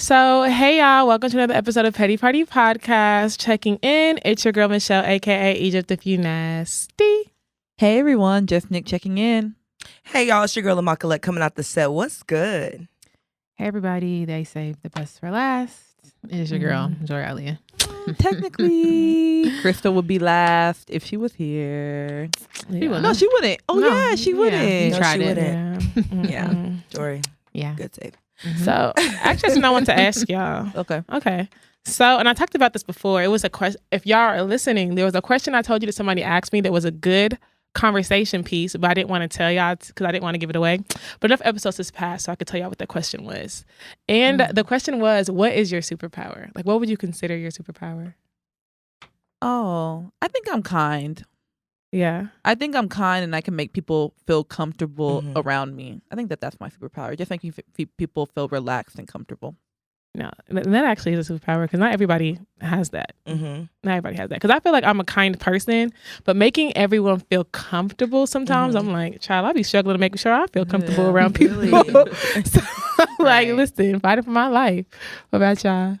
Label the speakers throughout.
Speaker 1: So, hey y'all, welcome to another episode of Petty Party Podcast. Checking in, it's your girl Michelle, aka Egypt if you nasty.
Speaker 2: Hey everyone, just Nick checking in.
Speaker 3: Hey y'all, it's your girl Paulette coming out the set. What's good?
Speaker 4: Hey everybody, they saved the best for last. It is your girl, Jori.
Speaker 2: Technically, Crystal would be last if she was here.
Speaker 4: Yeah.
Speaker 2: No, she wouldn't. Oh
Speaker 4: No,
Speaker 2: yeah, she wouldn't.
Speaker 4: yeah.
Speaker 3: No,
Speaker 4: tried
Speaker 3: she
Speaker 4: it.
Speaker 3: wouldn't. Yeah, Jori,
Speaker 4: Yeah.
Speaker 3: good save.
Speaker 1: So, actually, that's what I want to ask y'all.
Speaker 2: Okay.
Speaker 1: So, and I talked about this before. It was a question. If y'all are listening, there was a question I told you that somebody asked me that was a good conversation piece, but I didn't want to tell y'all because I didn't want to give it away. But enough episodes has passed, so I could tell y'all what the question was. And the question was, what is your superpower? Like, what would you consider your superpower?
Speaker 2: Oh, I think I'm kind.
Speaker 1: Yeah.
Speaker 2: I think I'm kind and I can make people feel comfortable around me. I think that's my superpower. Just making people feel relaxed and comfortable.
Speaker 1: No, that actually is a superpower because not everybody has that.
Speaker 3: Mm-hmm.
Speaker 1: Not everybody has that. Because I feel like I'm a kind person, but making everyone feel comfortable sometimes, I'm like, child, I'll be struggling to make sure I feel comfortable around people.
Speaker 2: Really?
Speaker 1: So, like, listen, fighting for my life. What about y'all?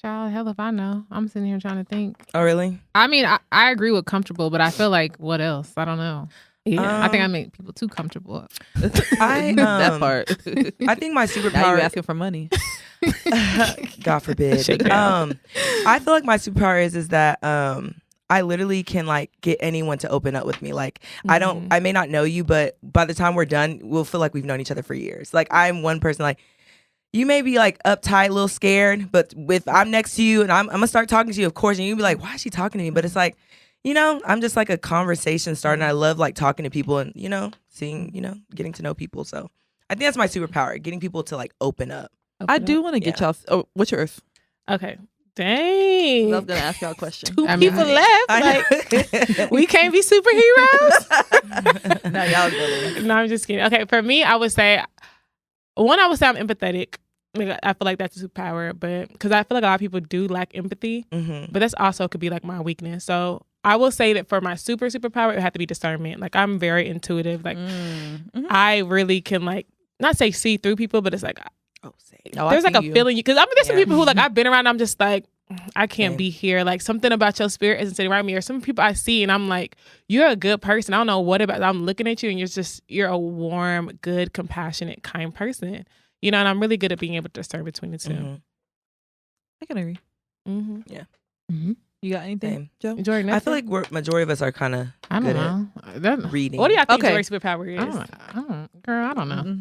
Speaker 4: Child, hell if I know. I'm sitting here trying to think.
Speaker 3: Oh, really?
Speaker 4: I mean, I agree with comfortable, but I feel like what else? I don't know.
Speaker 1: Yeah.
Speaker 4: I think I make people too comfortable.
Speaker 2: That part.
Speaker 3: I think my
Speaker 2: Now
Speaker 3: superpower.
Speaker 2: you asking for money.
Speaker 3: God forbid.
Speaker 1: Shake down.
Speaker 3: I feel like my superpower is that I literally can like get anyone to open up with me. Like I may not know you, but by the time we're done, we'll feel like we've known each other for years. Like I'm one person like. You may be like uptight, a little scared, but I'm next to you and I'm gonna start talking to you, of course, and you'll be like, why is she talking to me? But it's like, I'm just like a conversation starter and I love like talking to people and, seeing, getting to know people. So I think that's my superpower, getting people to like open up.
Speaker 2: I do want to get y'all. Oh, what's yours?
Speaker 1: Okay. Dang.
Speaker 2: I was gonna ask y'all a question.
Speaker 1: Two people left. Like, we can't be superheroes.
Speaker 2: No, y'all really.
Speaker 1: No, I'm just kidding. Okay, for me, I would say I'm empathetic. Like, I feel like that's a superpower, but because I feel like a lot of people do lack empathy, but that's also could be like my weakness. So I will say that for my superpower, it would have to be discernment. Like I'm very intuitive. Like I really can like not say see through people, but it's like there's like a feeling because I mean there's some people who like I've been around. I'm just like I can't be here. Like something about your spirit isn't sitting around me. Or some people I see and I'm like you're a good person. I don't know what about. I'm looking at you and you're a warm, good, compassionate, kind person. And I'm really good at being able to discern between the two.
Speaker 2: I can agree.
Speaker 3: Yeah.
Speaker 2: You got anything, Joe?
Speaker 1: Jordan,
Speaker 3: I feel like majority of us are kind of
Speaker 4: I don't know.
Speaker 3: reading.
Speaker 1: what do y'all think
Speaker 2: Okay.
Speaker 1: Jory's superpower is?
Speaker 4: I don't know.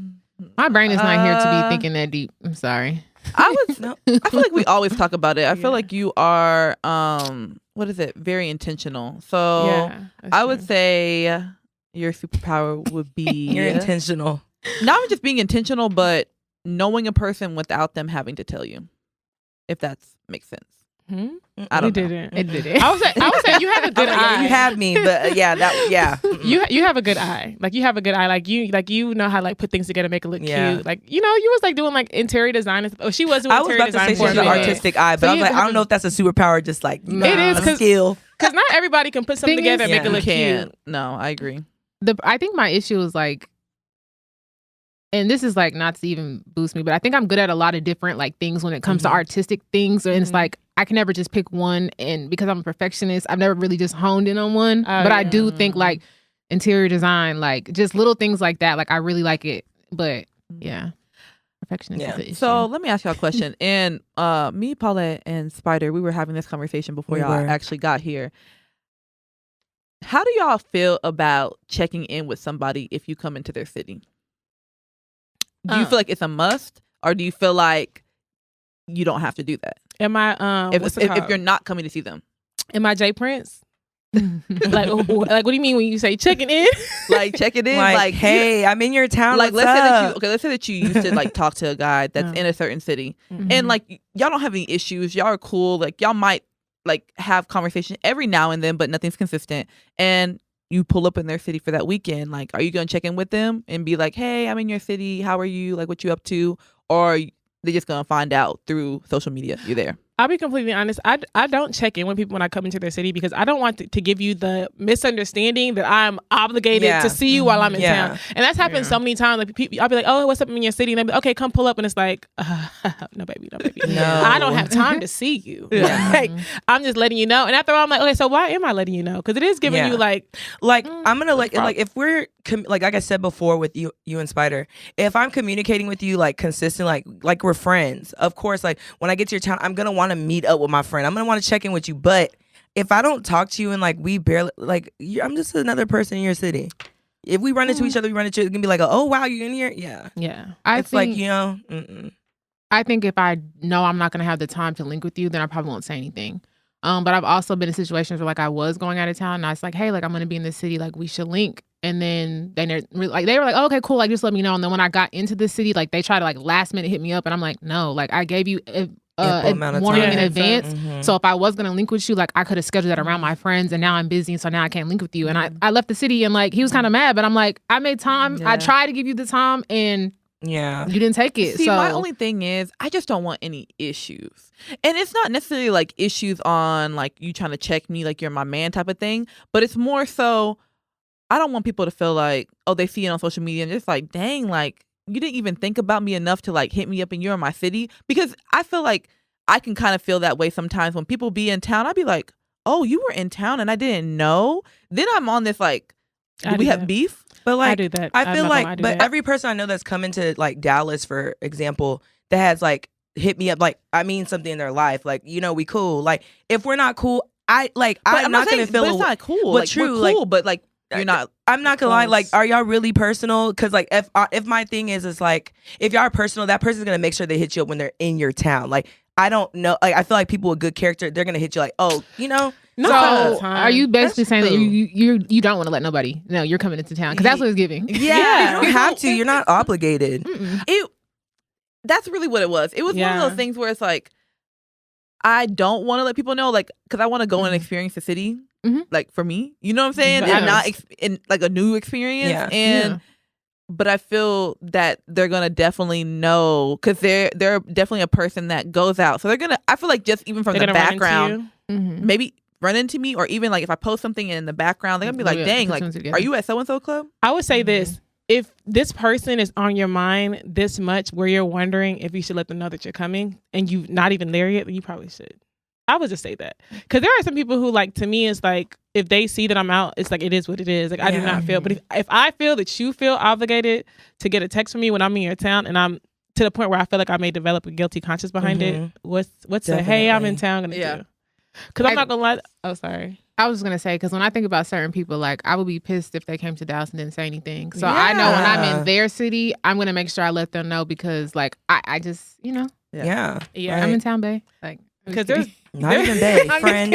Speaker 4: My brain is not here to be thinking that deep. I'm sorry.
Speaker 2: I feel like we always talk about it. I feel like you are what is it? Very intentional. So
Speaker 1: Yeah,
Speaker 2: I would say your superpower would be
Speaker 3: You're intentional.
Speaker 2: not even just being intentional, but knowing a person without them having to tell you. If that makes sense. I don't know.
Speaker 1: didn't.
Speaker 4: It did it.
Speaker 1: I would say you have a good eye.
Speaker 3: You have me, but
Speaker 1: You have a good eye. Like you have a good eye. Like you know how to like put things together, make it look cute. Like you was like doing like interior design and stuff. Oh, she was doing
Speaker 3: I was
Speaker 1: interior
Speaker 3: about to say
Speaker 1: design
Speaker 3: she has
Speaker 1: for
Speaker 3: an
Speaker 1: a minute.
Speaker 3: artistic eye, but
Speaker 1: So
Speaker 3: I was
Speaker 1: you
Speaker 3: like, I
Speaker 1: have
Speaker 3: don't know if that's a superpower, just like
Speaker 1: It is
Speaker 3: a skill.
Speaker 1: because not everybody can put something
Speaker 4: Thing
Speaker 1: together
Speaker 4: is-
Speaker 1: and make it
Speaker 2: You
Speaker 1: look
Speaker 2: can't.
Speaker 1: cute.
Speaker 2: No, I agree.
Speaker 4: I think my issue is like, and this is like not to even boost me, but I think I'm good at a lot of different like things when it comes to artistic things. And it's like, I can never just pick one. And because I'm a perfectionist, I've never really just honed in on one. But I do think like interior design, like just little things like that. Like I really like it. But yeah, perfectionist is the issue.
Speaker 2: So let me ask y'all a question. And me, Paulette, and Spider, we were having this conversation before y'all actually got here. How do y'all feel about checking in with somebody if you come into their city? Do you feel like it's a must, or do you feel like you don't have to do that?
Speaker 1: Am I
Speaker 2: if you're not coming to see them?
Speaker 1: Am I Jay Prince? like what do you mean when you say checking in?
Speaker 2: Like checking in,
Speaker 3: like hey, I'm in your town.
Speaker 2: Like
Speaker 3: what's
Speaker 2: let's say that you used to like talk to a guy that's in a certain city, and like y'all don't have any issues. Y'all are cool. Like y'all might like have conversation every now and then, but nothing's consistent. And you pull up in their city for that weekend. Like, are you gonna check in with them and be like, hey, I'm in your city. How are you? Like, what you up to? Or they just gonna find out through social media you're there?
Speaker 1: I'll be completely honest. I don't check in with people when I come into their city because I don't want to give you the misunderstanding that I'm obligated to see you while I'm in town. And that's happened so many times. Like people, I'll be like, "Oh, what's up in your city?" And they'll be, "Okay, come pull up." And it's like, "No, baby, no, baby.
Speaker 3: No.
Speaker 1: I don't have time to see you. Like, I'm just letting you know." And after all, I'm like, "Okay, so why am I letting you know?" Because it is giving you like
Speaker 3: I'm gonna like if we're like I said before with you and Spider, if I'm communicating with you like consistent, like we're friends, of course, like when I get to your town, I'm gonna want to meet up with my friend. I'm gonna want to check in with you. But if I don't talk to you and like we barely like, I'm just another person in your city. If we run into each other, it's gonna be like, oh wow, you're in here,
Speaker 1: yeah.
Speaker 3: It's like
Speaker 4: I think if I know I'm not gonna have the time to link with you, then I probably won't say anything. But I've also been in situations where like I was going out of town and I was like, hey, like I'm gonna be in this city, like we should link. And then they were like, oh, okay, cool, like just let me know. And then when I got into the city, like they tried to like last minute hit me up, and I'm like, no, like I gave you a warning in advance. So if I was gonna link with you, like I could have scheduled that around my friends, and now I'm busy, so now I can't link with you. And I left the city, and like he was kind of mad, but I'm like, I made time. I tried to give you the time, and you didn't take it.
Speaker 2: See,
Speaker 4: so
Speaker 2: my only thing is I just don't want any issues. And it's not necessarily like issues on like you trying to check me like you're my man type of thing, but it's more so I don't want people to feel like, oh, they see it on social media and just like, dang, like you didn't even think about me enough to like hit me up and you're in my city. Because I feel like I can kind of feel that way sometimes when people be in town. I'd be like, oh, you were in town and I didn't know. Then I'm on this like, do we have beef?
Speaker 3: But like,
Speaker 1: I do that.
Speaker 3: I feel like, but every person I know that's come into like Dallas, for example, that has like hit me up, like I mean something in their life, like we cool. Like if we're not cool, I'm not gonna feel.
Speaker 2: But it's not cool.
Speaker 3: But
Speaker 2: like,
Speaker 3: true,
Speaker 2: we're cool, but like you're not.
Speaker 3: I'm not gonna lie. Like, are y'all really personal? Because like if my thing is like if y'all are personal, that person's gonna make sure they hit you up when they're in your town. Like I don't know. Like I feel like people with good character, they're gonna hit you like, oh,
Speaker 1: No,
Speaker 4: so are you basically saying that you don't want to let nobody know you're coming into town? Because that's what it's giving.
Speaker 3: Yeah, you don't have to. You're not obligated.
Speaker 2: That's really what it was. It was one of those things where it's like, I don't want to let people know, like, because I want to go and experience the city, like for me, you know what I'm saying, and not in like a new experience. But I feel that they're gonna definitely know because they're definitely a person that goes out, so they're gonna. I feel like just even from the background, maybe run into me, or even like if I post something in the background, they're gonna be like, "Dang, like, are you at so and so club?"
Speaker 1: I would say this: if this person is on your mind this much, where you're wondering if you should let them know that you're coming, and you're not even there yet, then you probably should. I would just say that, because there are some people who, like, to me, it's like if they see that I'm out, it's like it is what it is. Like I do not feel, but if I feel that you feel obligated to get a text from me when I'm in your town, and I'm to the point where I feel like I may develop a guilty conscience behind it, what's the hey, I'm in town gonna do? Because I'm not gonna lie. Oh, sorry.
Speaker 4: I was gonna say, because when I think about certain people, like I would be pissed if they came to Dallas and didn't say anything. So I know when I'm in their city, I'm gonna make sure I let them know, because like I just
Speaker 3: right.
Speaker 4: I'm in town, bae. Like
Speaker 1: because there's
Speaker 3: not even bae, friend.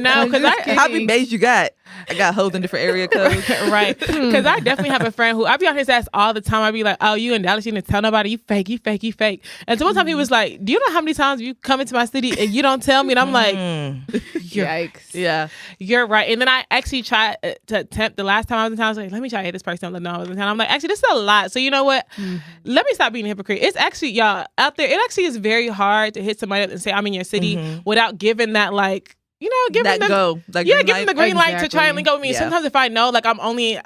Speaker 1: No, because
Speaker 2: how many bays you got? I got hoes in different area codes.
Speaker 1: Right. Because I definitely have a friend who I be on his ass all the time. I be like, oh, you in Dallas, you didn't tell nobody, you fake. And so one time he was like, do you know how many times you come into my city and you don't tell me? And I'm like,
Speaker 4: yikes.
Speaker 2: Yeah,
Speaker 1: you're right. And then I actually tried to attempt the last time I was in town. I was like, let me try to hit this person. Let them know I was in town. I'm like, actually, this is a lot. So you know what? Let me stop being a hypocrite. It's actually, y'all out there, it actually is very hard to hit somebody up and say I'm in your city without giving that, like, give them the green light to try and link up with me. Sometimes if I know, like, I'm only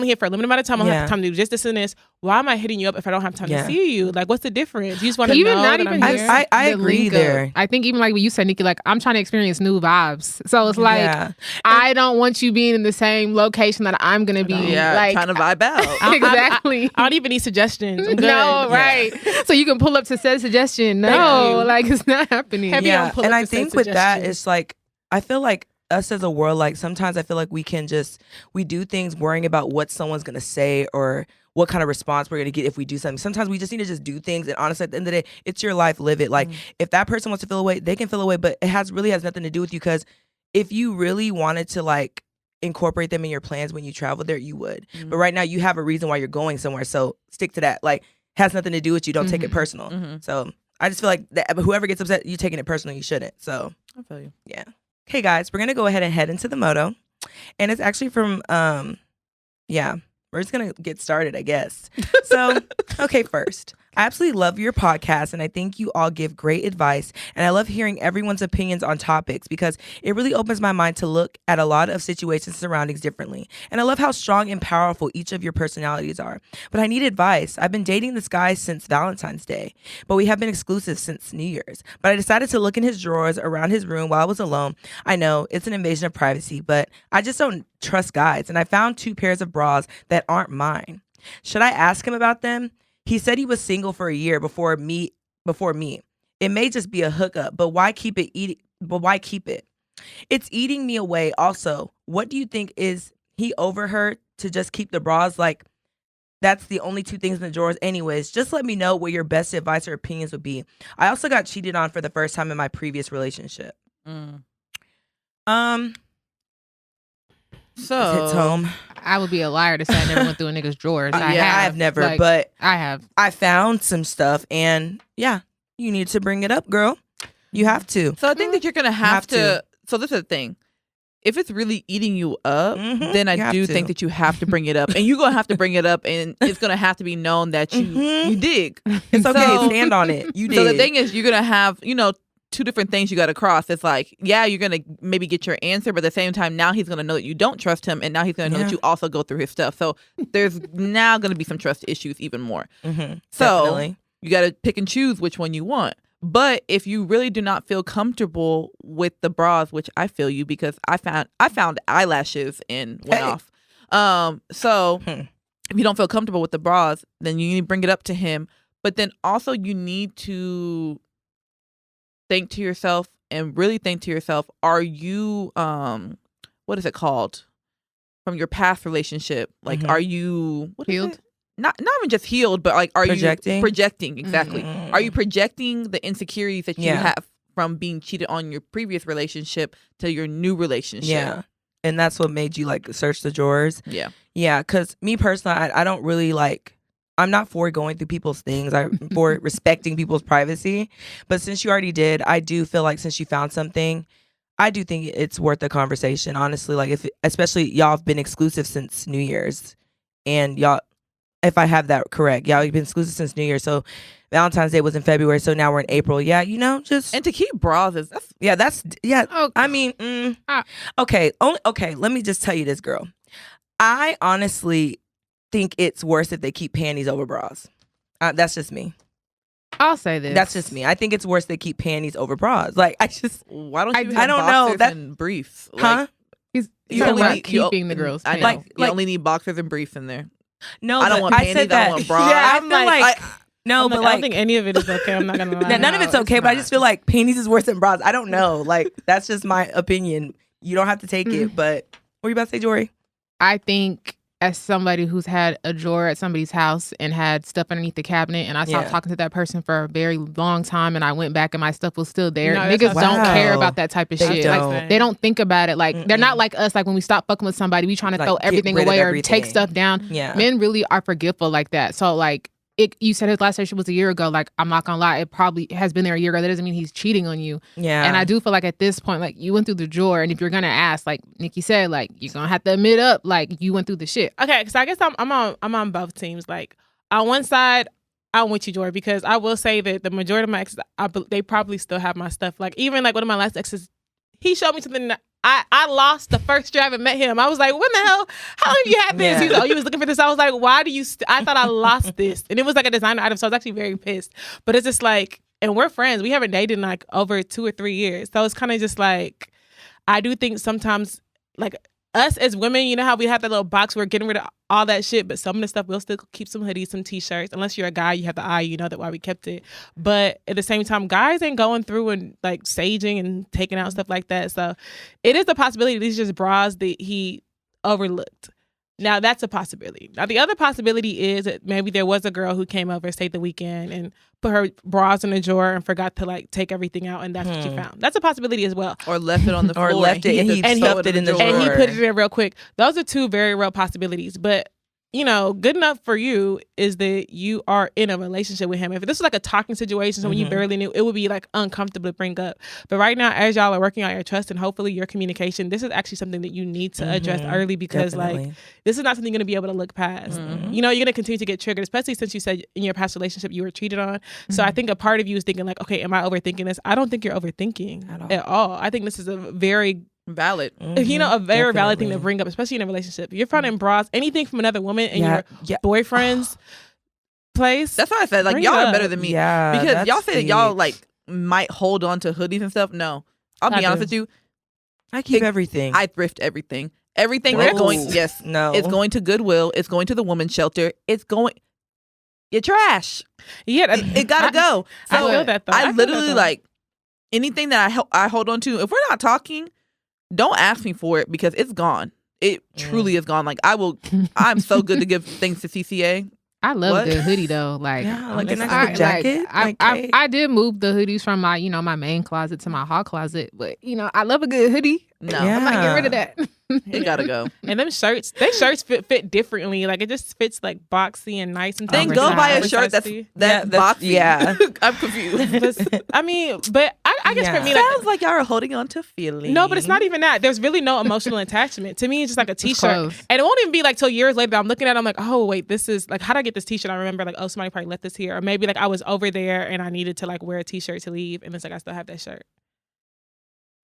Speaker 1: here for a limited amount of time, I don't have time to do just this and this. Why am I hitting you up if I don't have time to see you? Like, what's the difference? You just want to know that I'm here?
Speaker 3: I agree there.
Speaker 4: I think even like what you said, Nikki, like I'm trying to experience new vibes. So it's like I don't want you being in the same location that I'm gonna be. Like
Speaker 2: trying to vibe out.
Speaker 4: Exactly.
Speaker 1: I don't even need suggestions. I'm good.
Speaker 4: No, right. So you can pull up to said suggestion. No, like it's not happening.
Speaker 3: And I think with that, it's like I feel like us as a world, like sometimes I feel like we do things worrying about what someone's gonna say or what kind of response we're gonna get if we do something. Sometimes we just need to just do things, and honestly, at the end of the day, it's your life, live it. Like if that person wants to feel away, they can feel away, but it really has nothing to do with you, because if you really wanted to like incorporate them in your plans when you travel there, you would. But right now you have a reason why you're going somewhere, so stick to that. Like has nothing to do with you. Don't take it personal. So I just feel like that whoever gets upset, you taking it personal, you shouldn't. So
Speaker 2: I feel you.
Speaker 3: Yeah. Okay, guys, we're going to go ahead and head into the motto. And it's actually from, we're just going to get started, I guess. So, okay, first, I absolutely love your podcast, and I think you all give great advice. And I love hearing everyone's opinions on topics because it really opens my mind to look at a lot of situations and surroundings differently. And I love how strong and powerful each of your personalities are. But I need advice. I've been dating this guy since Valentine's Day, but we have been exclusive since New Year's. But I decided to look in his drawers around his room while I was alone. I know it's an invasion of privacy, but I just don't trust guys. And I found 2 pairs of bras that aren't mine. Should I ask him about them? He said he was single for a year before me. It may just be a hookup, but why keep it? Why keep it? It's eating me away. Also, what do you think? Is he over her to just keep the bras? Like, that's the only 2 things in the drawers anyways. Just let me know what your best advice or opinions would be. I also got cheated on for the first time in my previous relationship.
Speaker 2: So
Speaker 3: hits home.
Speaker 4: I would be a liar to say I never went through a nigga's drawers.
Speaker 3: I have never,
Speaker 4: like,
Speaker 3: but
Speaker 4: I have.
Speaker 3: I found some stuff, and yeah, you need to bring it up, girl. You have to.
Speaker 2: So I think that you're gonna have to. So this is the thing. If it's really eating you up, then I do think that you have to bring it up, and you're gonna have to bring it up, and it's gonna have to be known that you dig.
Speaker 3: It's okay. Stand on it. You did.
Speaker 2: So the thing is, you're gonna have 2 different things you got to cross. It's like, yeah, you're going to maybe get your answer, but at the same time, now he's going to know that you don't trust him, and now he's going to know that you also go through his stuff. So there's now going to be some trust issues even more. So
Speaker 3: definitely.
Speaker 2: You got to pick and choose which one you want. But if you really do not feel comfortable with the bras, which I feel you, because I found eyelashes and went off. So if you don't feel comfortable with the bras, then you need to bring it up to him. But then also you need to think to yourself and really think to yourself, are you what is it called, from your past relationship, like are you
Speaker 4: healed?
Speaker 2: Not even just healed, but like are
Speaker 3: projecting?
Speaker 2: You projecting exactly are you projecting the insecurities that you have from being cheated on your previous relationship to your new relationship?
Speaker 3: And that's what made you like search the drawers. Because me personally, I don't really like, I'm not for going through people's things. I'm for respecting people's privacy. But since you already did, I do feel like since you found something, I do think it's worth a conversation, honestly. Like, especially y'all have been exclusive since New Year's. And y'all, if I have that correct, y'all have been exclusive since New Year's. So Valentine's Day was in February. So now we're in April. Yeah, just.
Speaker 2: And to keep bras is.
Speaker 3: I mean, okay. Let me just tell you this, girl. I honestly think it's worse if they keep panties over bras. That's just me.
Speaker 4: I'll say this.
Speaker 3: That's just me. I think it's worse they keep panties over bras. Like,
Speaker 2: why don't you have boxers and briefs?
Speaker 3: Huh?
Speaker 4: He's keeping the girls.
Speaker 2: I know. You only need boxers and briefs in there.
Speaker 3: No,
Speaker 2: I don't want panties. I want bras.
Speaker 3: Yeah, I feel like no, but
Speaker 1: I don't think any of it is okay. I'm not gonna lie.
Speaker 3: None of it's okay, but I just feel like panties is worse than bras. I don't know. Like, that's just my opinion. You don't have to take it. But what are you about to say, Jori?
Speaker 4: I think, as somebody who's had a drawer at somebody's house and had stuff underneath the cabinet, and I stopped talking to that person for a very long time, and I went back and my stuff was still there. Niggas don't care about that type of shit. Like, they don't think about it. Like, they're not like us. Like, when we stop fucking with somebody, we trying to throw everything away or take stuff down. Men really are forgetful like that. So, like, you said his last relationship was a year ago. Like, I'm not gonna lie, it probably has been there a year ago. That doesn't mean he's cheating on you. And I do feel like at this point, like, you went through the drawer, and if you're gonna ask, like Nikki said, like, you're gonna have to admit up, like, you went through the shit.
Speaker 1: Okay, so I guess I'm on both teams. Like, on one side, I'm with you, Jori, because I will say that the majority of my exes, they probably still have my stuff. Like, even like one of my last exes, he showed me something that I lost the first day I ever met him. I was like, when the hell? How long have you had this? He was like, oh, you was looking for this? I was like, why do you? I thought I lost this. And it was like a designer item. So I was actually very pissed. But it's just like, and we're friends. We haven't dated in like over 2 or 3 years. So it's kind of just like, I do think sometimes, like, us as women, you know how we have that little box, we're getting rid of all that shit, but some of the stuff we'll still keep, some hoodies, some t-shirts. Unless you're a guy, you have the eye, you know that why we kept it. But at the same time, guys ain't going through and like saging and taking out stuff like that. So it is a possibility these are just bras that he overlooked. Now that's a possibility. Now the other possibility is that maybe there was a girl who came over, stayed the weekend, and put her bras in a drawer and forgot to like take everything out, and that's what you found. That's a possibility as well.
Speaker 2: Or left it on the floor.
Speaker 3: Or left it and he stuffed it in the drawer.
Speaker 1: And he put it in real quick. Those are 2 very real possibilities. But good enough for you is that you are in a relationship with him. If this was like a talking situation, so when you barely knew, it would be like uncomfortable to bring up. But right now, as y'all are working on your trust and hopefully your communication, this is actually something that you need to address early, because like this is not something you're going to be able to look past. You're going to continue to get triggered, especially since you said in your past relationship you were cheated on. So I think a part of you is thinking like, okay, am I overthinking this? I don't think you're overthinking at all. I think this is a very
Speaker 2: valid,
Speaker 1: a very valid thing to bring up, especially in a relationship. You're finding bras, anything from another woman in your boyfriend's place.
Speaker 2: That's why I said like y'all are better than me. Yeah, because y'all say that y'all like might hold on to hoodies and stuff. No, I'll be honest with you.
Speaker 3: I keep everything.
Speaker 2: I thrift everything. Everything is going. Yes, no, it's going to Goodwill. It's going to the women's shelter. It's going. You're trash.
Speaker 1: Yeah,
Speaker 2: it gotta go. So
Speaker 1: I feel that though.
Speaker 2: I literally like anything that I hold on to. If we're not talking, don't ask me for it because it's gone. It truly is gone. Like I'm so good to give things to CCA.
Speaker 4: I love the hoodie though. Like,
Speaker 3: like a nice jacket.
Speaker 4: I did move the hoodies from my, my main closet to my hall closet, but I love a good hoodie. No, I'm not getting rid of that.
Speaker 2: It gotta go.
Speaker 1: And them shirts, fit differently. Like it just fits like boxy and nice and.
Speaker 2: Then go buy a shirt that's boxy.
Speaker 3: Yeah,
Speaker 2: I'm confused.
Speaker 1: But I guess for me,
Speaker 2: sounds like y'all are holding on to feelings.
Speaker 1: No, but it's not even that. There's really no emotional attachment to me. It's just like a T-shirt, and it won't even be like till years later that I'm looking at it, I'm like, oh wait, this is like, how did I get this T-shirt? I remember like, oh, somebody probably left this here, or maybe like I was over there and I needed to like wear a T-shirt to leave, and it's like I still have that shirt.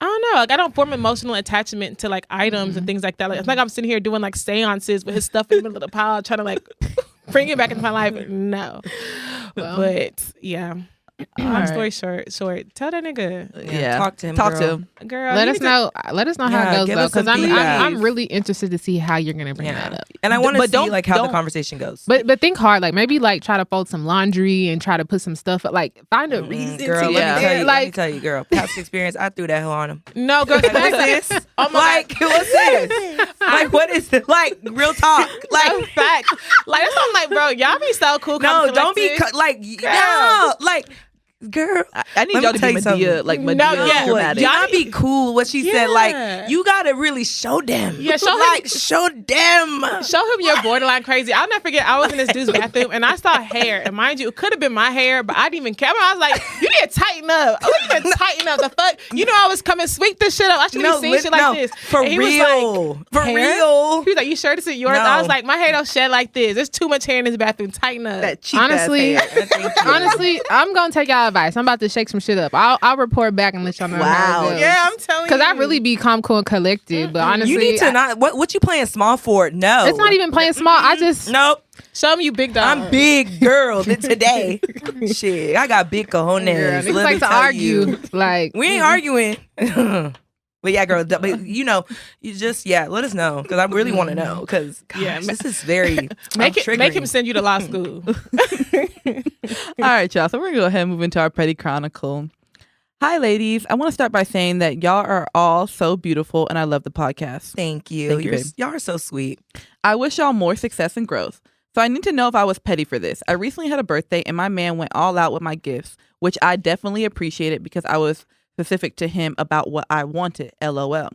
Speaker 1: I don't know. Like I don't form emotional attachment to like items and things like that. Like it's like I'm sitting here doing like seances with his stuff in the middle of the pile, trying to like bring it back into my life. No, but yeah. Story short, tell that nigga.
Speaker 3: Yeah, talk to him.
Speaker 1: Girl.
Speaker 4: Let us know how it goes though, because I'm really interested to see how you're gonna bring that up.
Speaker 3: And I want to see like how the conversation goes.
Speaker 4: But think hard, like maybe like try to fold some laundry and try to put some stuff up, like find a reason.
Speaker 3: Girl, let me tell you, girl. Past experience, I threw that hoe on him.
Speaker 1: No, girl,
Speaker 3: what's this? Like what's this? Like what is it? Like real talk. Like
Speaker 1: fact. Like that's what I'm like, bro. Y'all be so cool.
Speaker 3: No, don't be like no, like. Girl,
Speaker 2: I need y'all to be Medea, like Medea dramatic.
Speaker 3: Y'all be cool. What she said, like you gotta really show them.
Speaker 1: Yeah, show
Speaker 3: them.
Speaker 1: Show him you're borderline crazy. I'll never forget. I was in this dude's bathroom and I saw hair. And mind you, it could have been my hair, but I didn't even care. I was like, you need to tighten up. You need to tighten up. The fuck, I was coming sweep this shit up. I should be seeing shit like this.
Speaker 3: For real, for real.
Speaker 1: He was like, you sure this is yours? I was like, my hair don't shed like this. There's too much hair in this bathroom. Tighten up.
Speaker 2: That cheap
Speaker 4: honestly, I'm gonna take y'all advice. I'm about to shake some shit up. I'll report back and let y'all know.
Speaker 2: Wow.
Speaker 1: Yeah, I'm telling you.
Speaker 4: Because I really be calm, cool, and collected. But honestly,
Speaker 3: you need to not. What you playing small for? No,
Speaker 4: it's not even playing small. I just
Speaker 3: nope.
Speaker 1: Show me you big dog.
Speaker 3: I'm big girl today. Shit, I got big cojones.
Speaker 4: Yeah, niggas like to argue. Like
Speaker 3: we ain't arguing. But yeah, girl. But you just let us know because I really want to know because this is very
Speaker 1: make him send you to law school.
Speaker 2: All right, y'all. So we're gonna go ahead and move into our petty chronicle. Hi, ladies. I want to start by saying that y'all are all so beautiful, and I love the podcast.
Speaker 3: Thank you. Y'all are so sweet.
Speaker 2: I wish y'all more success and growth. So I need to know if I was petty for this. I recently had a birthday, and my man went all out with my gifts, which I definitely appreciated because I was specific to him about what I wanted. LOL.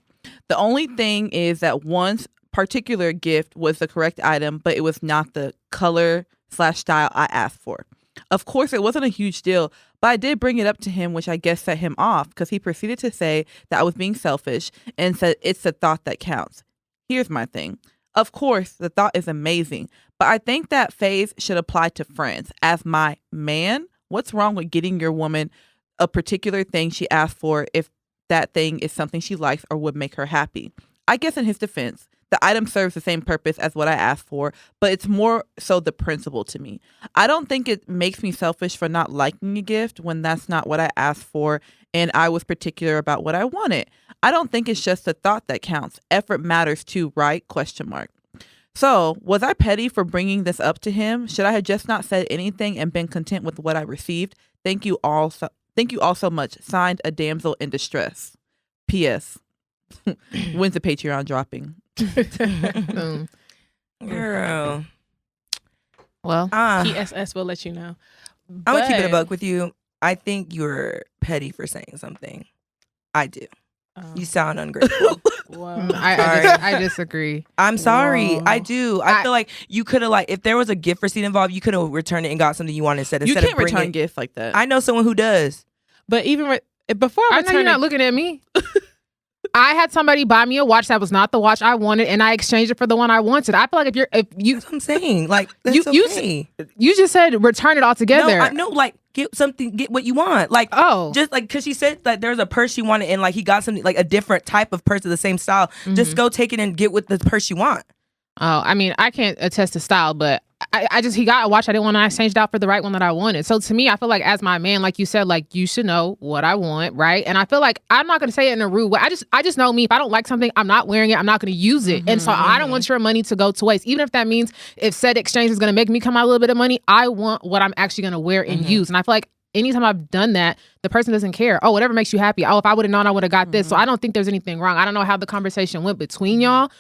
Speaker 2: The only thing is that one particular gift was the correct item, but it was not the color/style I asked for. Of course, it wasn't a huge deal, but I did bring it up to him, which I guess set him off because he proceeded to say that I was being selfish and said it's the thought that counts. Here's my thing. Of course, the thought is amazing, but I think that phase should apply to friends. As my man, what's wrong with getting your woman a particular thing she asked for if that thing is something she likes or would make her happy? I guess in his defense, the item serves the same purpose as what I asked for, but it's more so the principle to me. I don't think it makes me selfish for not liking a gift when that's not what I asked for and I was particular about what I wanted. I don't think it's just the thought that counts. Effort matters too, right? ? So, was I petty for bringing this up to him? Should I have just not said anything and been content with what I received? Thank you all so much. Signed, a damsel in distress. P.S. When's the Patreon dropping?
Speaker 3: Girl.
Speaker 4: Well,
Speaker 1: PSS will let you know.
Speaker 3: I'm going to keep it a buck with you. I think you're petty for saying something. I do. You sound ungrateful.
Speaker 1: Wow.
Speaker 4: I disagree.
Speaker 3: I'm sorry.
Speaker 1: Whoa.
Speaker 3: I do. I feel like you could have, like, if there was a gift receipt involved, you could have returned it and got something you wanted instead.
Speaker 2: You
Speaker 3: Instead
Speaker 2: can't
Speaker 3: of bringing
Speaker 2: return gifts like that.
Speaker 3: I know someone who does.
Speaker 1: But even before I
Speaker 4: I know you're not looking at me. I had somebody buy me a watch that was not the watch I wanted, and I exchanged it for the one I wanted. I feel like if you
Speaker 3: That's what I'm saying. Like, that's
Speaker 4: You-
Speaker 3: okay.
Speaker 4: you just said return it all together.
Speaker 3: No, like, get what you want. Like, just like, because she said that there's a purse she wanted and like he got something like a different type of purse of the same style. Just go take it and get with the purse you want.
Speaker 4: Oh, I mean, I can't attest to style, but he got a watch I didn't want, and I exchanged out for the right one that I wanted. So to me, I feel like as my man, like you said, like you should know what I want, right? And I feel like I'm not going to say it in a rude way. I just know me. If I don't like something, I'm not wearing it. I'm not going to use it. And so I don't want your money to go to waste. Even if that means if said exchange is going to make me come out a little bit of money, I want what I'm actually going to wear and use. And I feel like anytime I've done that, the person doesn't care. Oh, whatever makes you happy. Oh, if I would have known, I would have got this. So I don't think there's anything wrong. I don't know how the conversation went between y'all.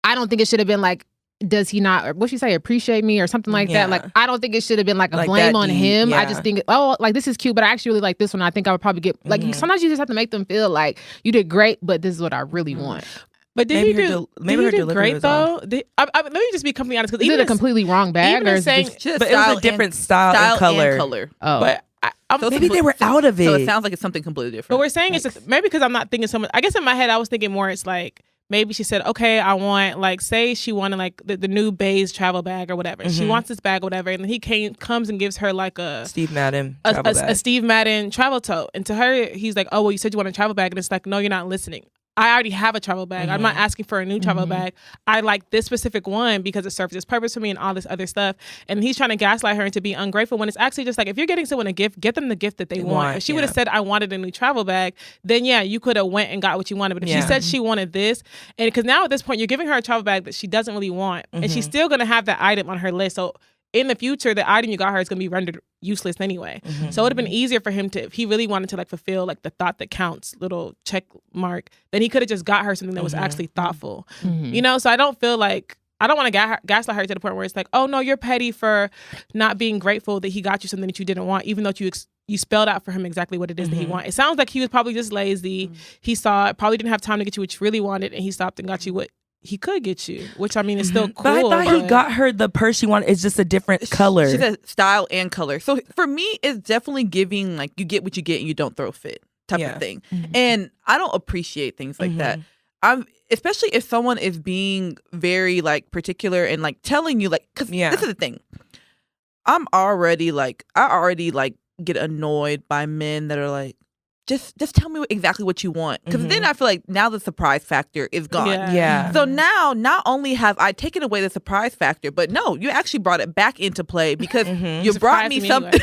Speaker 4: I don't think it should have been like, does he not, or what she say, appreciate me or something like that? Like, I don't think it should have been like a
Speaker 3: Like
Speaker 4: blame
Speaker 3: that
Speaker 4: on
Speaker 3: deep,
Speaker 4: him.
Speaker 3: yeah.
Speaker 4: I just think, oh, like this is cute, but I actually really like this one. I think I would probably get, like, sometimes you just have to make them feel like you did great, but this is what I really want.
Speaker 1: But did
Speaker 3: Maybe
Speaker 1: he
Speaker 3: her
Speaker 1: do?
Speaker 3: maybe
Speaker 1: Did
Speaker 3: her
Speaker 1: he do
Speaker 3: delivery
Speaker 1: great
Speaker 3: was
Speaker 1: though? Let me just be completely honest.
Speaker 4: Is it a completely wrong bag
Speaker 1: even
Speaker 4: or
Speaker 1: in
Speaker 4: is
Speaker 1: saying-
Speaker 4: it just,
Speaker 3: But it was a different style and color.
Speaker 4: oh.
Speaker 1: But
Speaker 2: So
Speaker 3: Maybe they were out of it.
Speaker 2: So it sounds like it's something completely different.
Speaker 1: But we're saying it's just, maybe because I'm not thinking so much. I guess in my head I was thinking more. It's like maybe she said, okay, I want, like, say she wanted like the new beige travel bag or whatever. She wants this bag or whatever, and then he comes and gives her like a
Speaker 3: Steve Madden
Speaker 1: a Steve Madden travel tote, and to her he's like, oh well, you said you want a travel bag, and it's like, no, you're not listening. I already have a travel bag. I'm not asking for a new travel bag. I like this specific one because it serves its purpose for me and all this other stuff. And he's trying to gaslight her into being ungrateful when it's actually just like, if you're getting someone a gift, get them the gift that they want. If she would have said, I wanted a new travel bag, then yeah, you could have went and got what you wanted. But if she said she wanted this, and because now at this point, you're giving her a travel bag that she doesn't really want, and she's still going to have that item on her list. So in the future, the item you got her is going to be rendered useless anyway. So it would have been easier for him to, if he really wanted to like fulfill like the thought that counts little check mark, then he could have just got her something that was actually thoughtful. You know, so I don't feel like, I don't want to gaslight her to the point where it's like, oh no, you're petty for not being grateful that he got you something that you didn't want, even though you spelled out for him exactly what it is that he wanted. It sounds like he was probably just lazy. He saw it, probably didn't have time to get you what you really wanted, and he stopped and got you what he could get you, which I mean is still cool.
Speaker 3: But I thought he got her the purse she wanted. It's just a different color.
Speaker 2: She said style and color. So for me, it's definitely giving like you get what you get and you don't throw a fit type of thing. And I don't appreciate things like that. Especially if someone is being very like particular and like telling you like, because this is the thing. I already get annoyed by men that are like, just tell me exactly what you want. Because then I feel like now the surprise factor is gone.
Speaker 3: Yeah.
Speaker 2: So now not only have I taken away the surprise factor, but no, you actually brought it back into play because you brought me something.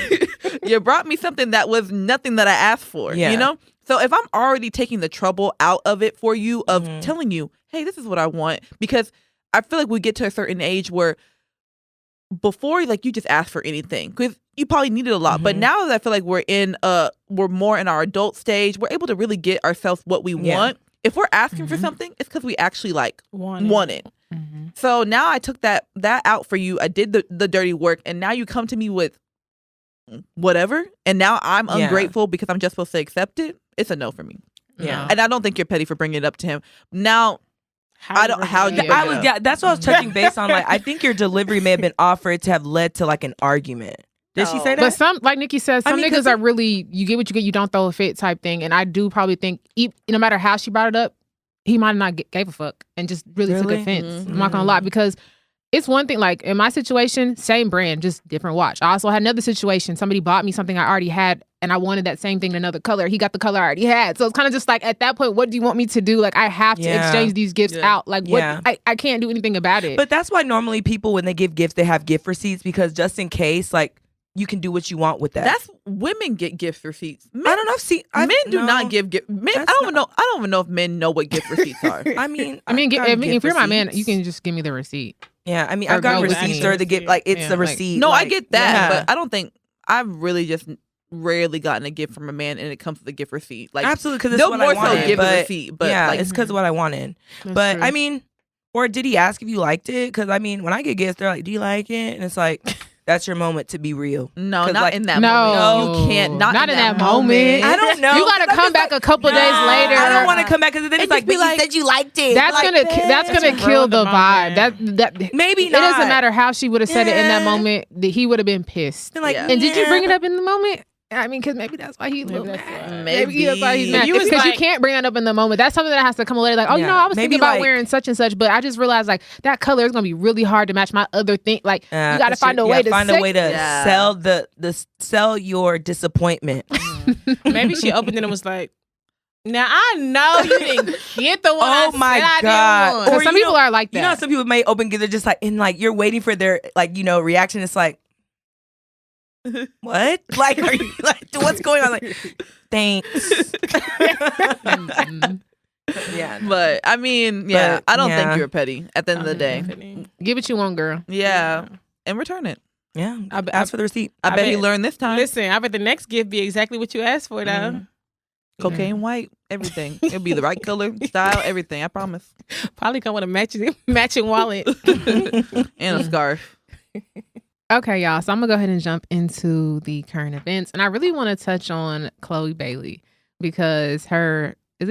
Speaker 2: You brought me something that was nothing that I asked for. You know? So if I'm already taking the trouble out of it for you of telling you, hey, this is what I want, because I feel like we get to a certain age where before, like, you just ask for anything because you probably needed a lot. But now that I feel like we're more in our adult stage, we're able to really get ourselves what we want. If we're asking for something, it's because we actually like want it. So now I took that out for you. I did the dirty work, and now you come to me with whatever, and now I'm ungrateful because I'm just supposed to accept it. It's a no for me. And I don't think you're petty for bringing it up to him. Now, that's what I was
Speaker 3: touching base on. Like, I think your delivery may have been offered to have led to like an argument. Did she say that?
Speaker 4: But some, like Nikki says, some niggas are really, you get what you get, you don't throw a fit type thing. And I do probably think, no matter how she brought it up, he might not gave a fuck and just really took offense. I'm not gonna lie, because it's one thing, like in my situation, same brand, just different watch. I also had another situation. Somebody bought me something I already had and I wanted that same thing in another color. He got the color I already had. So it's kind of just like, at that point, what do you want me to do? Like, I have to exchange these gifts out. Like, what? I can't do anything about it.
Speaker 3: But that's why normally people, when they give gifts, they have gift receipts, because just in case, like, you can do what you want with that.
Speaker 2: That's women get gift receipts. Men,
Speaker 3: I don't know.
Speaker 2: Men do not give gift. Men, I don't even know if men know what gift receipts are.
Speaker 3: I mean,
Speaker 4: if you're my man, you can just give me the receipt.
Speaker 3: Yeah, I mean, I've got receipts or the gift, like, it's the receipt.
Speaker 2: No,
Speaker 3: like,
Speaker 2: I get that, but I don't think, I've really just rarely gotten a gift from a man and it comes with a gift receipt. Like,
Speaker 3: absolutely, because it's what I wanted.
Speaker 2: So give a receipt, but
Speaker 3: yeah,
Speaker 2: like,
Speaker 3: it's because of what I wanted.
Speaker 1: That's
Speaker 3: but
Speaker 1: true.
Speaker 3: I mean, or did he ask if you liked it? Because I mean, when I get gifts, they're like, "Do you like it?" And it's like, that's your moment to be real.
Speaker 2: No,
Speaker 3: 'Cause,
Speaker 2: not
Speaker 3: like,
Speaker 2: in that
Speaker 4: No.
Speaker 2: moment. You can't. Not in that moment.
Speaker 3: I don't know.
Speaker 4: You gotta come back a couple days later.
Speaker 3: I don't want to come back because then it's like, but you said you liked it.
Speaker 4: That's
Speaker 3: Like,
Speaker 4: gonna kill
Speaker 1: ruin the
Speaker 4: the vibe. That
Speaker 3: maybe
Speaker 4: it
Speaker 3: not.
Speaker 4: doesn't matter how she would have said it in that
Speaker 3: Yeah.
Speaker 4: moment. That he would have been pissed.
Speaker 3: Like,
Speaker 2: Yeah.
Speaker 4: And did you
Speaker 3: yeah.
Speaker 4: bring it up in the moment? I mean, because maybe that's why he's
Speaker 1: Maybe
Speaker 4: mad.
Speaker 1: that's why.
Speaker 4: Maybe that's why he's mad.
Speaker 1: You was
Speaker 4: Because you
Speaker 1: like-
Speaker 4: can't bring that up in the moment. That's something that has to come later. Like, oh, you
Speaker 3: Yeah.
Speaker 4: know, I was
Speaker 3: Maybe
Speaker 4: thinking about
Speaker 3: like-
Speaker 4: wearing such and such, but I just realized like that color is gonna be really hard to match my other thing. Like, you got to find a way to
Speaker 3: find
Speaker 4: say-
Speaker 3: a way to sell your disappointment.
Speaker 1: Maybe she opened it and was like, now I know you didn't get the one
Speaker 3: Oh
Speaker 1: I
Speaker 3: my
Speaker 1: said I
Speaker 3: God.
Speaker 1: didn't want.
Speaker 3: Or
Speaker 4: Because some
Speaker 3: you
Speaker 4: people
Speaker 3: know-
Speaker 4: are like that.
Speaker 3: You know, how some people may open, they're just like, and like you're waiting for their reaction. It's like, what? Like, are you like, what's going on? Like, thanks.
Speaker 4: Mm-mm.
Speaker 3: Yeah.
Speaker 2: But I mean, yeah,
Speaker 3: But,
Speaker 2: I don't
Speaker 3: yeah.
Speaker 2: think you're petty at the end of the day.
Speaker 4: Give what you want, girl.
Speaker 2: Yeah. And return it.
Speaker 3: Yeah.
Speaker 1: I bet-
Speaker 3: Ask for the receipt.
Speaker 2: I bet he
Speaker 1: bet-
Speaker 2: learned this time.
Speaker 1: Listen, I bet the next gift be exactly what you asked for, though.
Speaker 3: Mhm.
Speaker 2: Cocaine white, everything. It'll be the right color, style, everything. I promise.
Speaker 1: Probably come with a matching wallet.
Speaker 2: And a scarf.
Speaker 4: Okay, y'all. So I'm gonna go ahead and jump into the current events, and I really want to touch on Chloe Bailey because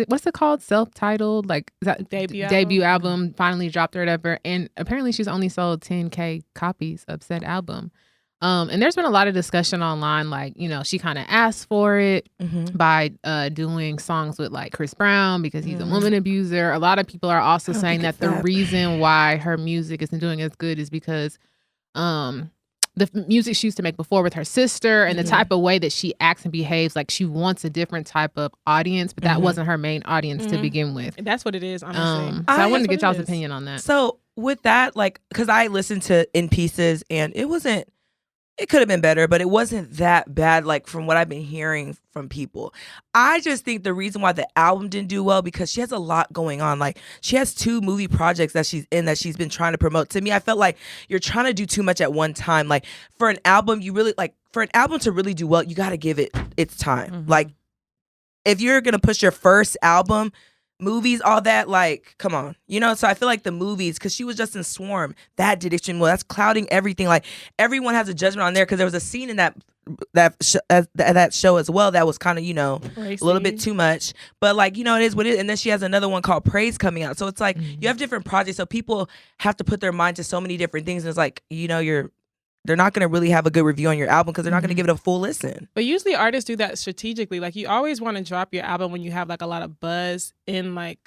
Speaker 4: what's it called? Self-titled, like is that
Speaker 1: Debut
Speaker 4: album finally dropped or whatever, and apparently she's only sold 10,000 copies of said album. And there's been a lot of discussion online, like, you know, she kind of asked for it by doing songs with like Chris Brown because he's a woman abuser. A lot of people are also saying that the reason why her music isn't doing as good is because the music she used to make before with her sister and the type of way that she acts and behaves, like she wants a different type of audience, but that wasn't her main audience to begin with.
Speaker 1: That's what it is, honestly.
Speaker 4: So I wanted to
Speaker 1: That's
Speaker 4: get
Speaker 1: what it
Speaker 4: y'all's
Speaker 1: is.
Speaker 4: opinion on that.
Speaker 3: So with that, like, because I listened to In Pieces and it could have been better, but it wasn't that bad, like from what I've been hearing from people. I just think the reason why the album didn't do well because she has a lot going on. Like she has 2 movie projects that she's in that she's been trying to promote. To me, I felt like you're trying to do too much at one time. Like for an album, for an album to really do well, you got to give it its time. Like if you're going to push your first album, movies, all that, like, come on, you know. So I feel like the movies, because she was just in Swarm, that did extremely well. That's clouding everything. Like everyone has a judgment on there because there was a scene in that show as well that was kind of, you know, a little bit too much. But like, you know, it is what it is. And then she has another one called Praise coming out. So it's like you have different projects. So people have to put their mind to so many different things. And it's like, you know, they're not going to really have a good review on your album because they're not going to give it a full listen.
Speaker 1: But usually artists do that strategically. Like you always want to drop your album when you have like a lot of buzz in like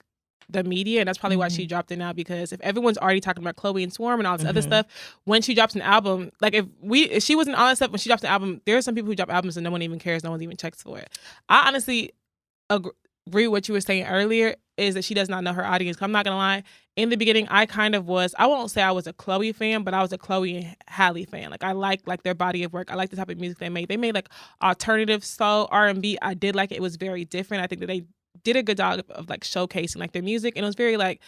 Speaker 1: the media, and that's probably why she dropped it now, because if everyone's already talking about Chloe and Swarm and all this other stuff, when she drops an album, like if she wasn't all that stuff when she drops an album, there are some people who drop albums and no one even cares, no one even checks for it. I honestly agree with what you were saying earlier, is that she does not know her audience. I'm not gonna lie, in the beginning I kind of was, I won't say I was a Chloe fan, but I was a Chloe and Halle fan. Like I like their body of work. I like the type of music they made. They made like alternative soul, R&B. I did like it. It was very different. I think that they did a good job of like showcasing like their music, and it was very like,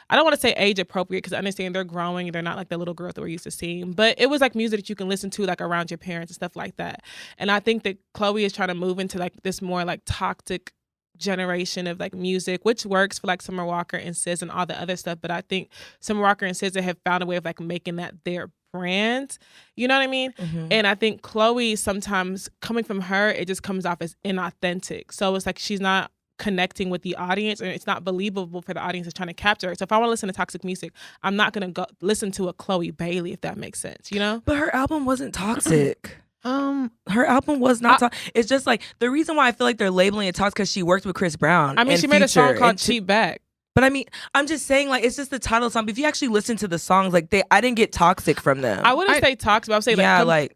Speaker 1: I don't want to say age appropriate because I understand they're growing, they're not like the little girls that we're used to seeing, but it was like music that you can listen to like around your parents and stuff like that. And I think that Chloe is trying to move into like this more like toxic generation of like music, which works for like Summer Walker and SZA and all the other stuff, but I think Summer Walker and SZA have found a way of like making that their brand, you know what I mean? And I think Chloe, sometimes coming from her, it just comes off as inauthentic. So it's like she's not connecting with the audience, and it's not believable for the audience that's trying to capture her. So if I want to listen to toxic music, I'm not gonna go listen to a Chloe Bailey, if that makes sense, you know?
Speaker 3: But her album wasn't toxic. Her album was not toxic. It's just like the reason why I feel like they're labeling it toxic because she worked with Chris Brown.
Speaker 1: I mean,
Speaker 3: and
Speaker 1: she made a song
Speaker 3: Future
Speaker 1: called
Speaker 3: and
Speaker 1: Cheap Back.
Speaker 3: But I mean, I'm just saying, like, it's just the title of the song. But if you actually listen to the songs, like, I didn't get toxic from them.
Speaker 1: I wouldn't say toxic, but I would say like,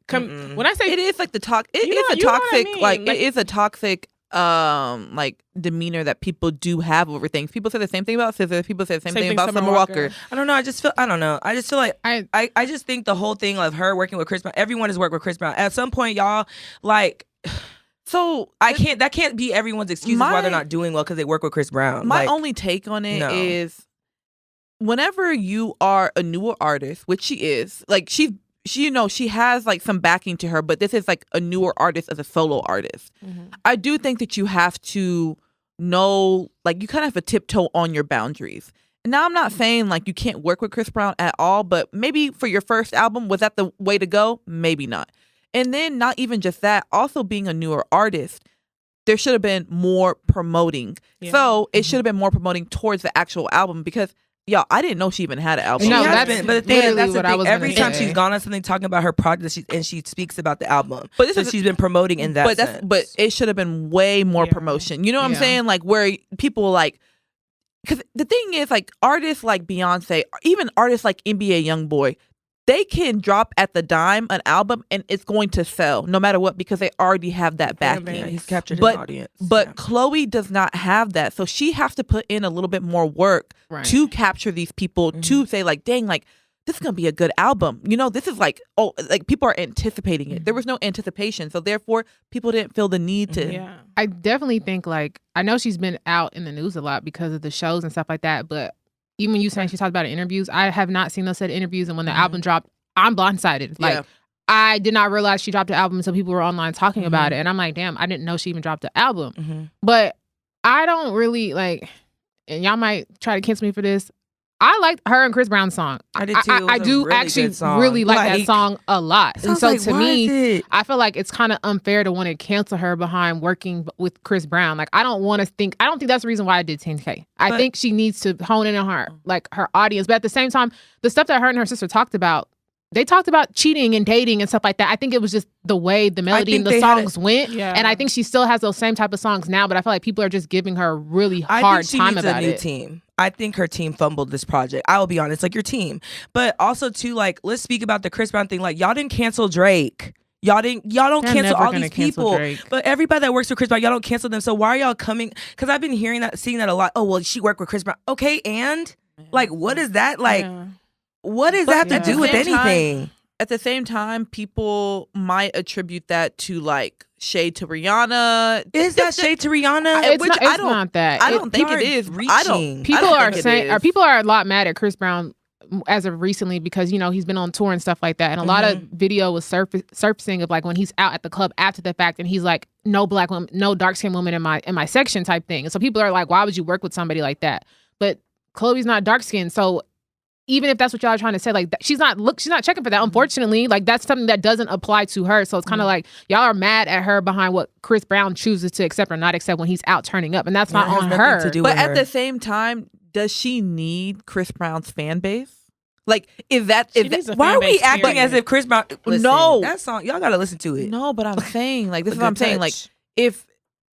Speaker 1: when I say
Speaker 2: It is like the talk. It
Speaker 1: You know-
Speaker 2: is a
Speaker 1: you know what I
Speaker 2: toxic,
Speaker 1: mean.
Speaker 2: like,
Speaker 1: Like-
Speaker 2: it is a toxic, like demeanor that people do have over things. People say the same thing about SZA. People say the same thing about Summer Walker.
Speaker 3: I don't know. I just feel like I just think the whole thing of her working with Chris Brown. Everyone has worked with Chris Brown. At some point, y'all, like.
Speaker 2: So
Speaker 3: That can't be everyone's excuse why they're not doing well because they work with Chris Brown.
Speaker 2: My only take on it is, whenever you are a newer artist, which she is, like she you know, she has like some backing to her, but this is like a newer artist as a solo artist. I do think that you have to know, like, you kind of have to tiptoe on your boundaries. now I'm not saying like you can't work with Chris Brown at all, but maybe for your first album, was that the way to go? Maybe not. And then not even just that, also being a newer artist, there should have been more promoting. Yeah. So it should have been more promoting towards the actual album because, y'all, I didn't know she even had an album.
Speaker 3: No, but the thing, that's the thing. Every time she's gone on something talking about her project, and she speaks about the album. But so she's been promoting in that sense.
Speaker 2: But it should have been way more promotion. You know what I'm saying? Like where people like, because the thing is, like artists like Beyonce, even artists like NBA YoungBoy, they can drop at the dime an album and it's going to sell no matter what because they already have that backing.
Speaker 3: Yeah, he's captured his audience.
Speaker 2: But Chloe does not have that. So she has to put in a little bit more work to capture these people, to say like, dang, like this is going to be a good album. You know, this is like, oh, like people are anticipating it. There was no anticipation. So therefore, people didn't feel the need to.
Speaker 4: Yeah. I definitely think like, I know she's been out in the news a lot because of the shows and stuff like that, but even when you saying she talked about it in interviews, I have not seen those said interviews. And when the album dropped, I'm blindsided. Like, I did not realize she dropped the album until people were online talking about it. And I'm like, damn, I didn't know she even dropped the album. But I don't really like, and y'all might try to cancel me for this. I liked her and Chris Brown's song.
Speaker 3: I did too.
Speaker 4: I do really actually really like that song a lot. And so like, to me, I feel like it's kind of unfair to want to cancel her behind working with Chris Brown. Like I don't think that's the reason why I did 10K. I think she needs to hone in on her audience. But at the same time, the stuff that her and her sister talked about, they talked about cheating and dating and stuff like that. I think it was just the way the melody and the songs went. Yeah. And I think she still has those same type of songs now, but I feel like people are just giving her a really hard time about it.
Speaker 3: I think she needs a new team. I think her team fumbled this project. I will be honest, like your team. But also too, like, let's speak about the Chris Brown thing. Like, y'all didn't cancel Drake. Y'all don't cancel all these people. But everybody that works with Chris Brown, y'all don't cancel them. So why are y'all coming? Because I've been seeing that a lot. Oh, well, she worked with Chris Brown. Okay, and like, what is that? Like, what does that have to do with anything?
Speaker 2: At the same time, people might attribute that to like shade to Rihanna.
Speaker 3: Is that shade to Rihanna?
Speaker 4: It's not that.
Speaker 2: I don't think it is.
Speaker 4: People are a lot mad at Chris Brown as of recently because, you know, he's been on tour and stuff like that. And a lot of video was surfacing of like when he's out at the club after the fact and he's like, no black woman, no dark skinned woman in my section type thing. And so people are like, why would you work with somebody like that? But Chloe's not dark skinned. So even if that's what y'all are trying to say, like she's not checking for that. Unfortunately, like that's something that doesn't apply to her. So it's kind of like y'all are mad at her behind what Chris Brown chooses to accept or not accept when he's out turning up, and that's not on her.
Speaker 2: But at the same time, does she need Chris Brown's fan base? Like,
Speaker 3: why are we acting as if Chris Brown? Listen,
Speaker 2: no,
Speaker 3: that song y'all gotta listen to it.
Speaker 2: No, but I'm saying like this is what I'm saying. Like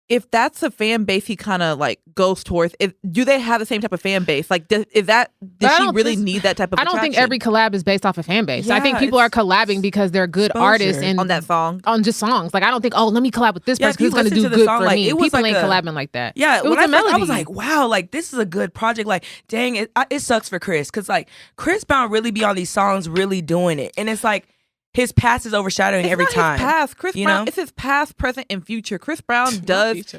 Speaker 2: if that's a fan base he kind of like goes towards, do they have the same type of fan base? Like, does she really need that type of attraction?
Speaker 4: I don't think every collab is based off a fan base. Yeah, I think people are collabing because they're good artists and
Speaker 2: on that song,
Speaker 4: on just songs. Like, I don't think, oh, let me collab with this person who's going to do good for me. People ain't collabing like that.
Speaker 3: Yeah, it was a melody. I was like, wow, like this is a good project. Like, dang, it sucks for Chris because like Chris Brown really be on these songs, really doing it, and it's like. His past is overshadowing every time.
Speaker 2: His past. Chris Brown, it's his past, present, and future. Chris Brown does,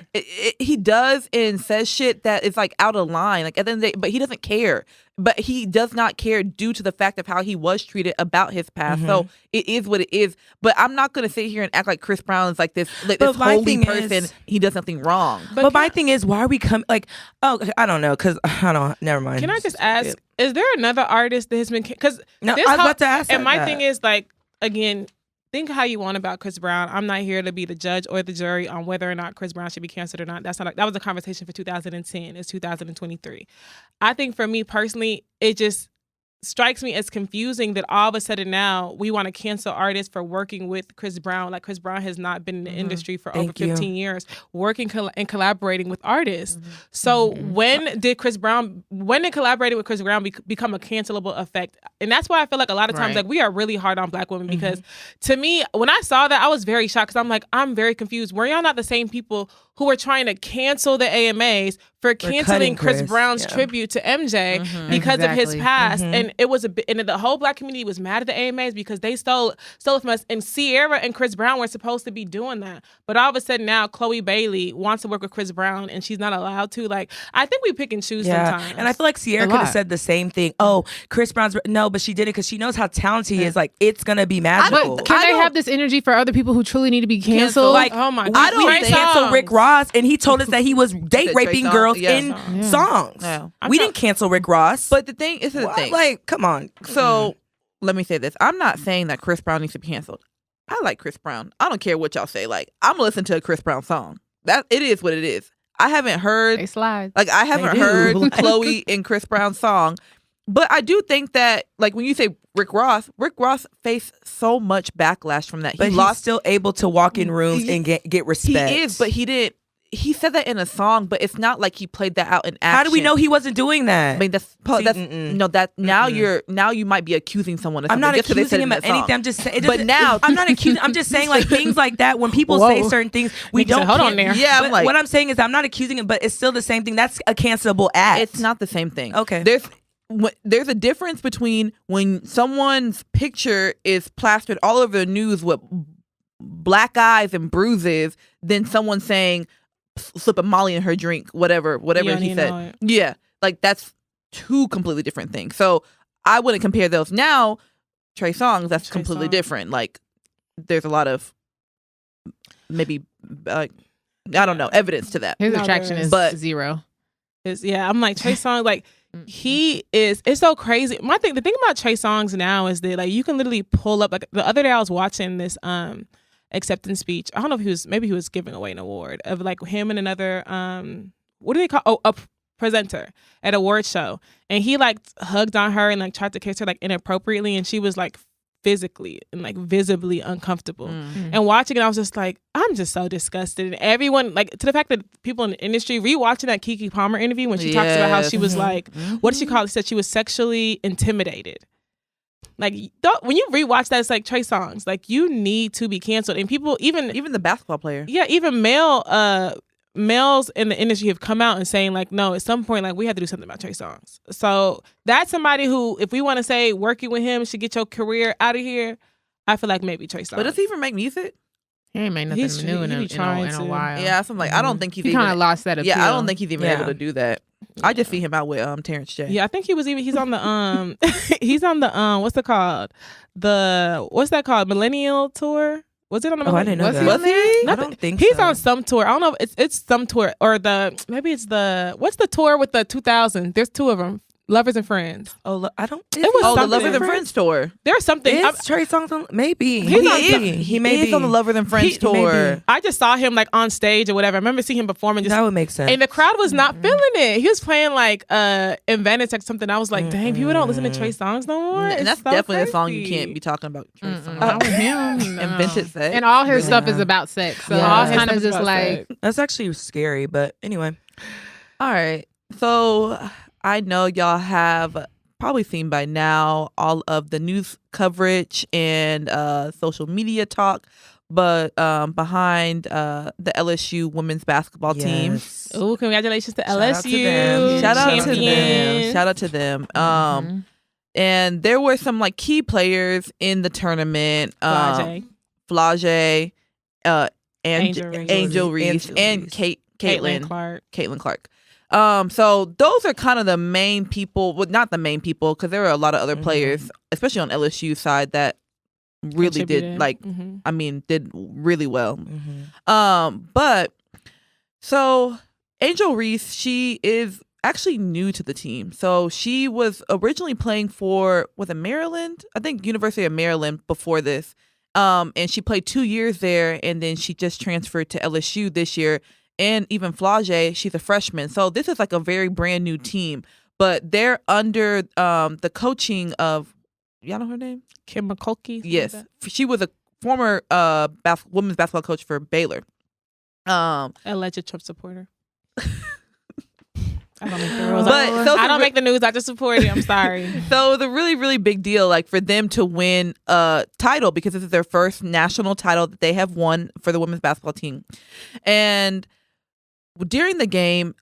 Speaker 2: he does and says shit that is like out of line. Like at the end of the day, but he doesn't care. But he does not care due to the fact of how he was treated about his past. So it is what it is. But I'm not going to sit here and act like Chris Brown is like this holy person. He does something wrong.
Speaker 3: But my thing is, why are we coming? Like, oh, I don't know, because I don't. Never mind.
Speaker 1: Can I just ask? Is there another artist that has been? Because
Speaker 3: I was about to ask.
Speaker 1: And my thing is like. Again, think how you want about Chris Brown. I'm not here to be the judge or the jury on whether or not Chris Brown should be canceled or not. That was a conversation for 2010. It's 2023. I think for me personally, it just strikes me as confusing that all of a sudden now we want to cancel artists for working with Chris Brown. Like Chris Brown has not been in the industry for over 15 years, working and collaborating with artists. So when did collaborating with Chris Brown become a cancelable effect? And that's why I feel like a lot of times like we are really hard on black women because to me, when I saw that, I was very shocked because I'm like, I'm very confused. Were y'all not the same people who were trying to cancel the AMAs for canceling Chris Brown's tribute to MJ because of his past? And it was and the whole black community was mad at the AMAs because they stole it from us. And Sierra and Chris Brown were supposed to be doing that. But all of a sudden now Chloe Bailey wants to work with Chris Brown and she's not allowed to. Like, I think we pick and choose sometimes.
Speaker 3: And I feel like Sierra could have said the same thing. Oh, Chris Brown's... No, but she did it because she knows how talented he is. Like, it's going to be magical.
Speaker 4: But can they have this energy for other people who truly need to be canceled?
Speaker 3: Like,
Speaker 1: oh my God.
Speaker 3: I don't cancel Rick Ross and he told us that he was date raping girls girls in songs.
Speaker 2: Yeah.
Speaker 3: We didn't cancel Rick Ross.
Speaker 2: But the thing is, the thing.
Speaker 3: Like, come on.
Speaker 2: So let me say this. I'm not saying that Chris Brown needs to be canceled. I like Chris Brown. I don't care what y'all say. Like, I'm gonna listen to a Chris Brown song. That it is what it is. I haven't heard.
Speaker 4: They slide.
Speaker 2: Like, I haven't heard Chloe and Chris Brown's song. But I do think that, like, when you say Rick Ross faced so much backlash from that.
Speaker 3: But he's still able to walk in rooms and get respect.
Speaker 2: He is, but he didn't. He said that in a song, but it's not like he played that out in action.
Speaker 3: How do we know he wasn't doing that?
Speaker 2: I mean, now you might be accusing someone of something.
Speaker 3: I'm not accusing him of anything. I'm just saying.
Speaker 2: But now
Speaker 3: I'm not accusing. I'm just saying, like, things like that. When people say certain things, we don't.
Speaker 1: Hold on there.
Speaker 2: Yeah,
Speaker 3: but what I'm saying is, I'm not accusing him, but it's still the same thing. That's a cancelable act.
Speaker 2: It's not the same thing.
Speaker 3: Okay.
Speaker 2: There's a difference between when someone's picture is plastered all over the news with black eyes and bruises, than someone saying slip a Molly in her drink, whatever he said. Yeah, like that's two completely different things. So I wouldn't compare those. Now, Trey Songz, that's completely different. Like, there's a lot of maybe I don't know, evidence to that.
Speaker 4: His attraction is zero.
Speaker 1: I'm like, Trey Songz, like, it's so crazy. The thing about Trey Songz now is that, like, you can literally pull up, like, the other day I was watching this acceptance speech. I don't know if he was giving away an award of, like, him and another what do they call a presenter at a award show, and he, like, hugged on her and, like, tried to kiss her, like, inappropriately, and she was, like, physically and, like, visibly uncomfortable. And watching it, I was just like, I'm just so disgusted. And everyone, like, to the fact that people in the industry rewatching that Keke Palmer interview when she talks about how she was like, what did she call it? She said she was sexually intimidated. Like, when you rewatch that, it's like, Trey Songz, like, you need to be canceled. And people, even
Speaker 2: the basketball player,
Speaker 1: even males in the industry have come out and saying, like, no, at some point, like, we have to do something about Trey Songz. So that's somebody who, if we want to say working with him should get your career out of here, I feel like maybe Trey Songz.
Speaker 2: But does he even make music?
Speaker 4: He ain't made nothing new in a while.
Speaker 2: Yeah, so I'm like, I don't think
Speaker 4: he kind of lost that appeal.
Speaker 2: Yeah, I don't think he's even able to do that. I just see him out with Terrence J.
Speaker 1: Yeah, I think he's on the he's on the what's that called? Millennial Tour? Was it on the
Speaker 3: I didn't know that.
Speaker 2: Was he?
Speaker 3: I don't think
Speaker 1: he's
Speaker 3: so.
Speaker 1: on some tour. I don't know if it's some tour or maybe it's what's the tour with the 2000? There's two of them. Lovers and Friends.
Speaker 3: Oh, I don't.
Speaker 1: It was
Speaker 2: the Lovers and Friends tour.
Speaker 1: There's something.
Speaker 3: Is Trey Songz on? Maybe
Speaker 2: he may be on the Lovers and Friends tour.
Speaker 1: I just saw him, like, on stage or whatever. I remember seeing him performing.
Speaker 3: That would make sense.
Speaker 1: And the crowd was not feeling it. He was playing, like, Invented Sex something. I was like, dang, people don't listen to Trey Songz no more.
Speaker 2: And that's
Speaker 1: so
Speaker 2: definitely
Speaker 1: crazy.
Speaker 2: a song you can't be talking about Trey Songz.
Speaker 4: Not with him.
Speaker 2: Invented Sex.
Speaker 4: And all his stuff is about sex. So all kind of just like
Speaker 3: that's actually scary. But anyway,
Speaker 2: all right. So I know y'all have probably seen by now all of the news coverage and social media talk, but behind the LSU women's basketball team.
Speaker 1: Oh, congratulations to LSU.
Speaker 2: Shout out to them. And there were some, like, key players in the tournament. Flage, Angel Reese, and Caitlin Clark. So those are kind of the main people. Well, not the main people, because there were a lot of other players, especially on LSU side, that really did, like, did really well. But so Angel Reese, she is actually new to the team. So she was originally playing for, was it Maryland? I think University of Maryland before this. And she played 2 years there, and then she just transferred to LSU this year. And even Flage, she's a freshman. So this is like a very brand new team. But they're under the coaching of, y'all know her name?
Speaker 1: Kim McCulkey?
Speaker 2: Yes. She was a former women's basketball coach for Baylor.
Speaker 1: Alleged Trump supporter. I don't make the rules.
Speaker 2: I
Speaker 1: don't make the news. I just support it. I'm sorry.
Speaker 2: So it's a really, really big deal, like, for them to win a title, because this is their first national title that they have won for the women's basketball team. And during the game,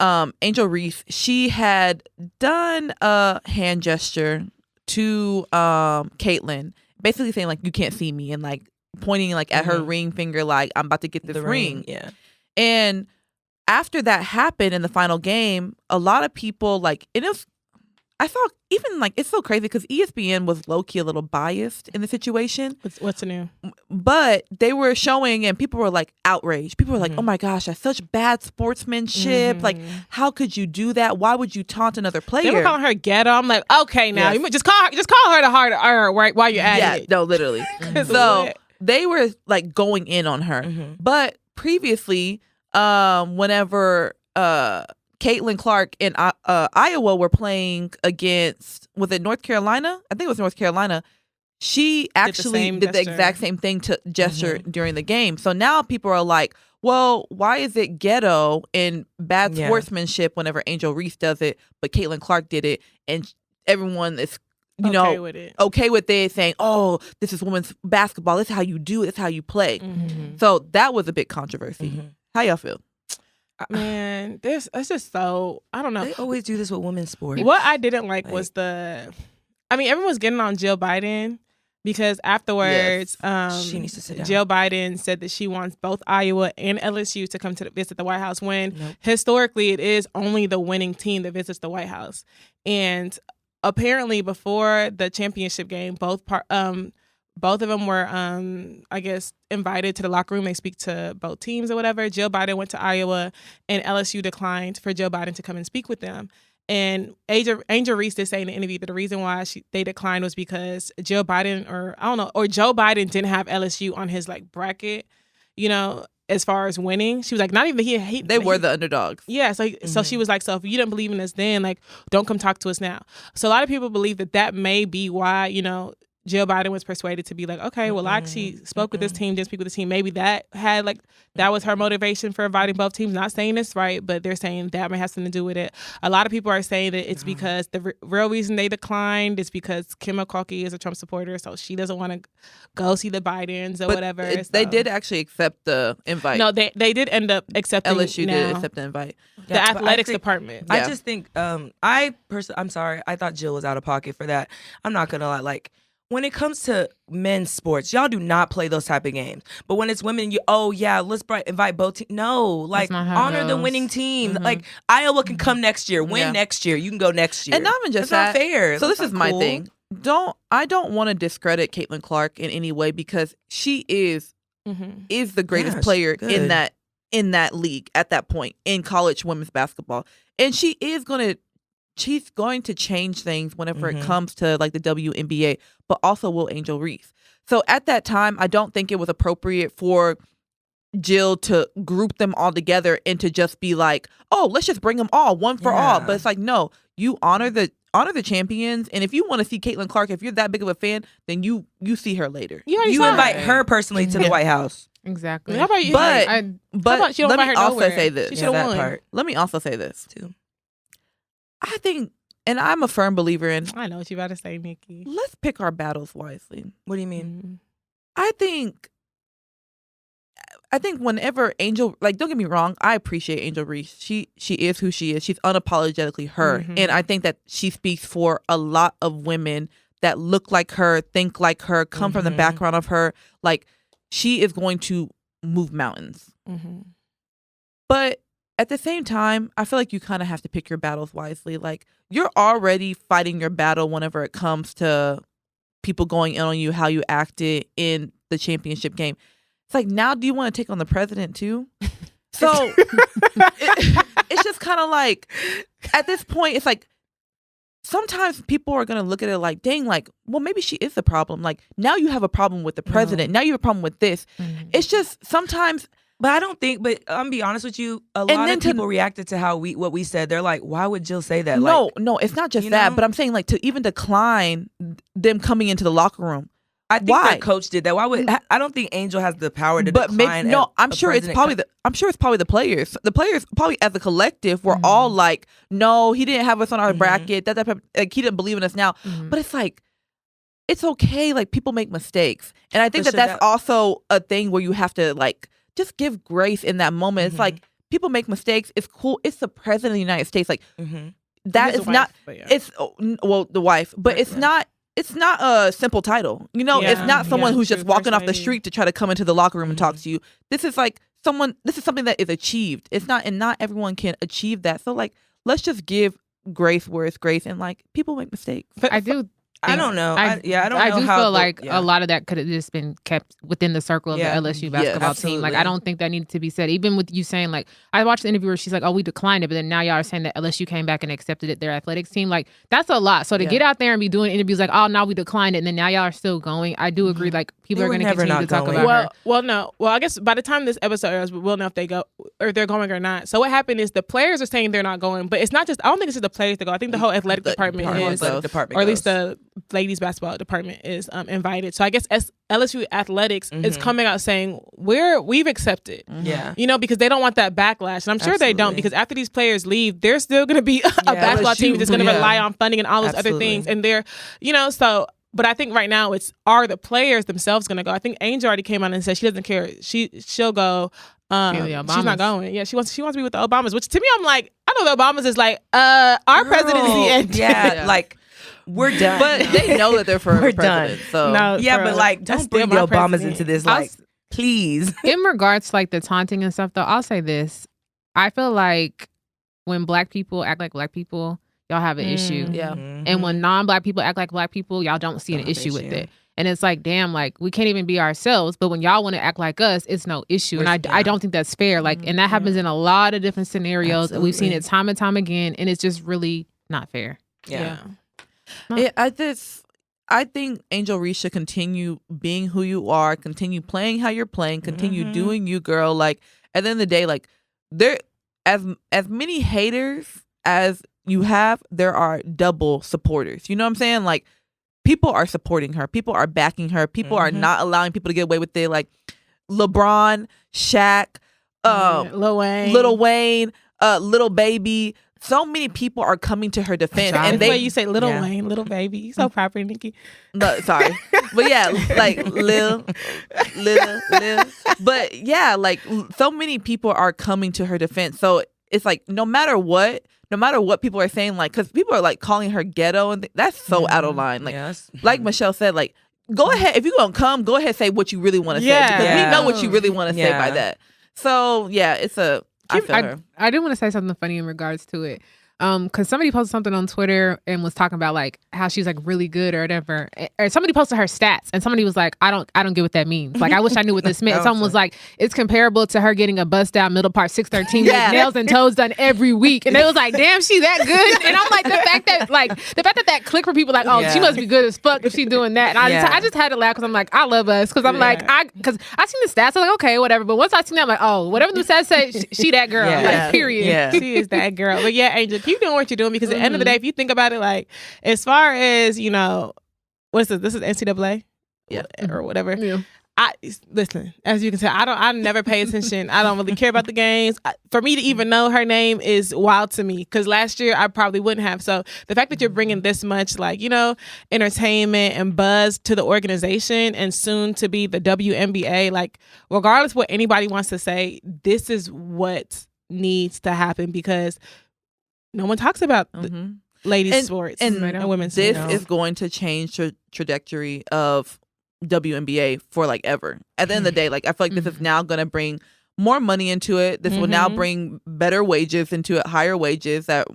Speaker 2: Angel Reese, she had done a hand gesture to Caitlin, basically saying, like, you can't see me, and, like, pointing, like, at her ring finger, like, I'm about to get this ring.
Speaker 3: Yeah.
Speaker 2: And after that happened in the final game, a lot of people, like, I saw even like it's so crazy because ESPN was low key a little biased in the situation.
Speaker 1: What's new?
Speaker 2: But they were showing and people were like outraged. People were like, "Oh my gosh, that's such bad sportsmanship! Like, how could you do that? Why would you taunt another player?"
Speaker 1: They were calling her ghetto. I'm like, okay, now you just call her the hard R while you're at it.
Speaker 2: No, literally. So they were like going in on her. But previously, whenever Caitlin Clark and Iowa were playing against, was it North Carolina? I think it was North Carolina. She actually did the exact same thing to gesture during the game. So now people are like, well, why is it ghetto and bad sportsmanship whenever Angel Reese does it, but Caitlin Clark did it, and everyone is okay with it, saying, oh, this is women's basketball. This is how you do it. This is how you play. So that was a big controversy. How y'all feel?
Speaker 1: Man, it's just so, I don't know.
Speaker 3: They always do this with women's sports.
Speaker 1: What I didn't like was everyone's getting on Jill Biden because afterwards,
Speaker 3: she needs to sit down.
Speaker 1: Jill Biden said that she wants both Iowa and LSU to come to visit the White House when historically it is only the winning team that visits the White House. And apparently before the championship game, both of them were, I guess, invited to the locker room. They speak to both teams or whatever. Jill Biden went to Iowa, and LSU declined for Jill Biden to come and speak with them. And Angel Reese did say in the interview that the reason why they declined was because Joe Biden didn't have LSU on his like bracket, as far as winning. She was like, not even
Speaker 2: they were the underdogs.
Speaker 1: Yeah, so she was like, so if you didn't believe in us then, like, don't come talk to us now. So a lot of people believe that may be why, Jill Biden was persuaded to be like, okay, well, I actually spoke with this team, didn't speak with the team. Maybe that was her motivation for inviting both teams. Not saying it's right, but they're saying that may have something to do with it. A lot of people are saying that it's because the real reason they declined is because Kim McCulkey is a Trump supporter, so she doesn't want to go see the Bidens or whatever.
Speaker 2: They did actually accept the invite.
Speaker 1: No, they did end up accepting.
Speaker 2: LSU did accept the invite.
Speaker 1: The athletics department.
Speaker 3: I just think, I'm sorry, I thought Jill was out of pocket for that. I'm not gonna lie, like, when it comes to men's sports, y'all do not play those type of games. But when it's women, let's invite both teams. No, like, honor the winning team. Like, Iowa can come next year, win next year. You can go next year.
Speaker 2: And not even just
Speaker 3: That's
Speaker 2: that.
Speaker 3: not fair.
Speaker 2: So this is my thing. I don't want to discredit Caitlin Clark in any way because she is the greatest player in that league at that point in college women's basketball, and she's going to change things whenever it comes to like the WNBA, but also will Angel Reese. So at that time, I don't think it was appropriate for Jill to group them all together and to just be like, oh, let's just bring them all, one for all. But it's like, no, you honor the champions, and if you want to see Caitlin Clark, if you're that big of a fan, then you see her later.
Speaker 3: You invite her personally to the White House.
Speaker 4: Exactly.
Speaker 1: How about you?
Speaker 2: But
Speaker 1: let me
Speaker 2: also say this.
Speaker 1: She should have won.
Speaker 2: Let me also say this too. I think, and I'm a firm believer in,
Speaker 1: I know what you about to say, Nikki.
Speaker 2: let's pick our battles wisely.
Speaker 3: What do you mean?
Speaker 2: I think whenever Angel, like, don't get me wrong, I appreciate Angel Reese. She is who she is. She's unapologetically her. And I think that she speaks for a lot of women that look like her, think like her, come from the background of her. Like, she is going to move mountains. But at the same time, I feel like you kind of have to pick your battles wisely. Like, you're already fighting your battle whenever it comes to people going in on you, how you acted in the championship game. It's like, now do you want to take on the president too? So it's just kind of like, at this point, it's like, sometimes people are going to look at it like, dang, like, well, maybe she is the problem. Like, now you have a problem with the president. Now you have a problem with this. It's just sometimes...
Speaker 3: But I don't think, I'm gonna be honest with you, a lot of people reacted to what we said. They're like, why would Jill say that?
Speaker 2: No, it's not just that, but I'm saying, like, to even decline them coming into the locker room.
Speaker 3: I think their coach did that. Why would I don't think Angel has the power to decline.
Speaker 2: I'm sure it's probably the players. The players probably as a collective were all like, no, he didn't have us on our bracket. Like, he didn't believe in us now. But it's like, it's okay. Like, people make mistakes, and I think that's also a thing where you have to, like, just give grace in that moment. It's like, people make mistakes. It's cool. It's the president of the United States. Like, that is not. It's the wife, but it's not. It's not a simple title. It's not someone who's just walking off the street to try to come into the locker room and talk to you. This is like this is something that is achieved. It's not, and not everyone can achieve that. So, like, let's just give grace where it's grace, and like people make mistakes.
Speaker 4: I do.
Speaker 3: I don't know. I don't know.
Speaker 4: I do
Speaker 3: how
Speaker 4: feel like a lot of that could have just been kept within the circle of the LSU basketball team. Like, I don't think that needed to be said. Even with you saying, like, I watched the interview where she's like, "Oh, we declined it," but then now y'all are saying that LSU came back and accepted it. Their athletics team, like, that's a lot. So to get out there and be doing interviews like, "Oh, now we declined it," and then now y'all are still going. I do agree. Like, people are going to continue to talk about her.
Speaker 1: Well, no. Well, I guess by the time this episode airs, we'll know if they go or they're going or not. So what happened is the players are saying they're not going, but it's not just. I don't think it's just the players that go. I think the whole athletic department is, or at least the ladies basketball department is invited. So I guess LSU athletics is coming out saying we've accepted.
Speaker 3: Yeah.
Speaker 1: You know, because they don't want that backlash. And I'm sure they don't, because after these players leave, there's still going to be a basketball
Speaker 3: LSU,
Speaker 1: team that's going to rely on funding and all those other things. And they're, you know, so, but I think right now are the players themselves going to go? I think Angel already came out and said she doesn't care. She'll go. She's not going. Yeah, she wants to be with the Obamas, which to me, I'm like, I know the Obamas is like, our presidency ended.
Speaker 3: Yeah, like, we're done.
Speaker 2: But they know that they're for
Speaker 3: we're
Speaker 2: president.
Speaker 3: done.
Speaker 2: So
Speaker 1: No,
Speaker 3: yeah, but like, don't bring the Obamas into this. Like, please.
Speaker 4: In regards to like the taunting and stuff, though, I'll say this: I feel like when Black people act like Black people, y'all have an issue.
Speaker 2: Yeah.
Speaker 4: And when non-Black people act like Black people, y'all don't see an issue with it. And it's like, damn, like, we can't even be ourselves. But when y'all want to act like us, it's no issue. And I don't think that's fair. Like, and that happens in a lot of different scenarios. And we've seen it time and time again. And it's just really not fair.
Speaker 3: Yeah.
Speaker 2: I think Angel Reese should continue being who you are, continue playing how you're playing, continue doing you, girl. Like, at the end of the day, like, there as many haters as you have, there are double supporters. You know what I'm saying? Like, people are supporting her. People are backing her. People are not allowing people to get away with it. Like LeBron, Shaq,
Speaker 1: Lil
Speaker 2: Wayne, Little Baby. So many people are coming to her defense.
Speaker 1: And the way you say Little Wayne, Little Baby. You so proper, Nikki.
Speaker 2: No, sorry. But yeah, like Lil. But yeah, like so many people are coming to her defense. So it's like no matter what people are saying, like, because people are like calling her ghetto and that's so out of line. Like, like Michelle said, like, go ahead, if you're gonna come, go ahead and say what you really want to say, because we know what you really want to say by that. So yeah, I feel her.
Speaker 4: I do want to say something funny in regards to it. Because somebody posted something on Twitter and was talking about like how she's like really good or whatever. Or somebody posted her stats and somebody was like, I don't get what that means. Like, I wish I knew what this meant. Someone was like, it's comparable to her getting a bust down middle part 613 with nails and toes done every week. And they was like, damn, she that good. And I'm like, the fact that clicked for people like, oh, she must be good as fuck if she doing that. And I just had to laugh because I'm like, I love us. Because I'm like, because I seen the stats, I'm like, okay, whatever. But once I seen that, I'm like, oh, whatever the stats say, she that girl. Like, period.
Speaker 1: Yeah. She is that girl. But yeah, Angel, keep doing what you're doing, because at the end of the day, if you think about it, like, as far as, you know, what's this is NCAA?
Speaker 2: Yeah.
Speaker 1: Or whatever.
Speaker 4: Yeah.
Speaker 1: Listen, as you can tell, I never pay attention. I don't really care about the games. For me to even know her name is wild to me, because last year I probably wouldn't have. So the fact that you're bringing this much, like, you know, entertainment and buzz to the organization, and soon to be the WNBA, like, regardless what anybody wants to say, this is what needs to happen, because no one talks about ladies sports and women's.
Speaker 2: This is going to change the trajectory of WNBA for like ever. At the end of the day, like, I feel like this is now going to bring more money into it. This will now bring better wages into it, higher wages that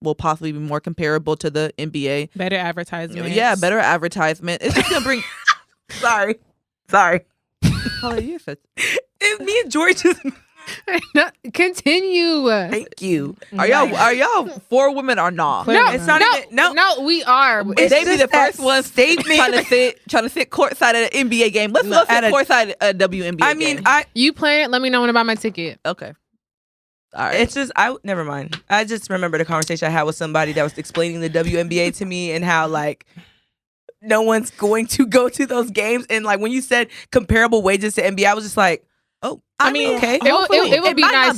Speaker 2: will possibly be more comparable to the NBA.
Speaker 1: Better advertisement.
Speaker 2: Yeah, better advertisement. It's just going to bring.
Speaker 3: Sorry.
Speaker 2: Paulette, you're such.
Speaker 3: It's me and Jori just.
Speaker 4: Continue.
Speaker 3: Thank you.
Speaker 2: Are y'all for women or not?
Speaker 4: No,
Speaker 3: it's not even.
Speaker 4: No, we are.
Speaker 2: They be the first ones statement trying to sit courtside at an NBA game. Let's go sit courtside at a WNBA
Speaker 3: I mean,
Speaker 2: game.
Speaker 4: You plan it. Let me know when I buy my ticket.
Speaker 2: Okay. All right.
Speaker 3: It's just never mind. I just remembered a conversation I had with somebody that was explaining the WNBA to me, and how like no one's going to go to those games, and like when you said comparable wages to NBA, I was just like, oh, I mean, okay.
Speaker 4: It would be nice.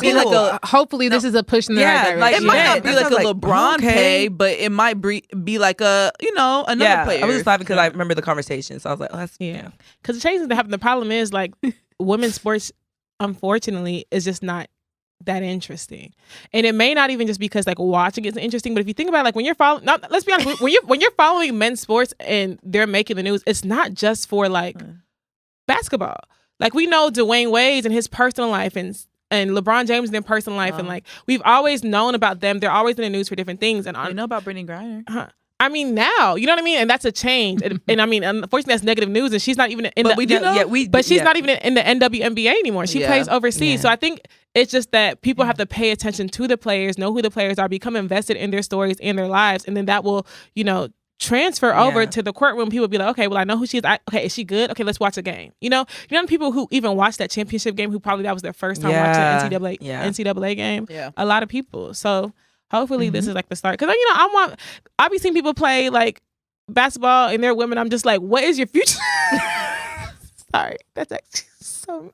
Speaker 4: Hopefully, this is a push in the right direction.
Speaker 2: Like, it might not be like a LeBron pay, but it might be like a, you know, another player.
Speaker 3: I was just laughing because I remember the conversation, so I was like, oh, that's
Speaker 1: because the changes that happen. The problem is like women's sports, unfortunately, is just not that interesting, and it may not even just because like watching it's interesting. But if you think about it, like when you're following, let's be honest, when you're following men's sports and they're making the news, it's not just for like basketball. Like, we know Dwayne Wade and his personal life and and LeBron James in their personal life, and like we've always known about them. They're always in the news for different things. And
Speaker 2: you know about Brittany Griner.
Speaker 1: I mean, now you know what I mean, and that's a change. And I mean, unfortunately, that's negative news. And she's not even in she's not even in the NWNBA anymore. She plays overseas. So I think it's just that people have to pay attention to the players, know who the players are, become invested in their stories and their lives, and then that will, transfer over to the courtroom. People be like, okay, well, I know who she is. Okay, is she good? Okay, let's watch a game. You know people who even watched that championship game who probably that was their first time watching the NCAA game. Yeah, a lot of people. So. Hopefully this is like the start. Because, I've been seeing people play like basketball and they're women. I'm just like, what is your future? Sorry. That's actually so.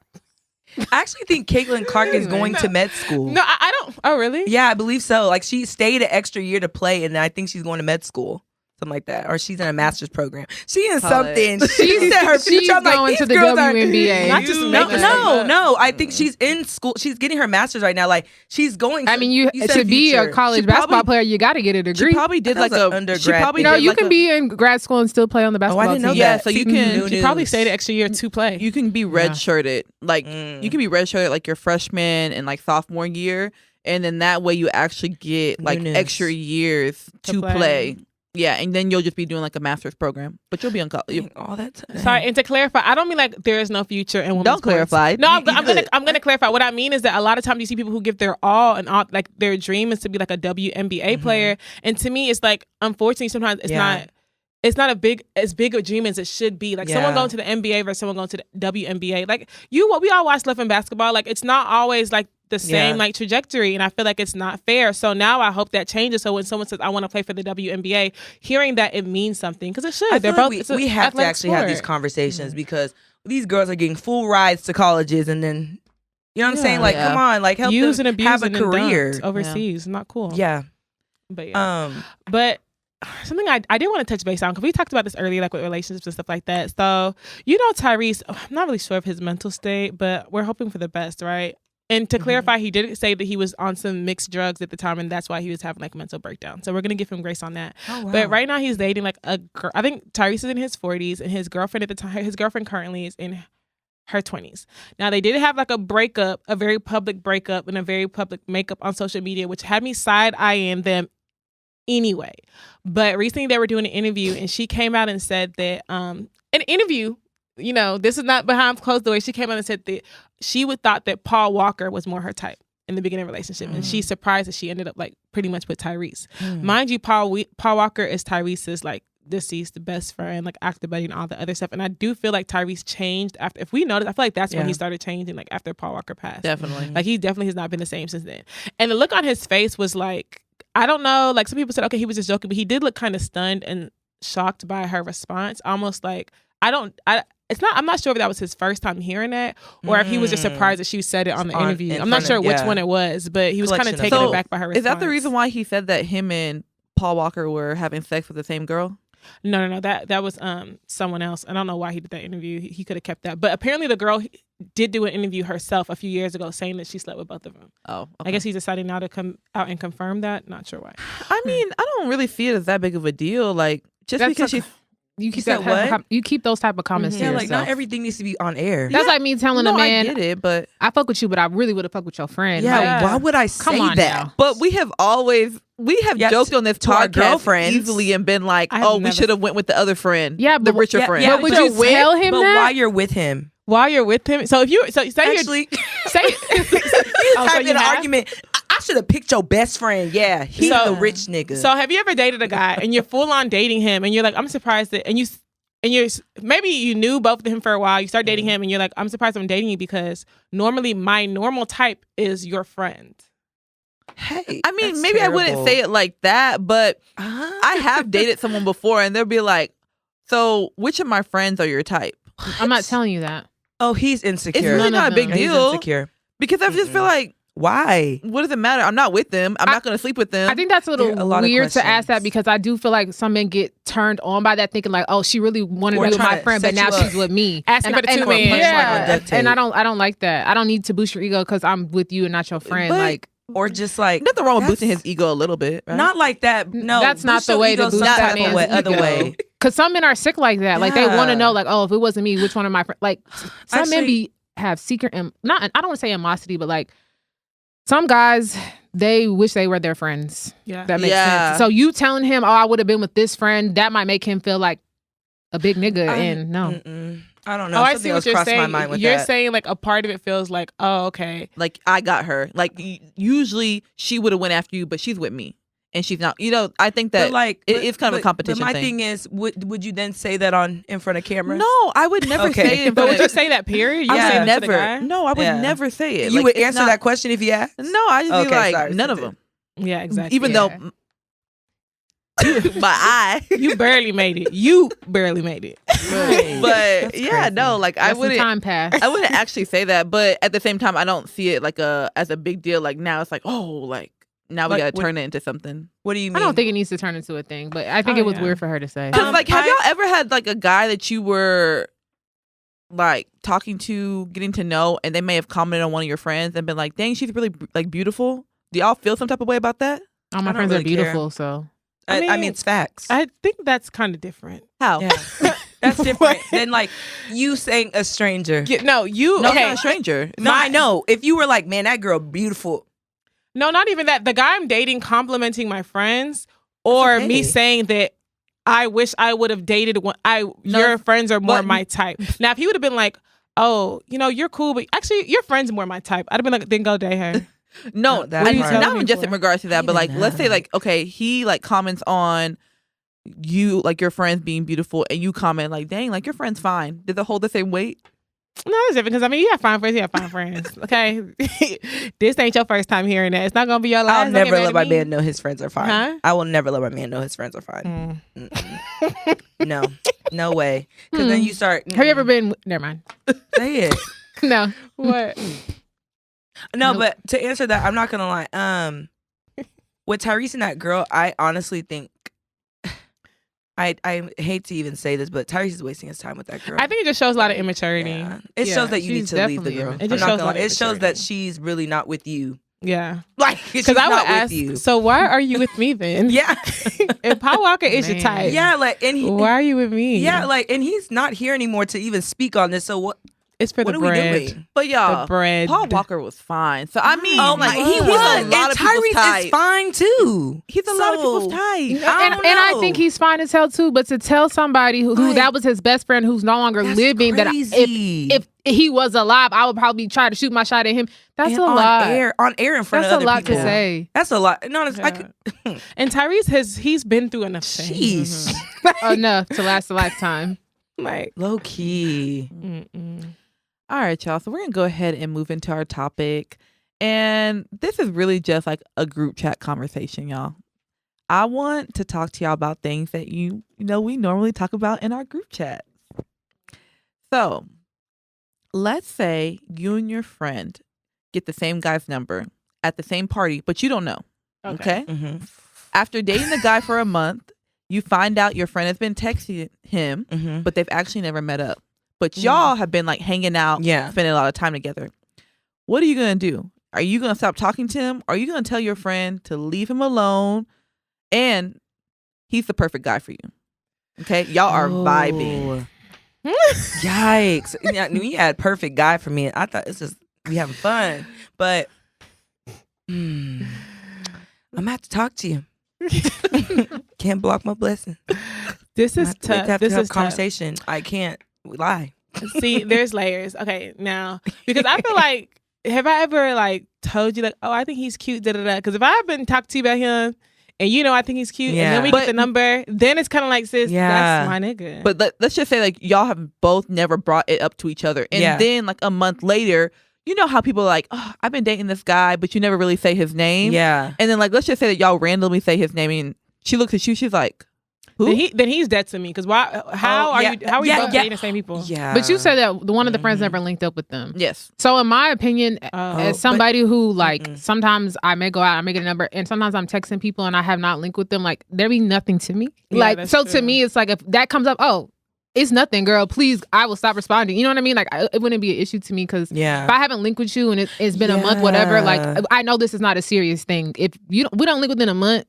Speaker 3: I actually think Caitlin Clark is going to med school.
Speaker 1: No, I don't. Oh, really?
Speaker 3: Yeah, I believe so. Like she stayed an extra year to play and I think she's going to med school. Something like that. Or she's in a master's program. She in something. She said her future.
Speaker 4: She's going to the WNBA.
Speaker 1: Not just
Speaker 3: no. I think she's in school. She's getting her master's right now. Like she's going.
Speaker 4: I mean, to be a college basketball player, you got to get a degree.
Speaker 2: She probably did like a undergrad.
Speaker 4: You can be in grad school and still play on the basketball team.
Speaker 3: I didn't know that.
Speaker 2: Yeah, so you can.
Speaker 1: You probably stayed an extra year to play.
Speaker 2: You can be redshirted. Like you can be redshirted like your freshman and like sophomore year, and then that way you actually get like extra years to play. Yeah, and then you'll just be doing like a master's program, but you'll be on college
Speaker 3: all that time.
Speaker 1: Sorry, and to clarify, I don't mean like there is no future in women's
Speaker 2: Don't clarify.
Speaker 1: No, I'm gonna clarify. What I mean is that a lot of times you see people who give their all and all, like their dream is to be like a WNBA player, and to me, it's like unfortunately sometimes it's not. It's not as big a dream as it should be. Like someone going to the NBA versus someone going to the WNBA. Like we all watch Love and Basketball. Like it's not always like the same like trajectory, and I feel like it's not fair. So now I hope that changes. So when someone says I want to play for the WNBA, hearing that it means something because it should.
Speaker 3: They're both. We have to actually have these conversations because these girls are getting full rides to colleges, and then you know what I'm saying. Like come on, like help
Speaker 1: use
Speaker 3: them
Speaker 1: and
Speaker 3: have a career
Speaker 1: overseas. Not cool.
Speaker 3: Yeah,
Speaker 1: but. Something I did want to touch base on because we talked about this earlier, like with relationships and stuff like that. So Tyrese, I'm not really sure of his mental state, but we're hoping for the best, right? And to clarify, he did say that he was on some mixed drugs at the time, and that's why he was having like a mental breakdown. So we're gonna give him grace on that. Oh, wow. But right now he's dating like a girl. I think Tyrese is in his 40s, and his girlfriend at the time, his girlfriend currently is in her 20s. Now they did have like a breakup, a very public breakup, and a very public makeup on social media, which had me side-eyeing them anyway. But recently they were doing an interview and she came out and said that an interview, this is not behind closed doors. She came out and said that she would thought that Paul Walker was more her type in the beginning of the relationship. And she's surprised that she ended up like pretty much with Tyrese. Mind you, Paul Walker is Tyrese's like deceased best friend, like actor buddy and all the other stuff. And I do feel like Tyrese changed after, if we notice, I feel like that's when he started changing, like after Paul Walker passed.
Speaker 2: Definitely.
Speaker 1: Like he definitely has not been the same since then. And the look on his face was like, I don't know, like some people said, okay, he was just joking, but he did look kind of stunned and shocked by her response. Almost like, I'm not sure if that was his first time hearing that or if he was just surprised that she said it on the interview. I'm not sure which one it was, but he was kind of taken aback by her response.
Speaker 2: Is that the reason why he said that him and Paul Walker were having sex with the same girl?
Speaker 1: No. That was someone else. I don't know why he did that interview. He could have kept that. But apparently the girl did do an interview herself a few years ago saying that she slept with both of them.
Speaker 2: Oh, okay.
Speaker 1: I guess he's deciding now to come out and confirm that. Not sure why.
Speaker 2: I mean, I don't really see it as that big of a deal. Like, just
Speaker 4: that's
Speaker 2: because she's...
Speaker 4: You keep those type of comments to yourself.
Speaker 3: Like not everything needs to be on air.
Speaker 4: That's like me telling a man,
Speaker 2: I get it, but
Speaker 4: I fuck with you, but I really would have fucked with your friend.
Speaker 3: Yeah, why would I say that?
Speaker 4: Now.
Speaker 2: But we have joked on this
Speaker 3: to our
Speaker 2: podcast
Speaker 3: girlfriends
Speaker 2: easily and been like, we should have went with the other friend.
Speaker 4: Yeah,
Speaker 2: the richer friend.
Speaker 4: Yeah, but would you tell him that?
Speaker 3: While you're with him.
Speaker 1: So if you say
Speaker 3: actually
Speaker 1: say
Speaker 3: type in an argument. I should have picked your best friend. Yeah, he's the rich nigga.
Speaker 1: So have you ever dated a guy and you're full on dating him and you're like, I'm surprised that, and you're maybe you knew both of him for a while. You start dating him and you're like, I'm surprised I'm dating you because normally my normal type is your friend.
Speaker 3: Hey,
Speaker 2: I mean, maybe terrible. I wouldn't say it like that, but I have dated someone before and they'll be like, so which of my friends are your type?
Speaker 4: I'm not telling you that.
Speaker 3: Oh, he's insecure.
Speaker 2: It's really not a big deal.
Speaker 3: He's insecure.
Speaker 2: Because I just feel like,
Speaker 3: why?
Speaker 2: What does it matter? I'm not with them. I'm not going to sleep with them.
Speaker 4: I think that's a little weird to ask that because I do feel like some men get turned on by that, thinking like, oh, she really wanted to be with my friend, but now she's with me.
Speaker 1: Asking for the two men.
Speaker 4: Yeah, and I don't like that. I don't need to boost your ego because I'm with you and not your friend. Like,
Speaker 3: or just like
Speaker 2: nothing wrong with boosting his ego a little bit. Right?
Speaker 3: Not like that. No,
Speaker 4: that's not the way to boost that man's
Speaker 3: other way.
Speaker 4: Because some men are sick like that. Like they want to know, like, oh, if it wasn't me, which one of my friends? Like some men have secret, I don't want to say animosity, but like some guys, they wish they were their friends.
Speaker 1: Yeah.
Speaker 4: That makes sense. So you telling him, oh, I would have been with this friend, that might make him feel like a big nigga. And no.
Speaker 3: I don't know.
Speaker 1: Oh, I
Speaker 3: Something
Speaker 1: see what
Speaker 3: else
Speaker 1: you're
Speaker 3: crossed
Speaker 1: saying.
Speaker 3: my mind with
Speaker 1: You're
Speaker 3: that.
Speaker 1: saying like a part of it feels like, oh, okay.
Speaker 2: Like, I got her. Like, usually she would have went after you, but she's with me. And she's not. You know, I think that it's kind of a competition
Speaker 3: But my
Speaker 2: thing.
Speaker 3: thing is, would you then say that in front of cameras?
Speaker 2: No, I would never say it.
Speaker 1: But would you say that period? You
Speaker 2: I
Speaker 1: say
Speaker 2: would
Speaker 1: that to the
Speaker 2: never.
Speaker 1: guy?
Speaker 2: No, I would never say it.
Speaker 3: You
Speaker 2: Like,
Speaker 3: would
Speaker 2: it's
Speaker 3: answer
Speaker 2: not-
Speaker 3: that question if you asked?
Speaker 2: No, I just be like,
Speaker 3: sorry,
Speaker 2: none of them.
Speaker 1: Yeah, exactly.
Speaker 2: Even though my eye.
Speaker 1: You barely made it. You barely made it.
Speaker 2: But yeah,
Speaker 3: crazy.
Speaker 2: no, like I
Speaker 4: Let some
Speaker 2: wouldn't.
Speaker 4: time pass.
Speaker 2: I wouldn't actually say that, but at the same time, I don't see it like as a big deal. Like now, it's like, oh, like now we
Speaker 3: Like,
Speaker 2: gotta turn it into something.
Speaker 3: What do you mean?
Speaker 4: I don't think it needs to turn into a thing, but I think
Speaker 1: Oh,
Speaker 4: it was
Speaker 1: yeah.
Speaker 4: weird for her to say.
Speaker 2: Because like, have
Speaker 3: I-
Speaker 2: y'all ever had like a guy that you were like talking to, getting to know, and they may have commented on one of your friends and been like, "Dang, she's really like beautiful." Do y'all feel some type of way about that?
Speaker 4: All my
Speaker 3: I don't
Speaker 4: friends are
Speaker 3: really care.
Speaker 4: beautiful, so
Speaker 3: I
Speaker 1: I
Speaker 3: mean,
Speaker 1: mean,
Speaker 3: it's facts.
Speaker 1: I think that's kind of different.
Speaker 2: How?
Speaker 3: Yeah. That's different than like you saying a stranger.
Speaker 1: No, you.
Speaker 2: No,
Speaker 1: okay.
Speaker 2: not a stranger.
Speaker 3: No, I know. If you were like, man, that girl beautiful.
Speaker 1: No, not even that. The guy I'm dating complimenting my friends, or
Speaker 3: okay.
Speaker 1: me saying that I wish I would have dated one. Your friends are more
Speaker 3: but-
Speaker 1: my type. Now, if he would have been like, oh, you know, you're cool, but actually your friend's more my type, I'd have been like, then go date her.
Speaker 2: No,
Speaker 3: No, that
Speaker 2: I mean,
Speaker 3: part.
Speaker 2: not even just in regards to that, but like,
Speaker 3: Even
Speaker 2: let's say
Speaker 3: that.
Speaker 2: like, okay, he like comments on you, like your friends being beautiful, and you comment like, dang, like your friend's fine. Did it hold the same weight?
Speaker 1: No, it's different because I mean, you have fine friends, you have fine friends. Okay, this ain't your first time hearing that. It's not gonna be your last.
Speaker 3: I'll
Speaker 1: Don't get
Speaker 3: never
Speaker 1: mad
Speaker 3: let
Speaker 1: at
Speaker 3: my
Speaker 1: me.
Speaker 3: man know his friends are fine.
Speaker 1: Huh?
Speaker 3: I will never let my man know his friends are fine.
Speaker 1: Mm.
Speaker 3: No, no way. Because then you start.
Speaker 4: have you ever been? Never mind.
Speaker 3: Say it.
Speaker 4: No.
Speaker 1: What?
Speaker 3: No,
Speaker 4: Nope.
Speaker 3: but to answer that, I'm not gonna lie. With Tyrese and that girl, I honestly think I hate to even say this, but Tyrese is wasting his time with that girl.
Speaker 1: I think it just shows a lot of immaturity.
Speaker 3: Yeah. It
Speaker 1: Yeah,
Speaker 3: shows that you need
Speaker 4: she's
Speaker 3: to leave the
Speaker 4: definitely
Speaker 3: girl.
Speaker 4: immature.
Speaker 1: It
Speaker 3: I'm
Speaker 1: just
Speaker 3: not
Speaker 1: shows
Speaker 3: gonna
Speaker 1: a lot
Speaker 3: lie.
Speaker 1: of
Speaker 3: It shows that
Speaker 1: immaturity.
Speaker 3: she's really not with you.
Speaker 1: Yeah,
Speaker 3: Like she's
Speaker 1: because I would
Speaker 3: not
Speaker 1: ask.
Speaker 3: with you.
Speaker 1: So why are you with me then?
Speaker 3: Yeah.
Speaker 1: If Paul Walker is your
Speaker 4: Man.
Speaker 1: type,
Speaker 3: Yeah, like and he,
Speaker 1: why are you with me?
Speaker 3: yeah, like and he's not here anymore to even speak on this. So what
Speaker 1: it's for
Speaker 3: what
Speaker 1: the
Speaker 3: are we
Speaker 1: bread.
Speaker 3: doing?
Speaker 2: But
Speaker 1: The
Speaker 2: y'all,
Speaker 1: bread.
Speaker 2: Paul Walker was fine. So I mean,
Speaker 3: Oh
Speaker 2: like,
Speaker 3: my, he
Speaker 2: he's
Speaker 3: was.
Speaker 2: a lot
Speaker 3: And
Speaker 2: of people's
Speaker 3: Tyrese
Speaker 2: type.
Speaker 3: is fine too.
Speaker 2: He's a lot of
Speaker 3: So,
Speaker 2: people's type.
Speaker 3: I don't
Speaker 4: And I
Speaker 3: know.
Speaker 4: think he's fine as hell too. But to tell somebody who
Speaker 3: Like,
Speaker 4: that was his best friend who's no longer
Speaker 3: That's
Speaker 4: living
Speaker 3: crazy.
Speaker 4: that if he was alive, I would probably try to shoot my shot at him. That's
Speaker 3: And
Speaker 4: a lot.
Speaker 3: on air in front
Speaker 4: That's
Speaker 3: of
Speaker 4: a
Speaker 3: other
Speaker 4: lot
Speaker 3: people.
Speaker 4: to say.
Speaker 3: That's a lot. No, I could,
Speaker 1: And Tyrese he's been through enough things.
Speaker 3: jeez,
Speaker 4: Enough to last a lifetime.
Speaker 1: Like,
Speaker 3: low key.
Speaker 2: All right, y'all. So we're going to go ahead and move into our topic. And this is really just like a group chat conversation, y'all. I want to talk to y'all about things that you know we normally talk about in our group chat. So let's say you and your friend get the same guy's number at the same party, but you don't know. Okay?
Speaker 3: Mm-hmm.
Speaker 2: After dating the guy for a month, you find out your friend has been texting him,
Speaker 3: Mm-hmm.
Speaker 2: but they've actually never met up. But y'all have been like hanging out,
Speaker 3: Yeah.
Speaker 2: spending a lot of time together. What are you going to do? Are you going to stop talking to him? Are you going to tell your friend to leave him alone? And he's the perfect guy for you. Okay? Y'all are vibing.
Speaker 3: Yikes! Yeah, we had perfect guy for me. I thought it's just we having fun, but I'm gonna have to talk to you. Can't block my blessing.
Speaker 1: this is
Speaker 3: We
Speaker 1: tough.
Speaker 3: have
Speaker 1: This
Speaker 3: to have
Speaker 1: is tough.
Speaker 3: conversation. I can't lie.
Speaker 1: See, there's layers. Okay, now because I feel like have I ever like told you like, oh, I think he's cute, da da da? Because if I've been talking to you about him and you know I think he's cute, and then we
Speaker 2: But-
Speaker 1: get the number, then it's kind of like, sis,
Speaker 3: Yeah.
Speaker 1: that's my nigga.
Speaker 2: But let's just say like y'all have both never brought it up to each other. And
Speaker 3: Yeah.
Speaker 2: then like a month later, you know how people are like, oh, I've been dating this guy, but you never really say his name.
Speaker 3: Yeah.
Speaker 2: And then like, let's just say that y'all randomly say his name and she looks at you, she's like, who?
Speaker 1: then he's dead to me because why? How
Speaker 3: Oh,
Speaker 1: are
Speaker 3: yeah.
Speaker 1: you? How are we
Speaker 3: Yeah,
Speaker 1: both
Speaker 3: yeah.
Speaker 1: dating the same people?
Speaker 3: Yeah.
Speaker 4: But you said that one of the friends
Speaker 3: Mhm.
Speaker 4: never linked up with them.
Speaker 2: Yes.
Speaker 4: So in my opinion, as
Speaker 3: but-
Speaker 4: somebody who like
Speaker 3: Mm-mm.
Speaker 4: sometimes I may go out, I may get a number, and sometimes I'm texting people and I have not linked with them, like there be nothing to me.
Speaker 1: Yeah,
Speaker 4: Like
Speaker 1: that's
Speaker 4: so to
Speaker 1: true.
Speaker 4: me, it's like if that comes up, oh, it's nothing, girl. Please, I will stop responding. You know what I mean? Like it wouldn't be an issue to me because
Speaker 3: Yeah.
Speaker 4: if I haven't linked with you and it's been a month, whatever, like
Speaker 3: Yeah.
Speaker 4: I know this is not a serious thing. If we don't link within a month,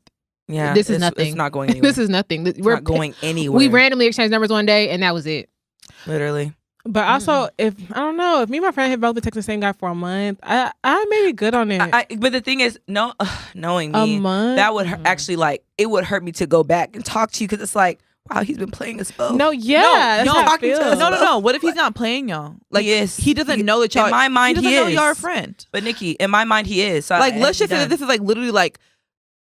Speaker 3: Yeah.
Speaker 4: this is
Speaker 3: it's,
Speaker 4: nothing.
Speaker 3: It's not going anywhere.
Speaker 4: this is nothing.
Speaker 3: It's not going anywhere.
Speaker 4: We randomly exchanged numbers one day and that was it.
Speaker 3: Literally.
Speaker 1: But also, if me and my friend had both been texting the same guy for a month, I may be good on it.
Speaker 3: But the thing is, knowing
Speaker 1: A
Speaker 3: me,
Speaker 1: month?
Speaker 3: that would actually like it would hurt me to go back and talk to you because it's like, wow, he's been playing us both.
Speaker 1: No, yeah, that's how I
Speaker 3: talking to
Speaker 1: feel.
Speaker 3: us.
Speaker 2: No. What if he's not playing y'all? Like, he doesn't know that y'all.
Speaker 3: In my mind,
Speaker 2: he doesn't know
Speaker 3: is.
Speaker 2: y'all are a friend.
Speaker 3: But Nikki, in my mind, he is. So
Speaker 2: Like, let's just say that this is like literally like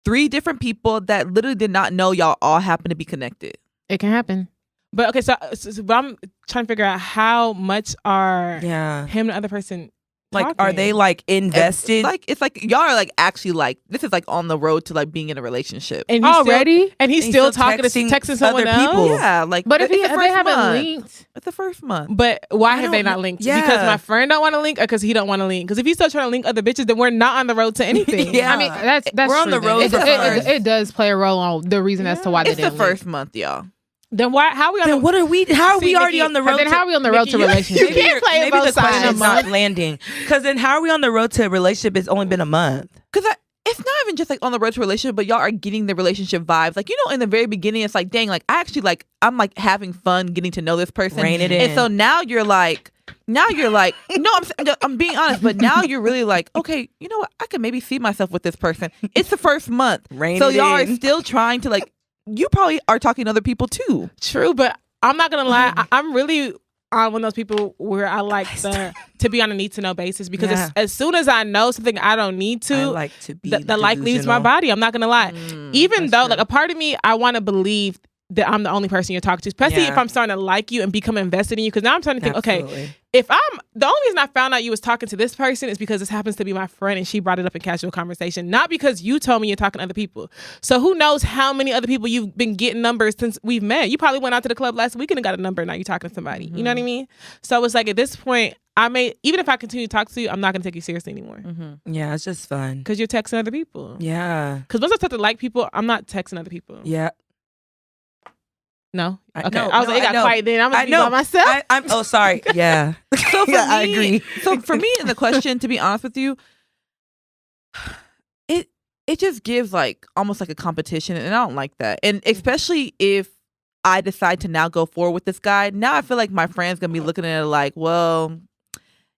Speaker 2: 3 different people that literally did not know y'all all happen to be connected.
Speaker 4: It can happen.
Speaker 1: But okay, so but I'm trying to figure out how much are
Speaker 3: Yeah.
Speaker 1: him and the other person
Speaker 3: Like,
Speaker 1: talking?
Speaker 3: are they like invested?
Speaker 2: It's like y'all are like actually like this is like on the road to like being in a relationship.
Speaker 1: and he's
Speaker 4: Already?
Speaker 1: still, and he's
Speaker 3: And
Speaker 1: still
Speaker 3: he's still
Speaker 1: talking to
Speaker 3: texting
Speaker 1: texting someone
Speaker 3: other
Speaker 1: else.
Speaker 3: people.
Speaker 2: Yeah, like
Speaker 4: But if
Speaker 2: it's the
Speaker 4: they
Speaker 2: first
Speaker 4: haven't
Speaker 2: month.
Speaker 4: linked,
Speaker 2: It's the first month.
Speaker 1: But why
Speaker 3: I
Speaker 1: have
Speaker 3: don't
Speaker 1: they not
Speaker 3: know.
Speaker 1: linked?
Speaker 3: Yeah.
Speaker 1: Because my friend don't want to link, or because he don't want to link? Because if he's still trying to link other bitches, then we're not on the road to anything.
Speaker 3: Yeah.
Speaker 4: I mean that's
Speaker 3: We're on
Speaker 4: true
Speaker 3: the road
Speaker 4: then.
Speaker 3: for fun.
Speaker 4: It does play a role on the reason as to why they
Speaker 2: It's the
Speaker 4: didn't
Speaker 2: first month, y'all.
Speaker 1: Then why? How we on?
Speaker 3: Then
Speaker 1: the,
Speaker 3: what are we? How are
Speaker 1: See,
Speaker 3: we already
Speaker 1: Nikki,
Speaker 3: on the
Speaker 4: link.
Speaker 3: road?
Speaker 4: Then how are we on the road to
Speaker 1: Nikki,
Speaker 4: relationship?
Speaker 1: you can't play
Speaker 3: maybe
Speaker 1: both
Speaker 3: the
Speaker 1: sides.
Speaker 3: question's not landing. Because then how are we on the road to a relationship? It's only been a month.
Speaker 2: Because it's not even just like on the road to a relationship, but y'all are getting the relationship vibes. Like, in the very beginning, it's like, dang, like I actually like, I'm like having fun getting to know this person.
Speaker 3: Rein it in.
Speaker 2: And so now you're like, no, I'm being honest, but now you're really like, okay, you know what? I could maybe see myself with this person. It's the first month.
Speaker 3: Rein
Speaker 2: So
Speaker 3: it
Speaker 2: y'all
Speaker 3: in.
Speaker 2: are still trying to like, you probably are talking to other people too.
Speaker 1: True, but I'm not gonna lie. I'm really on one of those people where I like to be on a need to know basis because
Speaker 3: Yeah.
Speaker 1: as soon as I know something I don't need to,
Speaker 3: I like to be
Speaker 1: the like leaves my
Speaker 3: delusional.
Speaker 1: body. I'm not gonna lie. Even
Speaker 3: that's
Speaker 1: though,
Speaker 3: true.
Speaker 1: like, a part of me, I want to believe that I'm the only person you're talking to, especially
Speaker 3: Yeah.
Speaker 1: if I'm starting to like you and become invested in you. Because now I'm starting to think, okay,
Speaker 3: Absolutely.
Speaker 1: if the only reason I found out you was talking to this person is because this happens to be my friend and she brought it up in casual conversation, not because you told me you're talking to other people. So who knows how many other people you've been getting numbers since we've met? You probably went out to the club last weekend and got a number. Now you're talking to somebody. You know what I mean? So it's like at this point, even if I continue to talk to you, I'm not gonna take you seriously anymore
Speaker 3: Yeah, it's just fun.
Speaker 1: because you're texting other people.
Speaker 3: Yeah.
Speaker 1: Because once I start to like people, I'm not texting other people.
Speaker 3: Yeah.
Speaker 1: No.
Speaker 3: I-
Speaker 1: Okay.
Speaker 3: no,
Speaker 1: I was
Speaker 3: no,
Speaker 1: like, it
Speaker 3: I
Speaker 1: got
Speaker 3: know.
Speaker 1: quiet then. I'm
Speaker 3: I
Speaker 1: gonna be
Speaker 3: know.
Speaker 1: by myself.
Speaker 3: I'm oh sorry. Yeah.
Speaker 2: So for
Speaker 3: Yeah, I
Speaker 2: me,
Speaker 3: agree.
Speaker 2: So for me, in the question, to be honest with you, it just gives like almost like a competition, and I don't like that. And especially if I decide to now go forward with this guy, now I feel like my friend's gonna be looking at it like, well,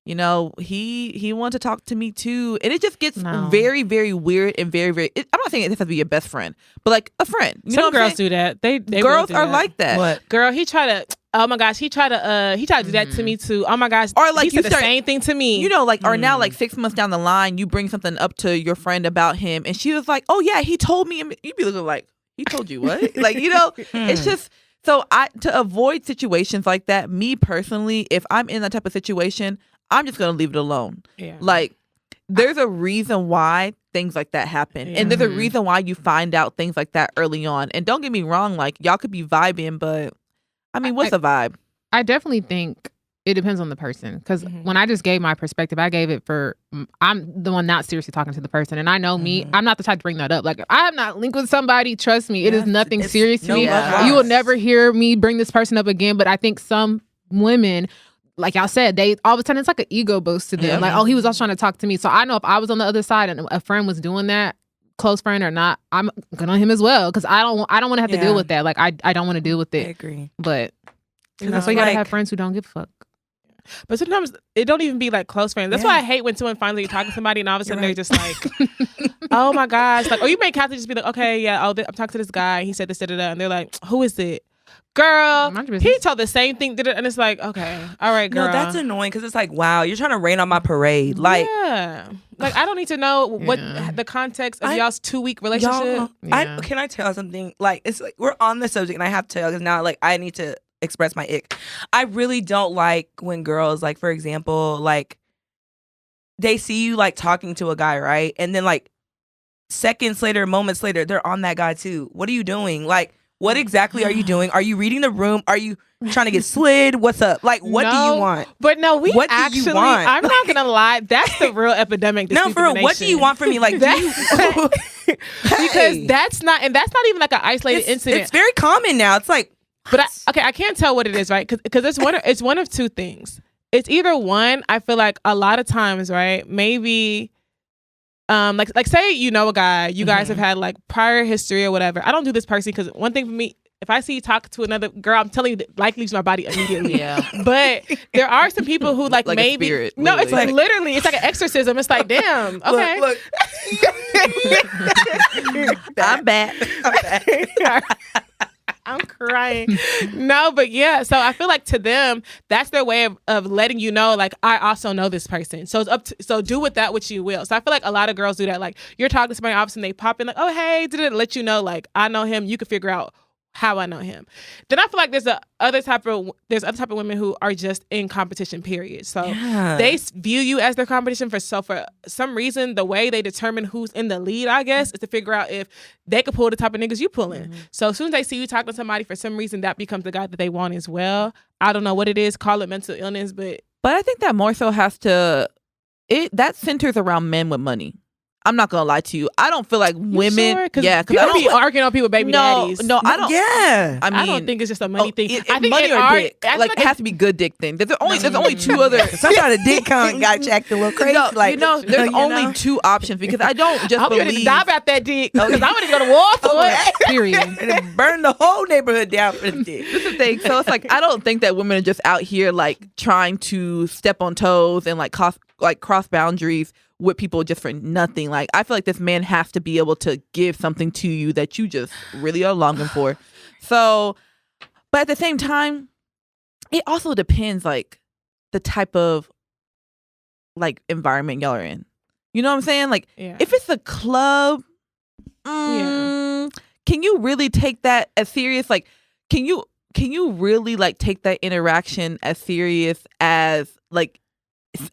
Speaker 2: he wanted to talk to me too, and it just gets very, very weird and very, very. I'm not saying it has to be your best friend, but like a friend. You know
Speaker 1: Some
Speaker 2: what I'm
Speaker 1: girls
Speaker 2: saying?
Speaker 1: do that. They
Speaker 2: Girls
Speaker 1: will do
Speaker 2: are
Speaker 1: that.
Speaker 2: like that.
Speaker 3: What?
Speaker 1: Girl, he tried to. Oh my gosh, he tried to do that to me too. Oh my gosh,
Speaker 2: Or like
Speaker 1: he
Speaker 2: you
Speaker 1: said
Speaker 2: start-
Speaker 1: the same thing to me.
Speaker 2: Like, or now like 6 months down the line, you bring something up to your friend about him, and she was like, "Oh yeah, he told me." And you'd be looking like, "He told you what?" Like, it's just so to avoid situations like that. Me personally, if I'm in that type of situation, I'm just gonna leave it alone.
Speaker 1: Yeah.
Speaker 2: Like, there's a reason why things like that happen, and there's a reason why you find out things like that early on. And don't get me wrong, like y'all could be vibing, but I mean, what's a vibe?
Speaker 4: I definitely think it depends on the person. Because when I just gave my perspective, I gave it for, I'm the one not seriously talking to the person. And I know me, I'm not the type to bring that up. Like, if I am not linked with somebody, trust me, it is nothing
Speaker 3: it's
Speaker 4: serious to
Speaker 3: no
Speaker 4: me.
Speaker 3: love lost.
Speaker 4: You will never hear me bring this person up again. But I think some women, like y'all said, they all of a sudden it's like an ego boost to them. Like, oh, he was also trying to talk to me. So I know if I was on the other side and a friend was doing that, close friend or not, I'm good on him as well. Because I don't want to have to deal with that. Like, I don't want to deal with
Speaker 3: I
Speaker 4: it.
Speaker 3: agree.
Speaker 4: But
Speaker 3: And
Speaker 4: that's
Speaker 3: it's
Speaker 4: why you gotta
Speaker 3: like-
Speaker 4: have friends who don't give a fuck.
Speaker 1: But sometimes it don't even be like close friends. That's why I hate when someone finally talking to somebody and all of a sudden they're just like, oh my gosh. Like, or you may Kathy just be like, okay, yeah, I'm talking to this guy. He said this, da-da-da. And they're like, who is it? Girl,
Speaker 4: Mind your
Speaker 1: he
Speaker 4: business.
Speaker 1: told the same thing. Da-da. And it's like, okay, all right, girl.
Speaker 3: No, that's annoying because it's like, wow, you're trying to rain on my parade. Like,
Speaker 1: yeah. Like, I don't need to know what the context of y'all's 2-week relationship.
Speaker 3: y'all,
Speaker 4: Yeah.
Speaker 3: can I tell something? Like, it's like we're on the subject, and I have to tell because now, like, I need to express my ick. I really don't like when girls, like, for example, like, they see you like talking to a guy, right? And then like seconds later, moments later, they're on that guy too. What are you doing? Like, what exactly are you doing? Are you reading the room? Are you trying to get slid? What's up? Like, what do you want?
Speaker 1: But no, we
Speaker 3: What do you
Speaker 1: actually,
Speaker 3: want?
Speaker 1: I'm not going to lie. That's the real epidemic.
Speaker 3: No, for real, what do you want from me? Like, do you,
Speaker 1: Because
Speaker 3: Hey.
Speaker 1: that's not even like an isolated incident.
Speaker 3: It's very common now. It's like,
Speaker 1: But I can't tell what it is, right? Because it's one of two things. It's either one, I feel like a lot of times, right? Maybe, like say you know a guy, you guys have had like prior history or whatever. I don't do this personally because one thing for me, if I see you talk to another girl, I'm telling you, that life leaves my body immediately.
Speaker 2: Yeah.
Speaker 1: But there are some people who like
Speaker 2: a
Speaker 1: maybe
Speaker 2: spirit,
Speaker 1: no, it's
Speaker 2: literally.
Speaker 1: like literally, it's like an exorcism. It's like, damn, okay.
Speaker 3: Look.
Speaker 2: I'm back.
Speaker 1: I'm crying. No, but yeah. So I feel like to them, that's their way of letting you know, like, I also know this person. So it's up to, so do with that what you will. So I feel like a lot of girls do that. Like, you're talking to somebody office and they pop in like, oh, hey, did it let you know, like, I know him. You can figure out how I know him. Then I feel like there's other type of women who are just in competition, period. So they view you as their competition for some reason. The way they determine who's in the lead, I guess, is to figure out if they could pull the type of niggas you pulling. Mm-hmm. So as soon as they see you talking to somebody, for some reason that becomes the guy that they want as well. I don't know what it is, call it mental illness, but
Speaker 2: I think that more so that centers around men with money. I'm not gonna lie to you. I don't feel like women.
Speaker 1: Sure?
Speaker 2: Yeah,
Speaker 1: because I don't be arguing on people with baby daddies.
Speaker 2: No, I don't.
Speaker 3: Yeah,
Speaker 2: I mean,
Speaker 1: I don't think it's just a money thing. I think
Speaker 2: money or dick. Like it has to be good dick thing. There's only two other.
Speaker 3: Sometimes the dick count got checked a little crazy.
Speaker 2: No,
Speaker 3: like
Speaker 2: there's only two options because I don't just
Speaker 1: I'm
Speaker 2: believe.
Speaker 1: ready to die about that dick because I'm ready to go to war for it.
Speaker 4: Period.
Speaker 3: and it burned the whole neighborhood down for the dick.
Speaker 2: This is the thing. So it's like I don't think that women are just out here like trying to step on toes and like cross boundaries with people just for nothing. Like I feel like this man has to be able to give something to you that you just really are longing for. So, but at the same time, it also depends like the type of like environment y'all are in. You know what I'm saying? Like if it's a club, can you really take that as serious? Like, can you really like take that interaction as serious as like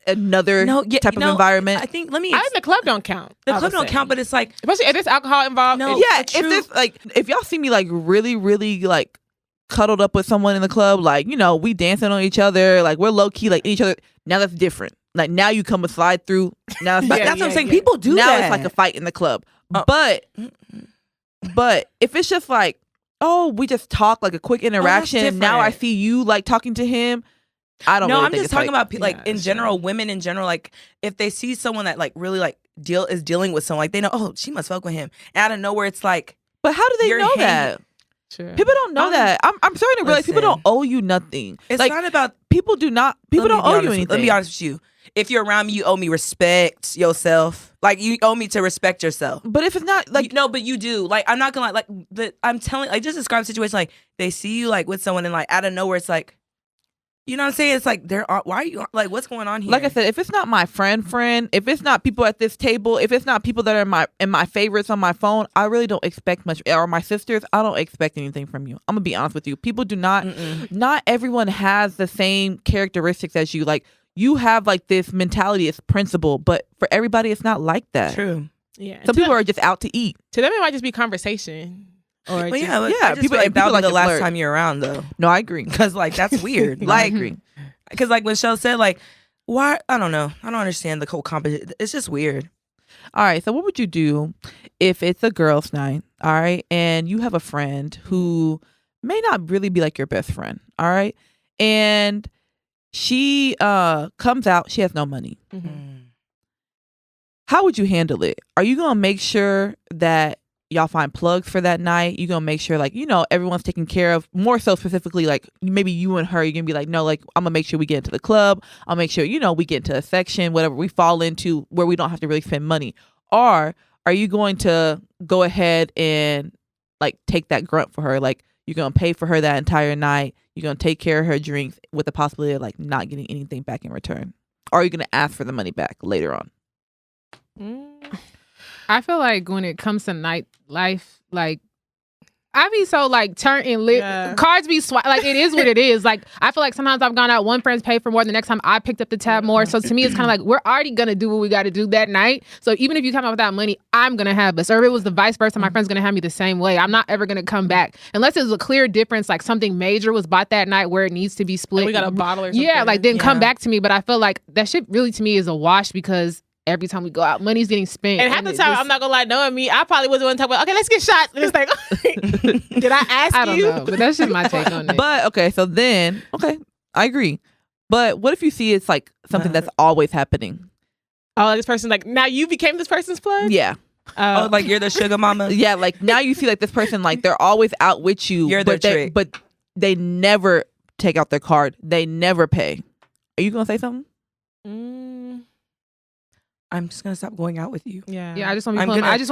Speaker 2: another type of environment?
Speaker 3: I think
Speaker 1: I think the club don't count.
Speaker 3: The club don't count, but it's like,
Speaker 1: especially if there's alcohol involved.
Speaker 3: No,
Speaker 2: if this like if y'all see me like really really like cuddled up with someone in the club, like we dancing on each other, like we're low key like each other. Now that's different. Like now you come and slide through. Now it's
Speaker 3: that's what I'm saying. People do
Speaker 2: now
Speaker 3: that.
Speaker 2: It's like a fight in the club. But if it's just like, oh, we just talk like a quick interaction. Now I see you like talking to him. I don't.
Speaker 3: No,
Speaker 2: really
Speaker 3: I'm
Speaker 2: think
Speaker 3: just
Speaker 2: it's
Speaker 3: talking about like in general, women in general. Like if they see someone that like really like is dealing with someone, like they know, oh, she must fuck with him. And out of nowhere, it's like,
Speaker 2: but how do they know that?
Speaker 1: Sure.
Speaker 2: People don't know that. I'm starting to realize people don't owe you nothing.
Speaker 3: It's
Speaker 2: like,
Speaker 3: not about
Speaker 2: people don't owe you anything.
Speaker 3: Let me be honest with you. If you're around me, you owe me respect yourself. Like you owe me to respect yourself.
Speaker 2: But if it's not like
Speaker 3: no, but you do. Like I'm not gonna like I'm telling. Like just describe a situation like they see you like with someone and like out of nowhere, it's like. You know what I'm saying? It's like why are you like what's going on here?
Speaker 2: Like I said, if it's not my friend, if it's not people at this table, if it's not people that are in my favorites on my phone, I really don't expect much. Or my sisters, I don't expect anything from you. I'm gonna be honest with you. People do not. Not everyone has the same characteristics as you. Like you have like this mentality, it's principle, but for everybody, it's not like that.
Speaker 3: True.
Speaker 1: Yeah.
Speaker 2: Some people are just out to eat.
Speaker 1: To them, it might just be conversation. Or
Speaker 3: well,
Speaker 2: people
Speaker 3: like that was
Speaker 2: like
Speaker 3: the last
Speaker 2: flirt.
Speaker 3: time you're around though.
Speaker 2: No, I agree.
Speaker 3: Because like that's weird.
Speaker 2: I agree.
Speaker 3: Because like Michelle said, like why? I don't know. I don't understand the whole competition. It's just weird.
Speaker 2: All right. So what would you do if it's a girls' night? All right, and you have a friend who may not really be like your best friend. All right, and she comes out. She has no money.
Speaker 1: Mm-hmm.
Speaker 2: How would you handle it? Are you gonna make sure that y'all find plugs for that night? You gonna make sure like everyone's taken care of, more so specifically like maybe you and her, you're gonna be like, no, like I'm gonna make sure we get into the club, I'll make sure we get into a section, whatever we fall into where we don't have to really spend money? Or are you going to go ahead and like take that grunt for her? Like you're gonna pay for her that entire night, you're gonna take care of her drinks with the possibility of like not getting anything back in return? Or are you gonna ask for the money back later on?
Speaker 4: I feel like when it comes to nightlife, like I be so like turnt and lit. Cards be like it is what it is. Like I feel like sometimes I've gone out, one friend's paid for more, the next time I picked up the tab more. So to me, it's kind of like we're already gonna do what we got to do that night. So even if you come out without money, I'm gonna have this. Or if it was the vice versa, my friend's gonna have me the same way. I'm not ever gonna come back unless there's a clear difference, like something major was bought that night where it needs to be split.
Speaker 1: And we got a bottle or something.
Speaker 4: Yeah, like then come back to me. But I feel like that shit really to me is a wash because every time we go out, money's getting spent.
Speaker 1: And half the time, I'm not gonna lie, knowing me, I probably wasn't one to talk about, okay, let's get shots. And it's like, did I ask you?
Speaker 4: I don't know, but that's just my take on it.
Speaker 2: But okay, so then, okay, I agree. But what if you see it's like something that's always happening?
Speaker 1: Oh, this person, like, now you became this person's plug?
Speaker 2: Yeah.
Speaker 3: Oh, like you're the sugar mama.
Speaker 2: Yeah, like now you see like this person, like they're always out with you.
Speaker 3: You're their trick.
Speaker 2: But they never take out their card. They never pay. Are you gonna say something?
Speaker 3: I'm just gonna stop going out with you.
Speaker 4: Yeah. I just want to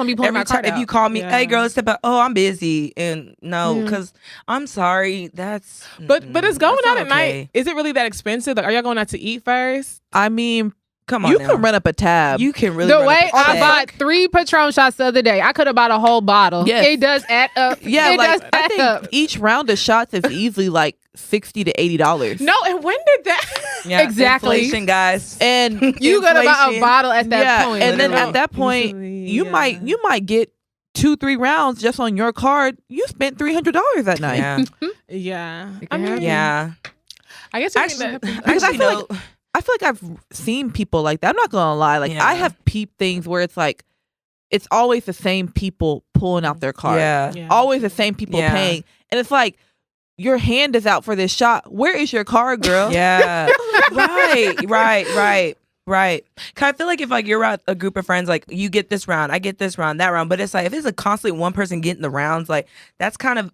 Speaker 4: be pulling my card out.
Speaker 3: If you call me, hey girl, let's step out. Oh, I'm busy, and no, because I'm sorry. That's
Speaker 1: but it's going out at night. Is it really that expensive? Like, are y'all going out to eat first?
Speaker 2: I mean,
Speaker 3: come on,
Speaker 2: you
Speaker 3: now.
Speaker 2: can run up a tab.
Speaker 3: You can really.
Speaker 4: The way I bought 3 Patron shots the other day, I could have bought a whole bottle.
Speaker 2: Yes.
Speaker 4: It does add up.
Speaker 2: Yeah,
Speaker 4: it
Speaker 2: like
Speaker 4: does
Speaker 2: I
Speaker 4: add
Speaker 2: think
Speaker 4: up.
Speaker 2: each round of shots is easily like $60 to $80.
Speaker 1: No, and when did that?
Speaker 3: Yeah,
Speaker 4: Exactly.
Speaker 3: inflation, guys.
Speaker 2: And
Speaker 4: You gotta buy a bottle at that point.
Speaker 2: and then
Speaker 1: Literally.
Speaker 2: at that point,
Speaker 1: Easily,
Speaker 2: you might get 2-3 rounds just on your card. You spent $300 that night.
Speaker 3: Yeah,
Speaker 1: Yeah.
Speaker 4: It
Speaker 1: I
Speaker 4: can
Speaker 1: mean,
Speaker 4: happen.
Speaker 3: yeah.
Speaker 1: I guess
Speaker 3: Actually,
Speaker 2: Because I feel I feel like I've seen people like that. I'm not gonna lie. Like
Speaker 3: Yeah.
Speaker 2: I have peeped things where it's like it's always the same people pulling out their card.
Speaker 3: yeah.
Speaker 2: Always the same people
Speaker 3: Yeah.
Speaker 2: paying. And it's like your hand is out for this shot. Where is your card, girl?
Speaker 3: Yeah. right. 'Cause I feel like if like you're around a group of friends, like you get this round, I get this round, that round, but it's like if it's a constantly one person getting the rounds, like that's kind of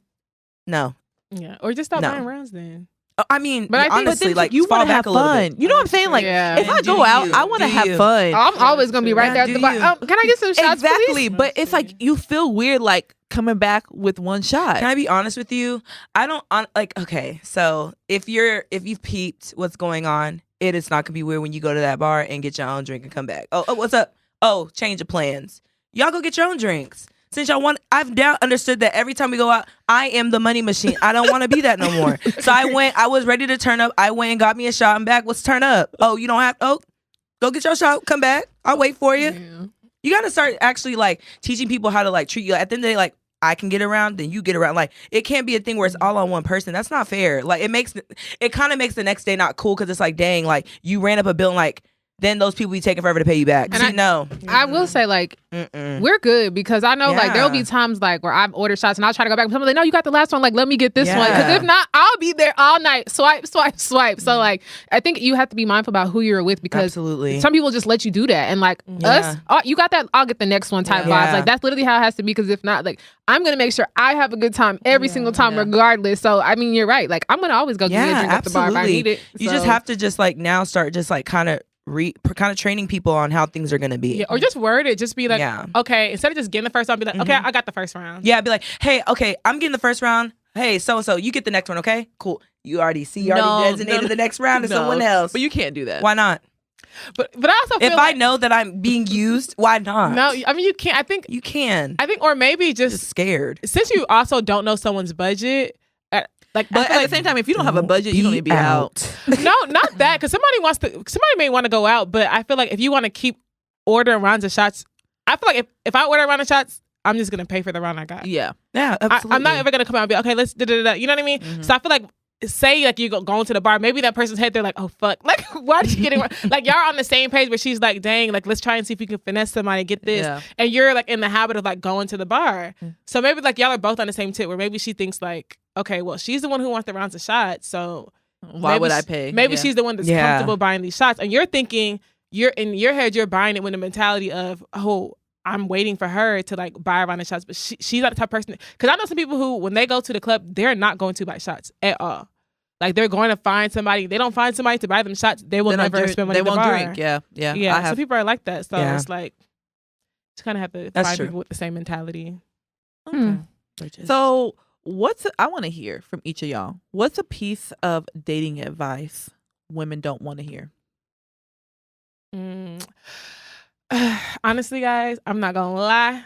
Speaker 3: no.
Speaker 1: Yeah. Or just stop
Speaker 3: No.
Speaker 1: buying rounds then.
Speaker 3: I mean,
Speaker 4: But I think-
Speaker 3: honestly, like
Speaker 2: you
Speaker 3: fall
Speaker 2: want to have
Speaker 3: back a little
Speaker 2: fun.
Speaker 3: bit.
Speaker 2: You know what I'm saying? Like
Speaker 4: Yeah.
Speaker 2: if I
Speaker 3: And
Speaker 2: go
Speaker 3: do
Speaker 2: out,
Speaker 3: you.
Speaker 2: I want to
Speaker 3: Do
Speaker 2: have
Speaker 3: you.
Speaker 2: fun.
Speaker 4: I'm always gonna be right
Speaker 3: Yeah,
Speaker 4: there at
Speaker 3: do
Speaker 4: the bar.
Speaker 3: you?
Speaker 4: Can I get some shots,
Speaker 2: Exactly,
Speaker 4: please?
Speaker 2: but it's like you feel weird, like coming back with one shot.
Speaker 3: Can I be honest with you? I don't like. Okay, so if you've peeped what's going on, it is not gonna be weird when you go to that bar and get your own drink and come back. Oh, what's up? Oh, change of plans. Y'all go get your own drinks. Since y'all I've now understood that every time we go out, I am the money machine. I don't want to be that no more. So I was ready to turn up. I went and got me a shot. I'm back. Let's turn up. Oh, you don't have. Oh, go get your shot. Come back. I'll wait for you.
Speaker 4: Yeah.
Speaker 3: You got to start actually like teaching people how to like treat you. At the end of the day, like I can get around, then you get around. Like it can't be a thing where it's all on one person. That's not fair. Like it kind of makes the next day not cool because it's like, dang, like you ran up a bill and like then those people be taking forever to pay you back.
Speaker 4: And
Speaker 3: See, no.
Speaker 4: I will say, like, we're good because I know, like, there will be times, like, where I've ordered shots and I'll try to go back and somebody's like, no, you got the last one. Like, let me get this one. Because if not, I'll be there all night. Swipe. So, like, I think you have to be mindful about who you're with because
Speaker 3: Absolutely.
Speaker 4: some people just let you do that. And, like, us, oh, you got that, I'll get the next one type vibes. Like, that's literally how it has to be because if not, like, I'm going to make sure I have a good time every single time regardless. So, I mean, you're right. Like, I'm going to always go get me a drink at the bar if I need it.
Speaker 3: You just have to just, like, now start just, like, kind of training people on how things are gonna be.
Speaker 1: Yeah, or just word it. Just be like, okay, instead of just getting the first round, be like, okay, I got the first round.
Speaker 3: Yeah, be like, hey, okay, I'm getting the first round. Hey, so you get the next one, okay? Cool. You already designated the next round to someone else.
Speaker 2: But you can't do that.
Speaker 3: Why not?
Speaker 1: But I also feel
Speaker 3: if I know that I'm being used, why not?
Speaker 1: No, I mean you can't. I think
Speaker 3: you can.
Speaker 1: I think, or maybe just
Speaker 3: scared.
Speaker 1: Since you also don't know someone's budget.
Speaker 2: But at the same time, if you don't have a budget, you don't need to be out.
Speaker 1: No, not that. Because somebody may want to go out, but I feel like if you want to keep ordering rounds of shots, I feel like if I order a round of shots, I'm just gonna pay for the round I got.
Speaker 2: Yeah,
Speaker 3: absolutely.
Speaker 1: I'm not ever gonna come out and be okay. Let's da-da-da-da. You know what I mean? Mm-hmm. So I feel like say like you going to the bar, maybe that person's head they're like, oh fuck, like why did you get it? Like y'all on the same page where she's like, dang, like let's try and see if we can finesse somebody, get this, and you're like in the habit of like going to the bar. So maybe like y'all are both on the same tip where maybe she thinks like, okay, well she's the one who wants the rounds of shots, so
Speaker 2: why would I pay?
Speaker 1: Maybe she's the one that's comfortable buying these shots, and you're thinking you're in your head you're buying it with the mentality of I'm waiting for her to like buy a round of shots, but she's not the type of person. Because I know some people who when they go to the club they're not going to buy shots at all. Like they're going to find somebody. They don't find somebody to buy them shots. They will never spend money. They won't drink.
Speaker 2: Yeah.
Speaker 1: Some people are like that. So it's like you kind of have to find people with the same mentality.
Speaker 2: Okay. So I want to hear from each of y'all. What's a piece of dating advice women don't want to hear?
Speaker 1: Honestly, guys, I'm not gonna lie.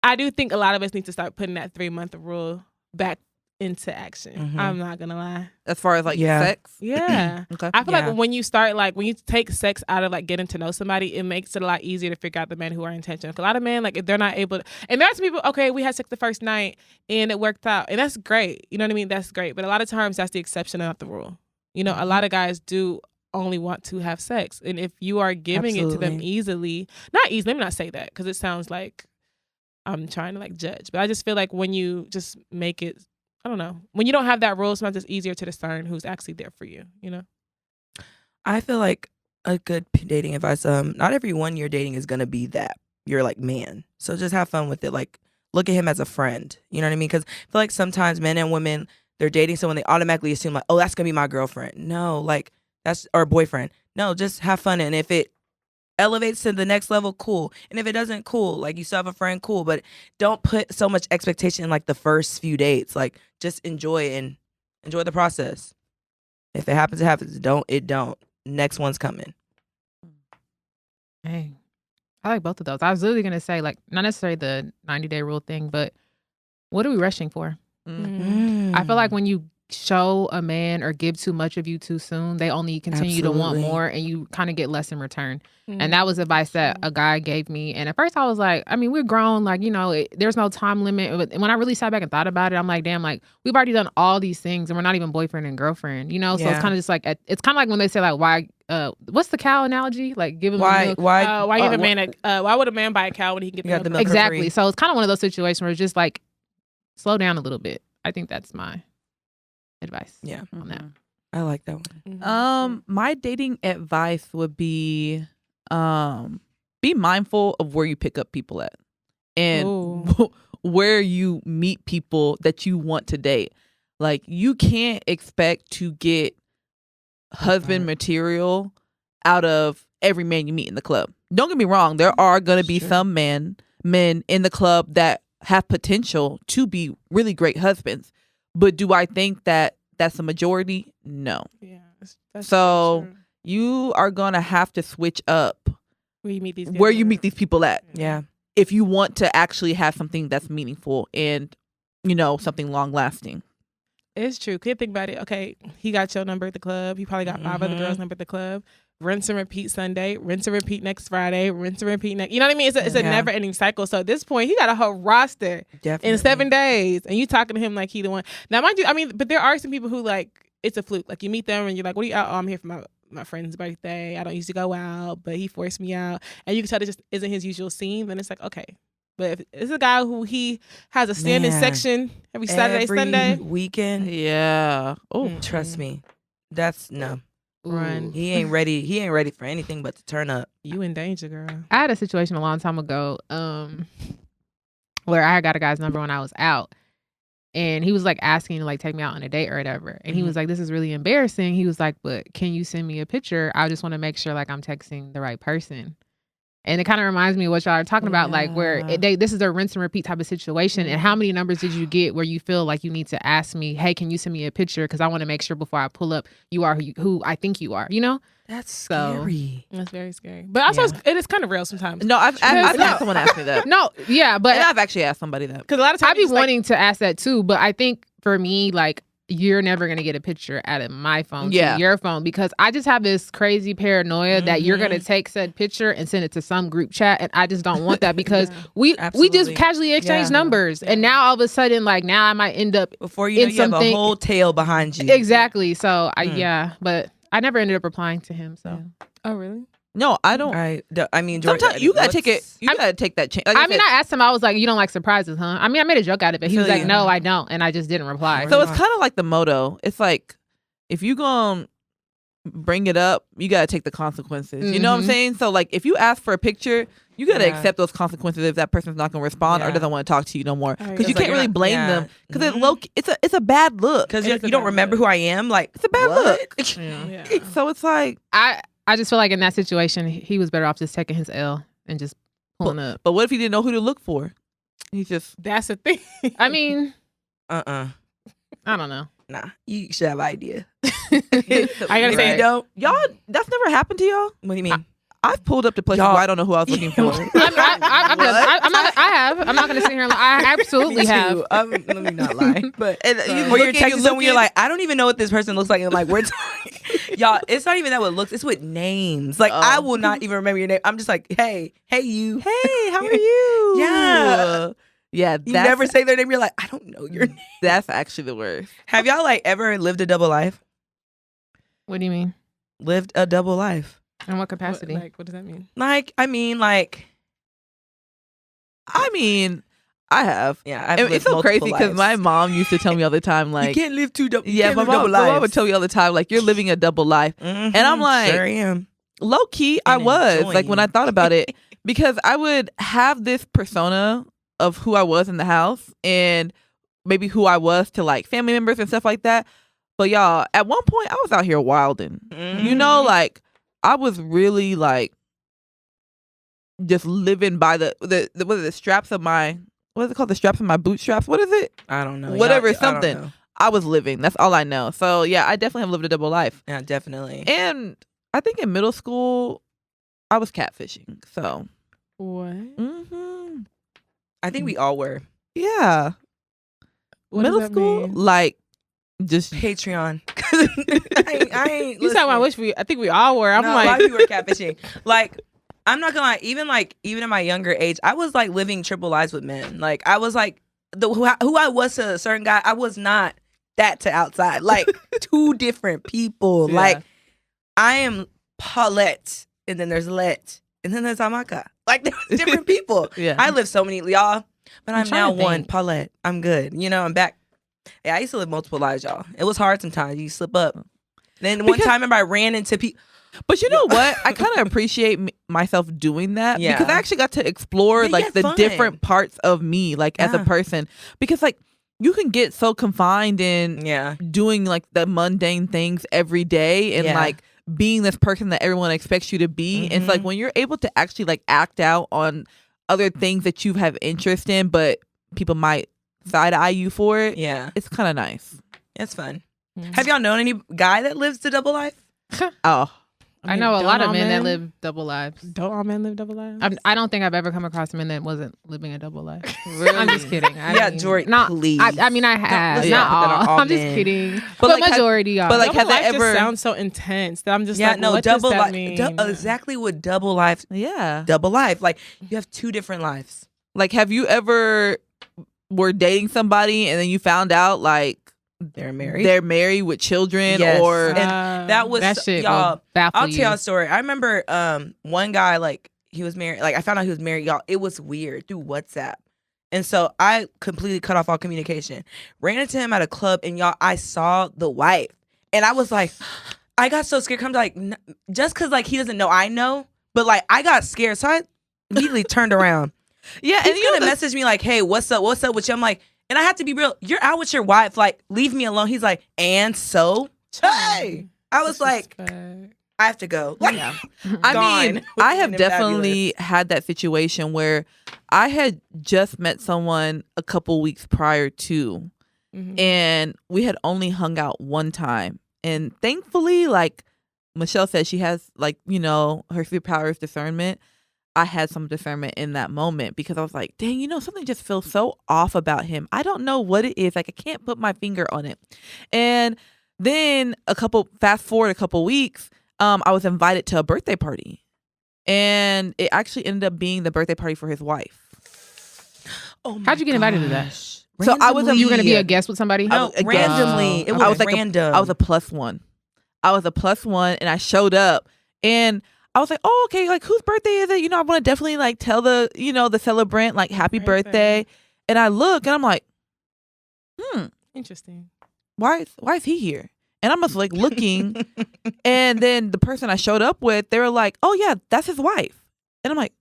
Speaker 1: I do think a lot of us need to start putting that 3-month rule back into action. Mm-hmm. I'm not gonna lie.
Speaker 2: As far as like sex?
Speaker 1: Yeah. Okay. I feel like when you start when you take sex out of like getting to know somebody, it makes it a lot easier to figure out the men who are intentional. A lot of men, like if they're not able to, and there are some people, okay, we had sex the first night and it worked out. And that's great. You know what I mean? That's great. But a lot of times that's the exception and not the rule. You know, a lot of guys do only want to have sex. And if you are giving it to them easily, not easily, let me not say that because it sounds like I'm trying to like judge. But I just feel like when you just make it, I don't know. When you don't have that rule, sometimes it's easier to discern who's actually there for you, you know?
Speaker 3: I feel like a good dating advice, not everyone you're dating is going to be that your like man. So just have fun with it. Like look at him as a friend. You know what I mean? Because I feel like sometimes men and women, they're dating someone, they automatically assume like, oh, that's gonna be my girlfriend. No, like that's or boyfriend. No, just have fun. And if it elevates to the next level, cool. And if it doesn't, cool. Like you still have a friend, cool. But don't put so much expectation in like the first few dates. Like just enjoy the process. If it happens, it happens. Don't. Next one's coming.
Speaker 4: Hey, I like both of those. I was literally gonna say like not necessarily the 90-day rule thing, but what are we rushing for? I feel like when you show a man or give too much of you too soon, they only continue to want more, and you kind of get less in return. And that was advice that a guy gave me. And at first I was like, I mean, we're grown, like, you know, there's no time limit. But when I really sat back and thought about it, I'm like, damn, like we've already done all these things and we're not even boyfriend and girlfriend, you know? So it's kind of just like, it's kind of like when they say like, why, what's the cow analogy? Like give him milk.
Speaker 1: Why give a man why would a man buy a cow when he can get the milk?
Speaker 4: Exactly. So it's kind of one of those situations where it's just like, slow down a little bit. I think that's my advice.
Speaker 3: Yeah.
Speaker 4: On that.
Speaker 3: I like that one.
Speaker 2: My dating advice would be mindful of where you pick up people at and where you meet people that you want to date. Like you can't expect to get husband material out of every man you meet in the club. Don't get me wrong, there are going to be some men in the club that have potential to be really great husbands. But do I think that that's a majority? No.
Speaker 1: Yeah. That's
Speaker 2: so you are going to have to switch up
Speaker 1: where you meet these
Speaker 2: people at.
Speaker 3: Yeah.
Speaker 2: If you want to actually have something that's meaningful and, you know, something long lasting.
Speaker 1: It's true. Could think about it. Okay, he got your number at the club. He probably got 5 other girls' number at the club. Rinse and repeat Sunday. Rinse and repeat next Friday. Rinse and repeat next. You know what I mean? It's a never ending cycle. So at this point, he got a whole roster in 7 days, and you talking to him like he the one. Now, mind you, I mean, but there are some people who like it's a fluke. Like you meet them and you're like, "What are you out? Oh, I'm here for my friend's birthday. I don't usually go out, but he forced me out," and you can tell it just isn't his usual scene. Then it's like, okay. But if it's a guy who he has a standing section every Saturday, Sunday,
Speaker 3: weekend.
Speaker 2: Yeah. Oh,
Speaker 3: trust me, that's no.
Speaker 1: Run.
Speaker 3: He ain't ready. He ain't ready for anything but to turn up.
Speaker 1: You in danger, girl.
Speaker 4: I had a situation a long time ago, where I got a guy's number when I was out, and he was like asking to like take me out on a date or whatever, and he was like, "This is really embarrassing." He was like, "But can you send me a picture? I just want to make sure like I'm texting the right person." And it kind of reminds me of what y'all are talking about, like where this is a rinse and repeat type of situation. And how many numbers did you get where you feel like you need to ask me, hey, can you send me a picture? Because I want to make sure before I pull up, you are who I think you are, you know?
Speaker 3: That's scary.
Speaker 1: That's very scary. But also, it is kind of real sometimes.
Speaker 2: No, I've had someone ask me that.
Speaker 4: No, yeah, but
Speaker 2: and I've actually asked somebody that.
Speaker 1: Because a lot of times
Speaker 4: I'd be wanting to ask that too. But I think for me, like, you're never going to get a picture out of my phone to your phone, because I just have this crazy paranoia that you're going to take said picture and send it to some group chat. And I just don't want that because we just casually exchange numbers. And now all of a sudden, like now I might end up
Speaker 3: before you know you have a whole tail behind you.
Speaker 4: Exactly. So but I never ended up replying to him. So.
Speaker 1: Oh, really?
Speaker 2: No, I don't.
Speaker 3: I mean,
Speaker 2: sometimes you gotta take it. You gotta take that chance. Like
Speaker 4: I asked him. I was like, "You don't like surprises, huh?" I mean, I made a joke out of it. He was like, "No, I don't," and I just didn't reply.
Speaker 2: So it's kind of like the motto. It's like if you gonna bring it up, you gotta take the consequences. You know what I'm saying? So like, if you ask for a picture, you gotta accept those consequences if that person's not gonna respond or doesn't want to talk to you no more. Because you can't really blame them. Because it's a bad look.
Speaker 3: Because you don't remember who I am. Like
Speaker 2: it's a bad look. So it's like
Speaker 4: I just feel like in that situation, he was better off just taking his L and just pulling up.
Speaker 2: But what if he didn't know who to look for?
Speaker 1: That's the thing.
Speaker 4: I mean,
Speaker 1: I don't know.
Speaker 3: Nah, you should have an idea.
Speaker 1: I gotta say,
Speaker 2: y'all, that's never happened to y'all?
Speaker 3: What do you mean?
Speaker 2: I've pulled up to places where I don't know who I was looking for.
Speaker 4: I have. I'm not going to sit here and lie. I absolutely have.
Speaker 3: Let me not lie. But or you're texting someone, you're like, I don't even know what this person looks like. And I'm like, we're talking. Y'all, it's not even that what looks. It's with names. Like I will not even remember your name. I'm just like, hey you.
Speaker 2: Hey, how are you?
Speaker 3: Yeah.
Speaker 2: Yeah.
Speaker 3: You never say their name. You're like, I don't know your name.
Speaker 2: That's actually the worst.
Speaker 3: Have y'all like ever lived a double life?
Speaker 4: What do you mean?
Speaker 3: Lived a double life.
Speaker 4: In what capacity?
Speaker 1: What does that mean?
Speaker 2: I have.
Speaker 3: Yeah,
Speaker 2: it's so crazy because my mom used to tell me all the time, like,
Speaker 3: you can't live two double.
Speaker 2: Yeah, my mom would tell me all the time, like, you're living a double life, and I'm like,
Speaker 3: sure am.
Speaker 2: Low key, I was like when I thought about it, because I would have this persona of who I was in the house and maybe who I was to like family members and stuff like that. But y'all, at one point I was out here wilding. You know, like I was really like just living by the straps of my, what is it called? The straps of my bootstraps. What is it?
Speaker 3: I don't know.
Speaker 2: Whatever,
Speaker 3: I don't
Speaker 2: something.
Speaker 3: know.
Speaker 2: I was living. That's all I know. So yeah, I definitely have lived a double life.
Speaker 3: Yeah, definitely.
Speaker 2: And I think in middle school, I was catfishing. So
Speaker 1: What?
Speaker 3: I think we all were.
Speaker 2: yeah,
Speaker 1: What
Speaker 2: middle
Speaker 1: does that
Speaker 2: school,
Speaker 1: mean?
Speaker 2: like just
Speaker 3: Patreon. I ain't.
Speaker 1: You talking about I think we all were. I'm
Speaker 3: no,
Speaker 1: like,
Speaker 3: a lot of people were catfishing. Like, I'm not gonna lie. Even in my younger age, I was like living triple lives with men. Like, I was like who I was to a certain guy. I was not that to outside. Like, two different people.
Speaker 2: Yeah.
Speaker 3: Like, I am Paulette, and then there's Let, and then there's Amaka. Like, there's different people.
Speaker 2: yeah.
Speaker 3: I live so many, y'all. But I'm
Speaker 4: trying
Speaker 3: now
Speaker 4: to
Speaker 3: one
Speaker 4: think.
Speaker 3: Paulette. I'm good. You know, I'm back. Yeah, I used to live multiple lives, y'all. It was hard sometimes. You slip up. Then one time, remember, I ran into people.
Speaker 2: But you know what? I kind of appreciate myself doing that
Speaker 3: Yeah.
Speaker 2: because I actually got to explore
Speaker 3: Make
Speaker 2: like
Speaker 3: it
Speaker 2: the
Speaker 3: fun.
Speaker 2: different parts of me, like as a
Speaker 3: Yeah.
Speaker 2: person, because like you can get so confined in
Speaker 3: Yeah.
Speaker 2: doing like the mundane things every day and
Speaker 3: Yeah.
Speaker 2: like being this person that everyone expects you to be. And it's like when you're able to actually like act out on other things that you have interest in, but people might side eye you for it.
Speaker 3: Yeah.
Speaker 2: It's kind of nice.
Speaker 3: It's fun.
Speaker 1: Mhm.
Speaker 3: Have y'all known any guy that lives the double life?
Speaker 2: Oh,
Speaker 4: I know a
Speaker 1: don't
Speaker 4: lot of
Speaker 1: all
Speaker 4: men that live double lives.
Speaker 1: Don't all men live double lives?
Speaker 4: I don't think I've ever come across a man that wasn't living a double life.
Speaker 2: really?
Speaker 4: I'm just kidding.
Speaker 3: Yeah, Jori, please.
Speaker 4: I mean, I have.
Speaker 3: let's
Speaker 4: Not
Speaker 3: not put that on
Speaker 4: all.
Speaker 3: all
Speaker 4: I'm just
Speaker 3: men.
Speaker 4: kidding.
Speaker 2: But,
Speaker 4: But,
Speaker 2: like,
Speaker 4: majority are.
Speaker 2: but, like,
Speaker 1: double
Speaker 2: has that
Speaker 1: life
Speaker 2: ever-
Speaker 1: just sounds so intense that I'm just
Speaker 3: Yeah,
Speaker 1: like,
Speaker 3: no,
Speaker 1: what
Speaker 3: double
Speaker 1: does that
Speaker 3: life.
Speaker 1: mean?
Speaker 3: Exactly what double life.
Speaker 2: yeah.
Speaker 3: Double life. Like, you have two different lives.
Speaker 2: Like, have you ever were dating somebody and then you found out like
Speaker 3: They're married.
Speaker 2: they're married with children
Speaker 3: Yes.
Speaker 2: or
Speaker 3: And that was
Speaker 4: that shit
Speaker 3: y'all.
Speaker 4: will baffle
Speaker 3: I'll
Speaker 4: you.
Speaker 3: tell y'all a story. I remember one guy, like, he was married. Like, I found out he was married, y'all. It was weird through WhatsApp. And so I completely cut off all communication. Ran into him at a club, and y'all, I saw the wife. And I was like, I got so scared. I'm like, just because, like, he doesn't know I know. But, like, I got scared. So I immediately turned around.
Speaker 2: yeah,
Speaker 3: He's
Speaker 2: and
Speaker 3: going to message me like, hey, what's up? What's up with you? I'm like, and I have to be real. You're out with your wife. Like, leave me alone. He's like, and so? Hey. I was like,
Speaker 1: Disrespect.
Speaker 3: I have to go. Like,
Speaker 2: I
Speaker 3: gone.
Speaker 2: mean, I have
Speaker 3: Wouldn't have
Speaker 2: definitely had that situation where I had just met someone a couple weeks prior to,
Speaker 1: Mhm.
Speaker 2: and we had only hung out one time. And thankfully, like Michelle said, she has like, you know, her superpower is discernment. I had some discernment in that moment because I was like, dang, you know, something just feels so off about him. I don't know what it is. Like, I can't put my finger on it. And then fast forward a couple weeks, I was invited to a birthday party. And it actually ended up being the birthday party for his wife.
Speaker 3: Oh my
Speaker 4: How'd you get invited to that?
Speaker 3: gosh.
Speaker 2: So I was
Speaker 4: You were gonna be a
Speaker 3: Randomly.
Speaker 4: guest with somebody?
Speaker 3: No,
Speaker 2: was a guest.
Speaker 3: randomly. It was,
Speaker 2: I was like
Speaker 3: random.
Speaker 2: I was a plus one. And I showed up and I was like, oh, okay, like whose birthday is it? You know, I want to definitely like tell the, you know, the celebrant like happy birthday. And I look and I'm like,
Speaker 1: Interesting.
Speaker 2: why is he here? And I'm just like looking. And then the person I showed up with, they were like, oh yeah, that's his wife. And I'm like,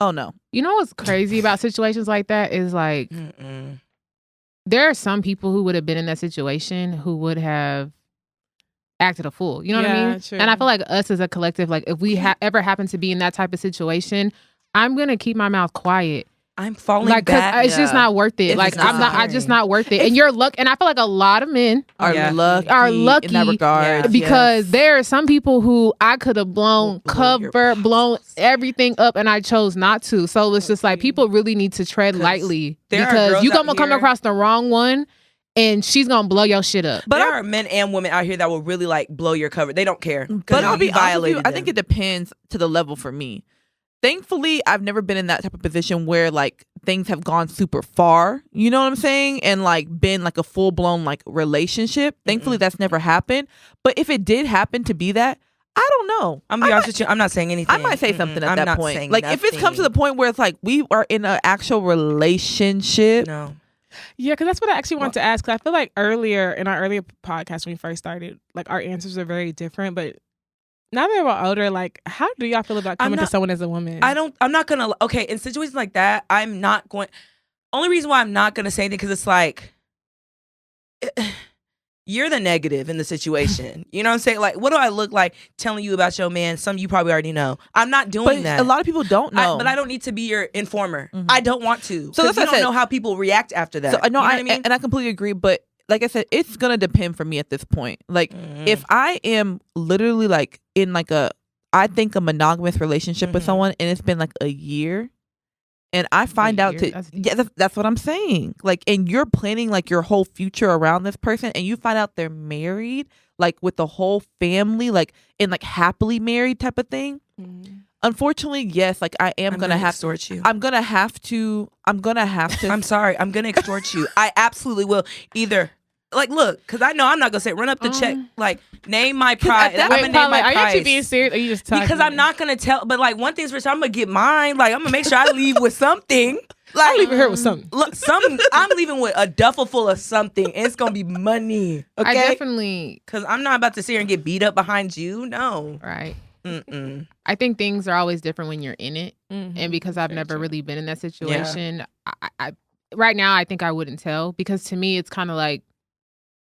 Speaker 2: oh no.
Speaker 4: You know what's crazy about situations like that is like
Speaker 3: Mm-mm.
Speaker 4: there are some people who would have been in that situation who would have acted a fool. You know what I
Speaker 1: Yeah,
Speaker 4: mean?
Speaker 1: true.
Speaker 4: And I feel like us as a collective, like if we ever happen to be in that type of situation, I'm gonna keep my mouth quiet.
Speaker 3: I'm falling
Speaker 4: Like, cause
Speaker 3: back.
Speaker 4: it's just
Speaker 2: Yeah.
Speaker 4: not worth it.
Speaker 3: It's
Speaker 4: Like I'm not. I just not worth it. And you're lucky. And I feel like a lot of men
Speaker 2: Are
Speaker 3: Yeah.
Speaker 2: lucky
Speaker 4: Are
Speaker 2: in
Speaker 4: lucky
Speaker 2: that regard.
Speaker 3: Yeah.
Speaker 4: because there are some people who I could have blown blown everything up, and I chose not to. So it's just like people really need to tread
Speaker 3: 'Cause
Speaker 4: lightly
Speaker 3: there are
Speaker 4: because
Speaker 3: girls
Speaker 4: you
Speaker 3: out
Speaker 4: gonna come
Speaker 3: here-
Speaker 4: across the wrong one, and she's gonna blow your shit up.
Speaker 3: But there are men and women out here that will really like blow your cover. They don't care.
Speaker 2: But I'll be honest with you,
Speaker 3: violated
Speaker 2: I think it depends to the level for me. Thankfully, I've never been in that type of position where like things have gone super far. You know what I'm saying? And like been like a full blown like relationship. Thankfully, that's never happened. But if it did happen to be that, I don't know.
Speaker 3: I'm gonna be honest with you. I'm not saying anything.
Speaker 2: I might say something at
Speaker 3: I'm
Speaker 2: that
Speaker 3: not
Speaker 2: point.
Speaker 3: saying
Speaker 2: Like if it's come to the
Speaker 3: nothing.
Speaker 2: point where it's like we are in an actual relationship.
Speaker 3: No.
Speaker 1: Yeah, because that's what I actually wanted to ask. Because I feel like in our earlier podcast when we first started, like our answers are very different. But Now that we're older, like, how do y'all feel about coming to someone as a woman?
Speaker 3: I'm not gonna. Okay, in situations like that, I'm not going. Only reason why I'm not gonna say anything because it's like. You're the negative in the situation. You know what I'm saying? Like, what do I look like telling you about your man? Some you probably already know. I'm not doing that.
Speaker 2: A lot of people don't know.
Speaker 3: But I don't need to be your informer. I don't want to. So you don't know how people react after that.
Speaker 2: So I know,
Speaker 3: you know what I mean?
Speaker 2: And I completely agree. But like I said, it's gonna depend for me at this point. Like, if I am literally like in like a monogamous relationship with someone, and it's been like a year. And I find out that's what I'm saying. Like, and you're planning like your whole future around this person, and you find out they're married, like with the whole family, like in like happily married type of thing. Unfortunately, yes, like I'm gonna have to extort you. I'm gonna have to. I'm sorry. I'm gonna extort you. I absolutely will. Either. Like, look, because I know I'm not gonna say run up the check. Like, name my price. I'm gonna name my price.
Speaker 1: Are you actually being serious? Or are you just talking?
Speaker 3: Because I'm not gonna tell. But like, one thing's for sure, I'm gonna get mine. Like, I'm gonna make sure I leave with something. Like,
Speaker 1: I'm leaving here with something.
Speaker 3: Look, I'm leaving with a duffel full of something, and it's gonna be money. Okay,
Speaker 4: I definitely.
Speaker 3: Because I'm not about to sit here and get beat up behind you. No.
Speaker 4: Right. I think things are always different when you're in it, and because I've never really been in that situation, I right now I think I wouldn't tell, because to me it's kind of like,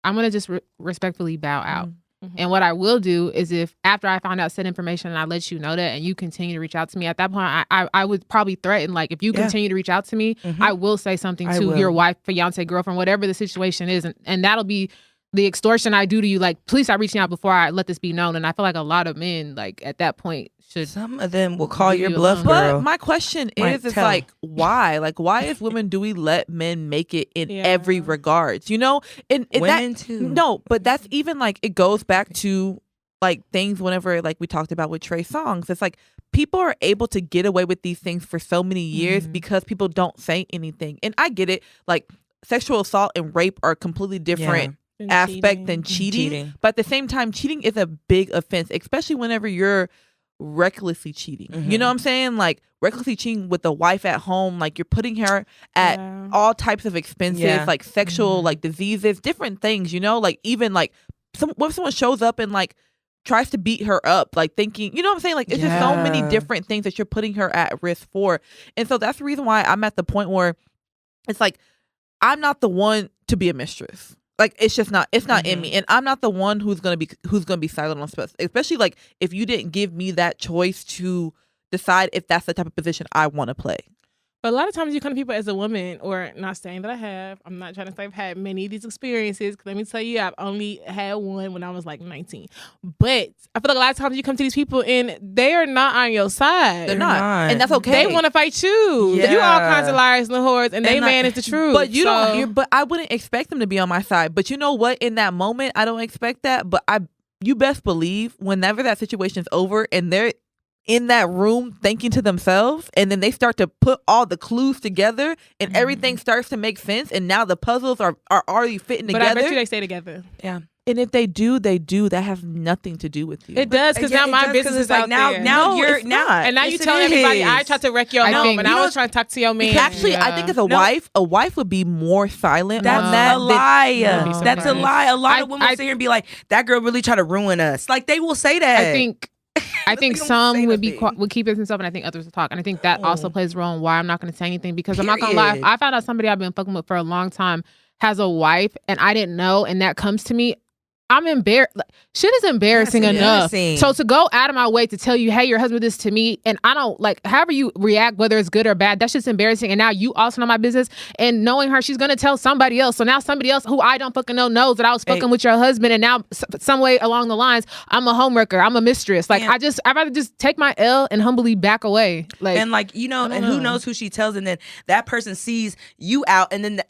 Speaker 4: I'm going to just respectfully bow out. And what I will do is, if after I find out said information and I let you know that, and you continue to reach out to me, at that point, I would probably threaten, like, if you continue to reach out to me, I will say something to your wife, fiance, girlfriend, whatever the situation is. And that'll be the extortion I do to you. Like, please stop reaching out before I let this be known. And I feel like a lot of men, like, at that point, should.
Speaker 3: Some of them will call your bluff, girl.
Speaker 2: But my question is like, why? Like, why as women do we let men make it in every regards? You know, and
Speaker 3: women too.
Speaker 2: No, but that's even like, it goes back to like things whenever like we talked about with Trey Songz. It's like people are able to get away with these things for so many years because people don't say anything. And I get it. Like, sexual assault and rape are completely different aspect than cheating. But at the same time, cheating is a big offense, especially whenever you're recklessly cheating. You know what I'm saying? Like, recklessly cheating with the wife at home, like you're putting her at all types of expenses, like sexual like diseases, different things, you know, like even like what if someone shows up and like tries to beat her up, like thinking, you know what I'm saying? Like, it's just so many different things that you're putting her at risk for. And so that's the reason why I'm at the point where it's like, I'm not the one to be a mistress. Like, it's just not, it's not in me. And I'm not the one who's going to be silent on stuff, especially like if you didn't give me that choice to decide if that's the type of position I want to play.
Speaker 1: But a lot of times you come to people as a woman, or not saying that I have. I'm not trying to say I've had many of these experiences. Let me tell you, I've only had one when I was like 19. But I feel like a lot of times you come to these people and they are not on your side.
Speaker 2: They're not. And that's okay.
Speaker 1: They want to fight you. You all kinds of liars and whores, and they man is the truth.
Speaker 2: But you don't. But I wouldn't expect them to be on my side. But you know what? In that moment, I don't expect that. But you best believe whenever that situation is over and they're in that room thinking to themselves, and then they start to put all the clues together and everything starts to make sense, and now the puzzles are already fitting together.
Speaker 1: But I bet you they stay together.
Speaker 3: Yeah.
Speaker 2: And if they do, that has nothing to do with you.
Speaker 1: It does, because now my business is out there.
Speaker 3: Now you're not.
Speaker 1: And now you tell everybody, I tried to wreck your home, and I was trying to talk to your man.
Speaker 2: Actually, I think as a wife would be more silent on that.
Speaker 3: That's a lie. That's a lie. A lot of women sit here and be like, that girl really tried to ruin us. Like, they will say that.
Speaker 4: I think some would keep it themselves, and I think others will talk. And I think that also plays a role in why I'm not going to say anything, because I'm not going to lie. I found out somebody I've been fucking with for a long time has a wife, and I didn't know, and that comes to me. I'm embarrassed. Shit is embarrassing enough. So to go out of my way to tell you, hey, your husband did this to me, and I don't like, however you react, whether it's good or bad, that's just embarrassing. And now you also know my business, and knowing her, she's gonna tell somebody else. So now somebody else who I don't fucking know knows that I was fucking with your husband, and now some way along the lines, I'm a homewrecker, I'm a mistress. Like, I'd rather just take my L and humbly back away. Like,
Speaker 3: and like, you know, and who knows who she tells, and then that person sees you out, and then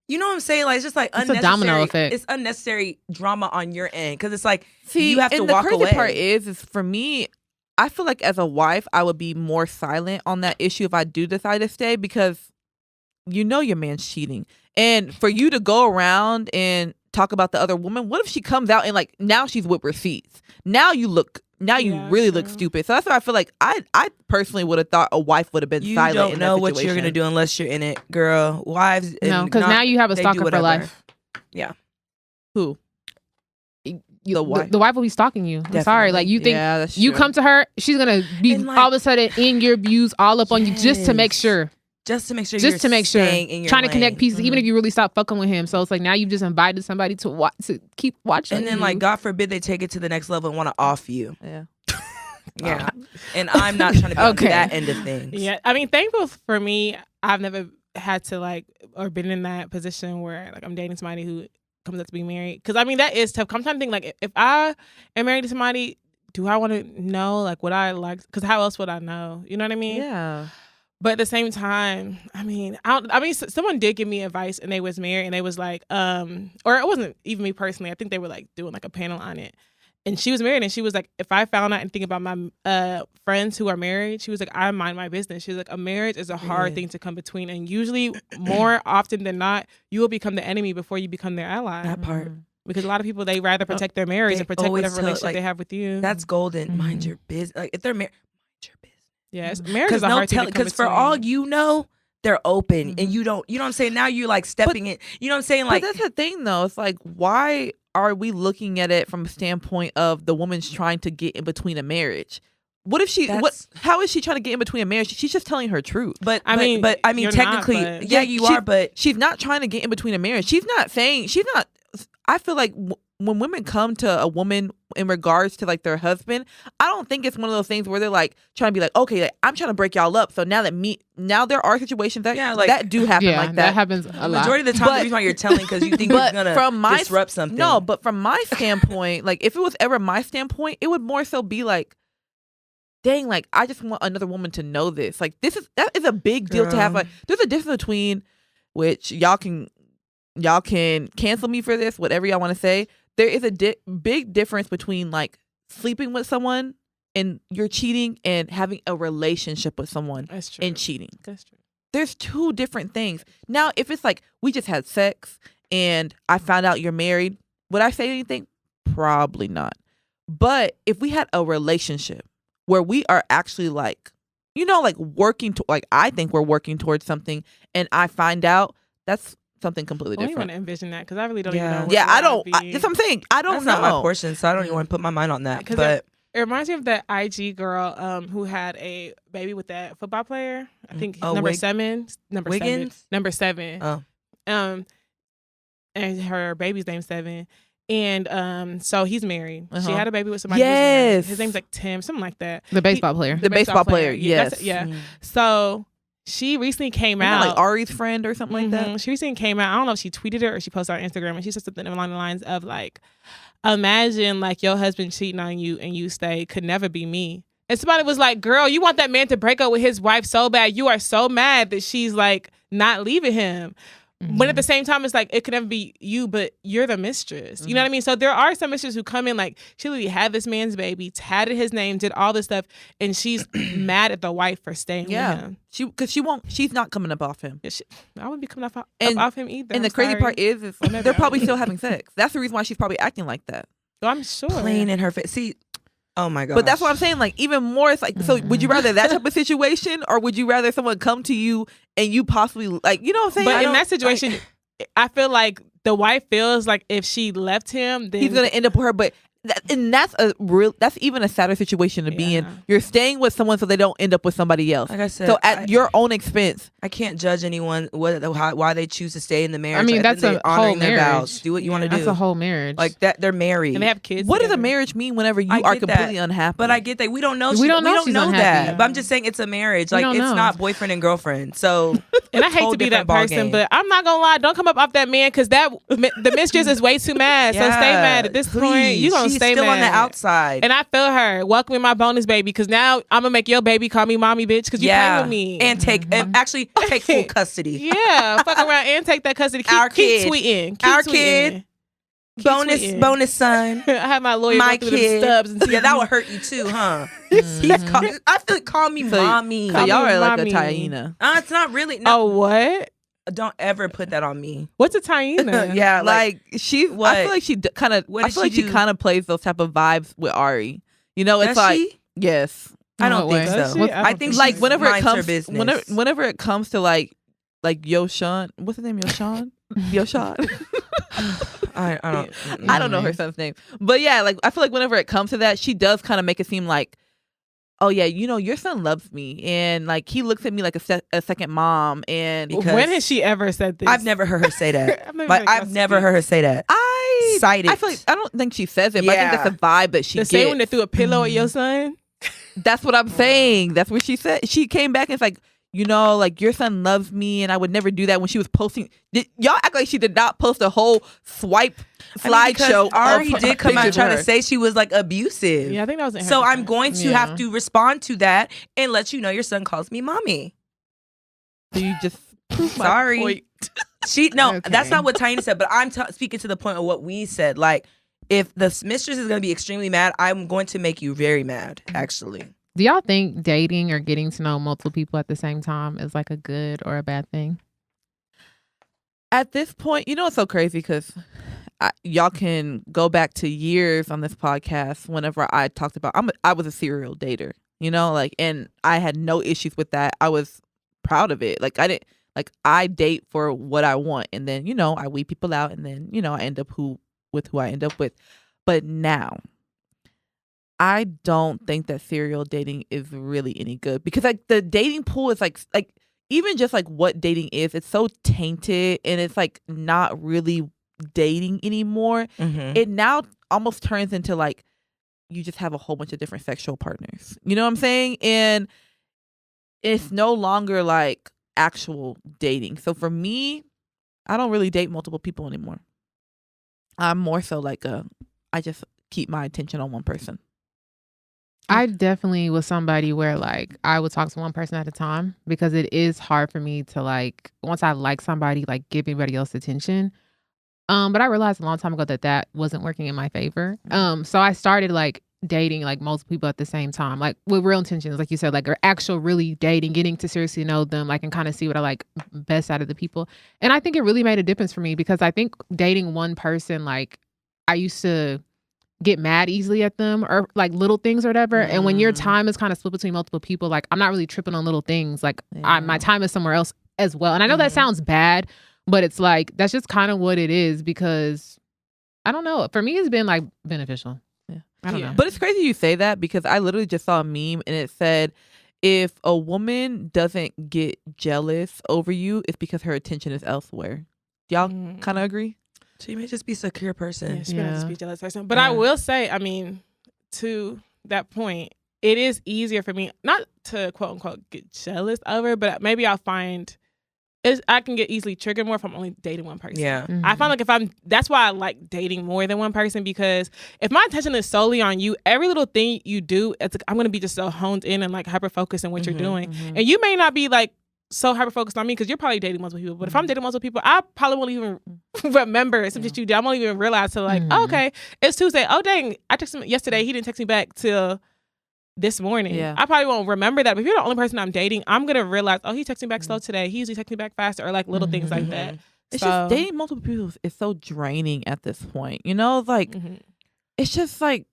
Speaker 3: you know what I'm saying? Like, it's just like unnecessary.
Speaker 4: It's a domino effect.
Speaker 3: It's unnecessary drama on your end, because it's like, you have to walk away.
Speaker 2: And the crazy part is for me, I feel like as a wife, I would be more silent on that issue if I do decide to stay, because you know your man's cheating. And for you to go around and talk about the other woman, what if she comes out and like, now she's with receipts? Now you really look stupid. So that's why I feel like I personally would have thought a wife would have been silent. You don't know
Speaker 3: what you're gonna do unless you're in it, girl. Wives,
Speaker 4: no, because now you have a stalker for life.
Speaker 3: Yeah.
Speaker 2: Who? The wife.
Speaker 4: The wife will be stalking you. I'm sorry. Like, you think
Speaker 2: that's
Speaker 4: you
Speaker 2: true.
Speaker 4: come to her, she's gonna be
Speaker 3: And, like,
Speaker 4: all of a sudden in your views, all up on you, just to make
Speaker 3: Yes.
Speaker 4: sure.
Speaker 3: Just to make sure
Speaker 4: Just to make sure.
Speaker 3: staying in your
Speaker 4: Trying to connect
Speaker 3: lane.
Speaker 4: pieces, even if you really stop fucking with him. So it's like now you've just invited somebody to keep watching.
Speaker 3: And then, like, God forbid they take it to the next level and want to off you.
Speaker 2: Yeah.
Speaker 3: Yeah. And I'm not trying to be on
Speaker 4: Okay.
Speaker 3: that end of things.
Speaker 1: Yeah, I mean, thankful for me, I've never had to like or been in that position where like I'm dating somebody who comes up to be married. Because I mean, that is tough. I'm trying to think like if I am married to somebody, do I want to know like what I like? Because how else would I know? You know what I mean?
Speaker 2: Yeah.
Speaker 1: But at the same time, I mean, someone did give me advice, and they was married, and they was like, or it wasn't even me personally. I think they were like doing like a panel on it, and she was married, and she was like, if I found out and think about my friends who are married, she was like, I mind my business. She was like, a marriage is a hard thing to come between, and usually more often than not, you will become the enemy before you become their ally.
Speaker 3: That part.
Speaker 1: Because a lot of people, they rather protect their marriage and protect
Speaker 3: always
Speaker 1: whatever
Speaker 3: tell,
Speaker 1: relationship
Speaker 3: like,
Speaker 1: they have with you.
Speaker 3: That's golden. Mind your business. Like, if they're married, mind your business.
Speaker 1: Yes, marriage is a
Speaker 3: no
Speaker 1: hard thing to come
Speaker 3: because for
Speaker 1: between.
Speaker 3: all you know, they're open and you know what I'm saying? Now you're like stepping in. You know what I'm saying? Like,
Speaker 2: but that's the thing though. It's like, why are we looking at it from a standpoint of the woman's trying to get in between a marriage? What if she? How is she trying to get in between a marriage? She's just telling her truth.
Speaker 3: But
Speaker 1: I mean, you're
Speaker 3: technically,
Speaker 1: not, but-
Speaker 3: yeah, you are. But
Speaker 2: she's not trying to get in between a marriage. She's not. I feel like when women come to a woman in regards to like their husband, I don't think it's one of those things where they're like trying to be like, okay, like, I'm trying to break y'all up. So now there are situations that that do happen like that.
Speaker 4: That happens a lot.
Speaker 3: Majority of the time, the reason why you're telling because you think it's gonna disrupt something.
Speaker 2: No, but from my standpoint, like if it was ever my standpoint, it would more so be like, dang, like I just want another woman to know this. Like that is a big deal to have. Like there's a difference between which y'all can cancel me for this, whatever y'all want to say. There is a big difference between like sleeping with someone and you're cheating and having a relationship with someone and cheating.
Speaker 1: That's true.
Speaker 2: There's two different things. Now, if it's like we just had sex and I found out you're married, would I say anything? Probably not. But if we had a relationship where we are actually like, like working to, like I think we're working towards something and I find out, that's something completely different.
Speaker 1: I don't want to envision that because I really don't even know.
Speaker 2: Yeah, I don't. That's what I'm saying. I don't know.
Speaker 3: That's not my portion, so I don't even want to put my mind on that. But
Speaker 1: it reminds me of that IG girl who had a baby with that football player. I think number seven.
Speaker 3: Oh.
Speaker 1: And her baby's name's 7. And so he's married. She had a baby with somebody.
Speaker 2: Yes.
Speaker 1: His name's like Tim, something like that.
Speaker 4: The baseball player.
Speaker 2: The baseball player. Yes.
Speaker 1: Yeah. So she recently came out.
Speaker 2: Like Ari's friend or something like that.
Speaker 1: She recently came out. I don't know if she tweeted it or she posted on Instagram, and she said something along the lines of like, imagine like your husband cheating on you and you stay, could never be me. And somebody was like, girl, you want that man to break up with his wife so bad. You are so mad that she's like not leaving him. But at the same time, it's like, it could never be you, but you're the mistress. You know what I mean? So there are some mistresses who come in like, she literally had this man's baby, tatted his name, did all this stuff, and she's mad at the wife for staying with him.
Speaker 2: She's not coming up off him.
Speaker 1: I wouldn't be coming up off him either.
Speaker 2: And the crazy part is they're probably still having sex. That's the reason why she's probably acting like that.
Speaker 1: Oh, I'm sure.
Speaker 3: Plain in her face. See, oh my god.
Speaker 2: But that's what I'm saying. Like even more, it's like, so would you rather that type of situation, or would you rather someone come to you and you possibly like, you know what I'm saying?
Speaker 1: But in that situation, I feel like the wife feels like if she left him, then
Speaker 2: he's gonna end up with her. But that's even a sadder situation to be in. You're staying with someone so they don't end up with somebody else.
Speaker 3: Like I said,
Speaker 2: so at your own expense.
Speaker 3: I can't judge anyone why they choose to stay in the marriage.
Speaker 4: I mean, that's a whole marriage.
Speaker 3: Vows. Do what you want to do.
Speaker 4: That's a whole marriage.
Speaker 3: Like that, they're married
Speaker 1: and they have kids.
Speaker 2: What
Speaker 1: together.
Speaker 2: does a marriage mean whenever you are completely unhappy?
Speaker 3: But I get that we don't know.
Speaker 4: We don't know
Speaker 3: that. But I'm just saying it's a marriage. Like it's not boyfriend and girlfriend. So
Speaker 1: and I hate to be that person, but I'm not gonna lie. Don't come up off that man because the mistress is way too mad. So stay mad at this point. You gonna stay
Speaker 3: still
Speaker 1: mad
Speaker 3: on the outside.
Speaker 1: And I feel her welcoming my bonus baby because now I'm gonna make your baby call me mommy bitch because you play with me
Speaker 3: and actually take full custody.
Speaker 1: Yeah, fuck around and take that custody. Keep tweeting.
Speaker 3: Our kid. Bonus son.
Speaker 1: I have my lawyer
Speaker 3: my
Speaker 1: go through them stubs and
Speaker 3: yeah, that would hurt you too, huh? I feel like call me mommy.
Speaker 2: So y'all are like a hyena.
Speaker 3: It's not really. No.
Speaker 1: Oh, what?
Speaker 3: Don't ever put that on me.
Speaker 1: What's a hyena?
Speaker 3: Yeah,
Speaker 2: like she. What? I feel like she kind of. I feel like she kind of plays those type of vibes with Ari. You know, it's like yes.
Speaker 3: I don't think so. I think
Speaker 2: like whenever it comes,
Speaker 3: business.
Speaker 2: whenever it comes to like Yoshan, what's his name? Yoshan. I don't know her son's name, but yeah, like I feel like whenever it comes to that, she does kind of make it seem like, oh yeah, your son loves me, and like he looks at me like a second mom. And
Speaker 1: when has she ever said this?
Speaker 3: I've never heard her say that. I've never heard her say that. I
Speaker 2: feel like I don't think she says it, but I think that's a vibe that she gets.
Speaker 1: The same when they threw a pillow at your son.
Speaker 2: That's what I'm saying. That's what she said. She came back and it's like, like your son loves me, and I would never do that. When she was posting, y'all act like she did not post a whole swipe slideshow.
Speaker 3: Ari did come out trying to say she was like abusive.
Speaker 1: Yeah, I think that was in her
Speaker 3: So I'm going to have to respond to that and let you know your son calls me mommy.
Speaker 2: So you just
Speaker 3: sorry. That's not what Tiny said, but I'm speaking to the point of what we said. Like, if the mistress is going to be extremely mad, I'm going to make you very mad, actually.
Speaker 4: Do y'all think dating or getting to know multiple people at the same time is like a good or a bad thing?
Speaker 2: At this point, it's so crazy because y'all can go back to years on this podcast whenever I talked about I was a serial dater, and I had no issues with that. I was proud of it. Like I date for what I want, and then I weed people out, and then I end up with who I end up with. But now I don't think that serial dating is really any good, because like the dating pool is like even just like what dating is, it's so tainted, and it's like not really dating anymore.
Speaker 3: Mm-hmm.
Speaker 2: It now almost turns into like you just have a whole bunch of different sexual partners. You know what I'm saying? And it's no longer like actual dating. So for me, I don't really date multiple people anymore. I'm more so like I just keep my attention on one person.
Speaker 4: I definitely was somebody where like I would talk to one person at a time, because it is hard for me to like, once I like somebody, like give everybody else attention. But I realized a long time ago that wasn't working in my favor. So I started like dating like multiple people at the same time, like with real intentions, like you said, like actual really dating, getting to seriously know them, like, and kind of see what I like best out of the people. And I think it really made a difference for me, because I think dating one person, like I used to get mad easily at them or like little things or whatever. And when your time is kind of split between multiple people, like I'm not really tripping on little things. Like my time is somewhere else as well. And I know that sounds bad, but it's like, that's just kind of what it is, because I don't know. For me, it's been like beneficial. Yeah. I don't know.
Speaker 2: But it's crazy you say that, because I literally just saw a meme and it said, if a woman doesn't get jealous over you, it's because her attention is elsewhere. Do y'all kind of agree?
Speaker 3: She may just be a secure person.
Speaker 1: Yeah, she may just be a jealous person. But I will say, I mean, to that point, it is easier for me not to quote unquote get jealous over, but maybe I'll find I can get easily triggered more if I'm only dating one person.
Speaker 3: Yeah.
Speaker 4: Mm-hmm.
Speaker 1: I find like that's why I like dating more than one person, because if my attention is solely on you, every little thing you do, it's like, I'm going to be just so honed in and like hyper focused on what you're doing. And you may not be like so hyper focused on me, because you're probably dating multiple people. But if I'm dating multiple people, I probably won't even remember something that you did. I won't even realize till like, oh, okay, it's Tuesday. Oh, dang, I texted him yesterday. He didn't text me back till this morning. Yeah. I probably won't remember that. But if you're the only person I'm dating, I'm going to realize, oh, he texted me back slow today. He usually texts me back faster, or like little things like that.
Speaker 2: It's just dating multiple people is so draining at this point. Like, it's just like,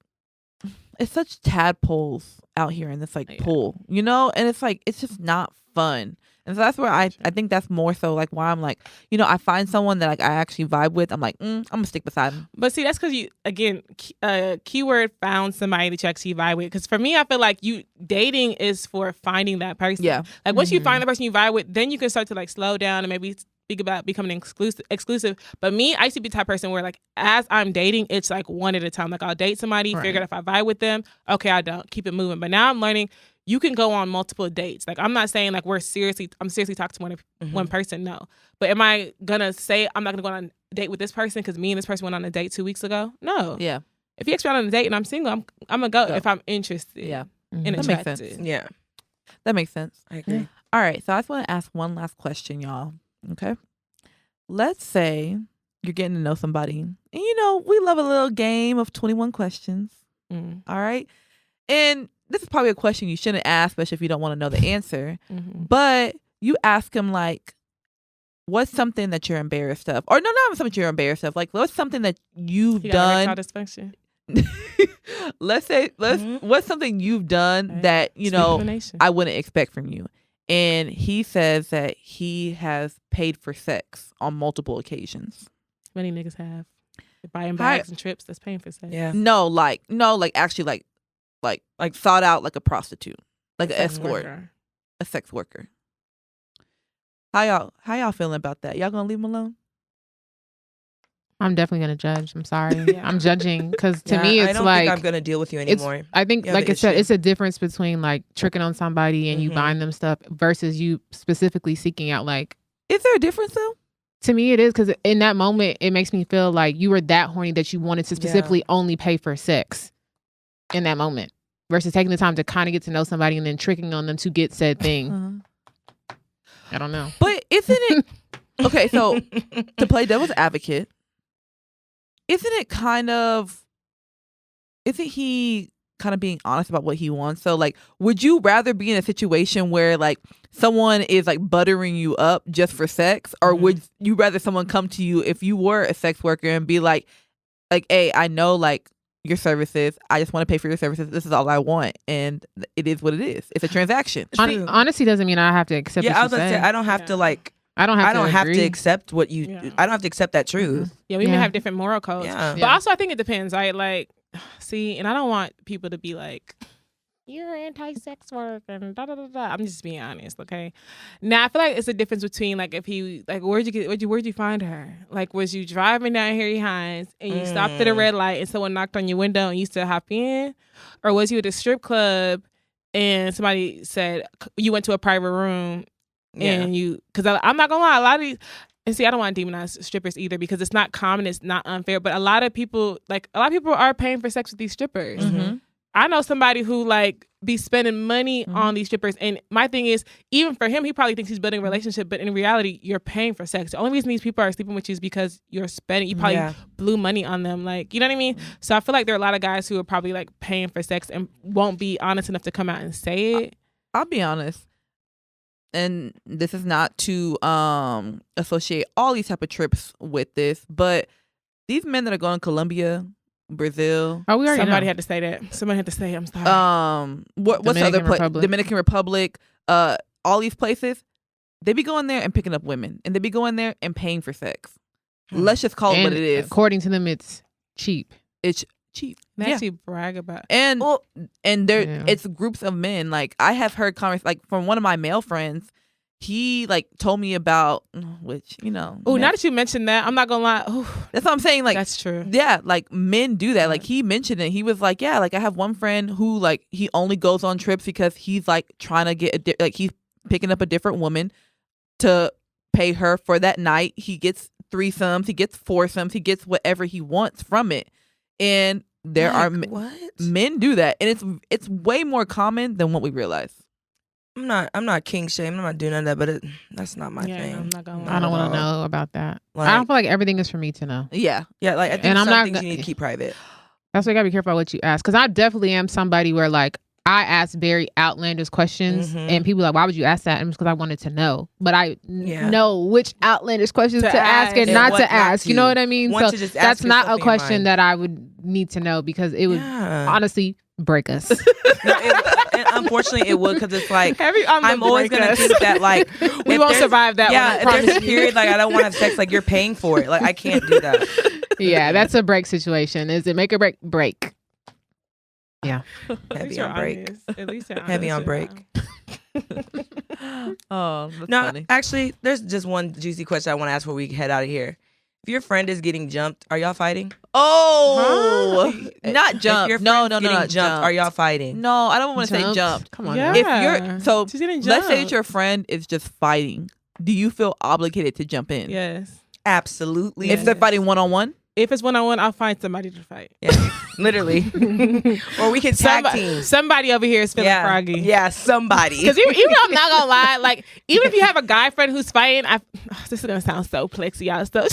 Speaker 2: it's such tadpoles out here in this like pool, and it's like, it's just not fun. And so that's where I think that's more so like why I'm like, I find someone that like I actually vibe with. I'm like, I'm gonna stick beside them.
Speaker 1: But see, that's because you, again, keyword found somebody that you actually vibe with. Because for me, I feel like dating is for finding that person. Yeah. Like once you find the person you vibe with, then you can start to like slow down and maybe speak about becoming exclusive. But me, I used to be the type of person where like as I'm dating, it's like one at a time. Like I'll date somebody, figure out if I vibe with them. Okay, I don't. Keep it moving. But now I'm learning you can go on multiple dates. Like I'm not saying like I'm seriously talking to one person, no. But am I gonna say I'm not gonna go on a date with this person because me and this person went on a date 2 weeks ago? No. Yeah. If he expects me on a date and I'm single, I'm gonna go if I'm interested. Yeah. And
Speaker 2: that makes sense. Yeah. That makes sense.
Speaker 3: I agree.
Speaker 2: All right. So I just want to ask one last question, y'all. Okay. Let's say you're getting to know somebody. And we love a little game of 21 questions. All right. And this is probably a question you shouldn't ask, especially if you don't want to know the answer. But you ask them like, what's something that you're embarrassed of? Or no, not something you're embarrassed of. Like, what's something that you've done?
Speaker 1: Erectile dysfunction.
Speaker 2: What's something you've done that, I wouldn't expect from you? And he says that he has paid for sex on multiple occasions.
Speaker 1: Many niggas have. Buying bags and trips, that's paying for sex.
Speaker 3: Yeah.
Speaker 2: No, actually, like thought out like a prostitute, like an escort, a sex worker. How y'all feeling about that? Y'all gonna leave him alone?
Speaker 4: I'm definitely gonna judge. I'm sorry. I'm judging because to me it's
Speaker 3: I don't
Speaker 4: like
Speaker 3: think I'm gonna deal with you anymore.
Speaker 4: I think, like I said, it's a difference between like tricking on somebody and you buying them stuff versus you specifically seeking out. Like,
Speaker 2: is there a difference though?
Speaker 4: To me, it is, because in that moment, it makes me feel like you were that horny that you wanted to specifically only pay for sex in that moment versus taking the time to kind of get to know somebody and then tricking on them to get said thing. I don't know.
Speaker 2: But isn't it okay? So to play devil's advocate, isn't he kind of being honest about what he wants? So like, would you rather be in a situation where like someone is like buttering you up just for sex, or would you rather someone come to you if you were a sex worker and be like, hey, I know like your services, I just want to pay for your services, this is all I want, and it is what it is, it's a transaction.
Speaker 4: Honesty doesn't mean I have to accept what
Speaker 3: I
Speaker 4: you
Speaker 3: was gonna
Speaker 4: say.
Speaker 3: say I don't have to like
Speaker 4: I don't have
Speaker 3: to accept what you I don't have to accept that truth.
Speaker 1: Yeah, we may have different moral codes. But also I think it depends, right? Like, see, and I don't want people to be like, you're anti-sex work and da da da da. I'm just being honest, okay? Now I feel like it's a difference between like if he like where'd you find her? Like, was you driving down Harry Hines and you stopped at a red light and someone knocked on your window and you still hop in, or was you at a strip club and somebody said you went to a private room and you? Because I'm not gonna lie, a lot of these. And see, I don't want to demonize strippers either because it's not common, it's not unfair. But a lot of people are paying for sex with these strippers. I know somebody who like be spending money on these strippers, and my thing is, even for him, he probably thinks he's building a relationship, but in reality, you're paying for sex. The only reason these people are sleeping with you is because you're spending. You probably blew money on them, like, you know what I mean. So I feel like there are a lot of guys who are probably like paying for sex and won't be honest enough to come out and say it.
Speaker 2: I'll be honest, and this is not to associate all these type of trips with this, but these men that are going to Colombia, Brazil.
Speaker 4: Oh, we already
Speaker 1: Somebody
Speaker 4: know.
Speaker 1: had to say that. Somebody had to say, I'm sorry.
Speaker 2: What's the other place? Dominican Republic. All these places, they be going there and picking up women, and they be going there and paying for sex. Let's just call it what it is.
Speaker 4: According to them, it's cheap.
Speaker 2: It's cheap.
Speaker 1: They actually brag about it.
Speaker 2: And there, it's groups of men. Like, I have heard comments like from one of my male friends. He like told me about, which, you know.
Speaker 1: Oh, now that you mentioned that, I'm not gonna lie. Ooh,
Speaker 2: that's what I'm saying. Like,
Speaker 1: that's true.
Speaker 2: Yeah, like men do that. Like, he mentioned it. He was like, yeah, like I have one friend who like he only goes on trips because he's like trying to get like he's picking up a different woman to pay her for that night. He gets threesomes, he gets foursomes, he gets whatever he wants from it. And there are men do that, and it's way more common than what we realize.
Speaker 3: I'm not king shame. I'm not doing none of that, but that's not my thing.
Speaker 1: I'm not gonna lie.
Speaker 4: I don't want to know about that.
Speaker 3: Like,
Speaker 4: I don't feel like everything is for me to know.
Speaker 2: Yeah.
Speaker 3: Like I think some things you need to keep private.
Speaker 4: That's why you gotta be careful about what you ask, because I definitely am somebody where like I ask very outlandish questions, and people are like, why would you ask that? And it's because I wanted to know, but I know which outlandish questions to ask and not to ask. You know what I mean? So that's not a question that I would need to know, because it would honestly break us.
Speaker 3: Unfortunately, it would, because it's like I'm always gonna think that like
Speaker 1: we won't survive that.
Speaker 3: Yeah, if there's a period like I don't want to have sex, like you're paying for it. Like I can't do that.
Speaker 4: Yeah, that's a break situation. Is it make or break? Break. Yeah.
Speaker 3: Heavy on break.
Speaker 1: At least you're
Speaker 3: heavy on break.
Speaker 2: Oh, that's
Speaker 3: no,
Speaker 2: funny.
Speaker 3: Actually, there's just one juicy question I want to ask before we head out of here. If your friend is getting jumped, are y'all fighting?
Speaker 2: Oh, not jumped.
Speaker 3: If your
Speaker 2: No,
Speaker 3: friend's
Speaker 2: not
Speaker 3: getting jumped. Are y'all fighting?
Speaker 2: No, I don't want to say jumped.
Speaker 4: Come on.
Speaker 1: Yeah.
Speaker 2: If you're
Speaker 1: She's getting
Speaker 2: let's say
Speaker 1: jumped.
Speaker 2: that your friend is just fighting. Do you feel obligated to jump in?
Speaker 1: Yes.
Speaker 3: Absolutely.
Speaker 2: If they're fighting 1-on-1?
Speaker 1: If it's 1-on-1, I'll find somebody to fight.
Speaker 3: Yeah, literally. Or we can tag team.
Speaker 1: Somebody over here is feeling froggy.
Speaker 3: Yeah, somebody.
Speaker 1: Because even though I'm not gonna lie, like even if you have a guy friend who's fighting, this is gonna sound so plexy, y'all. So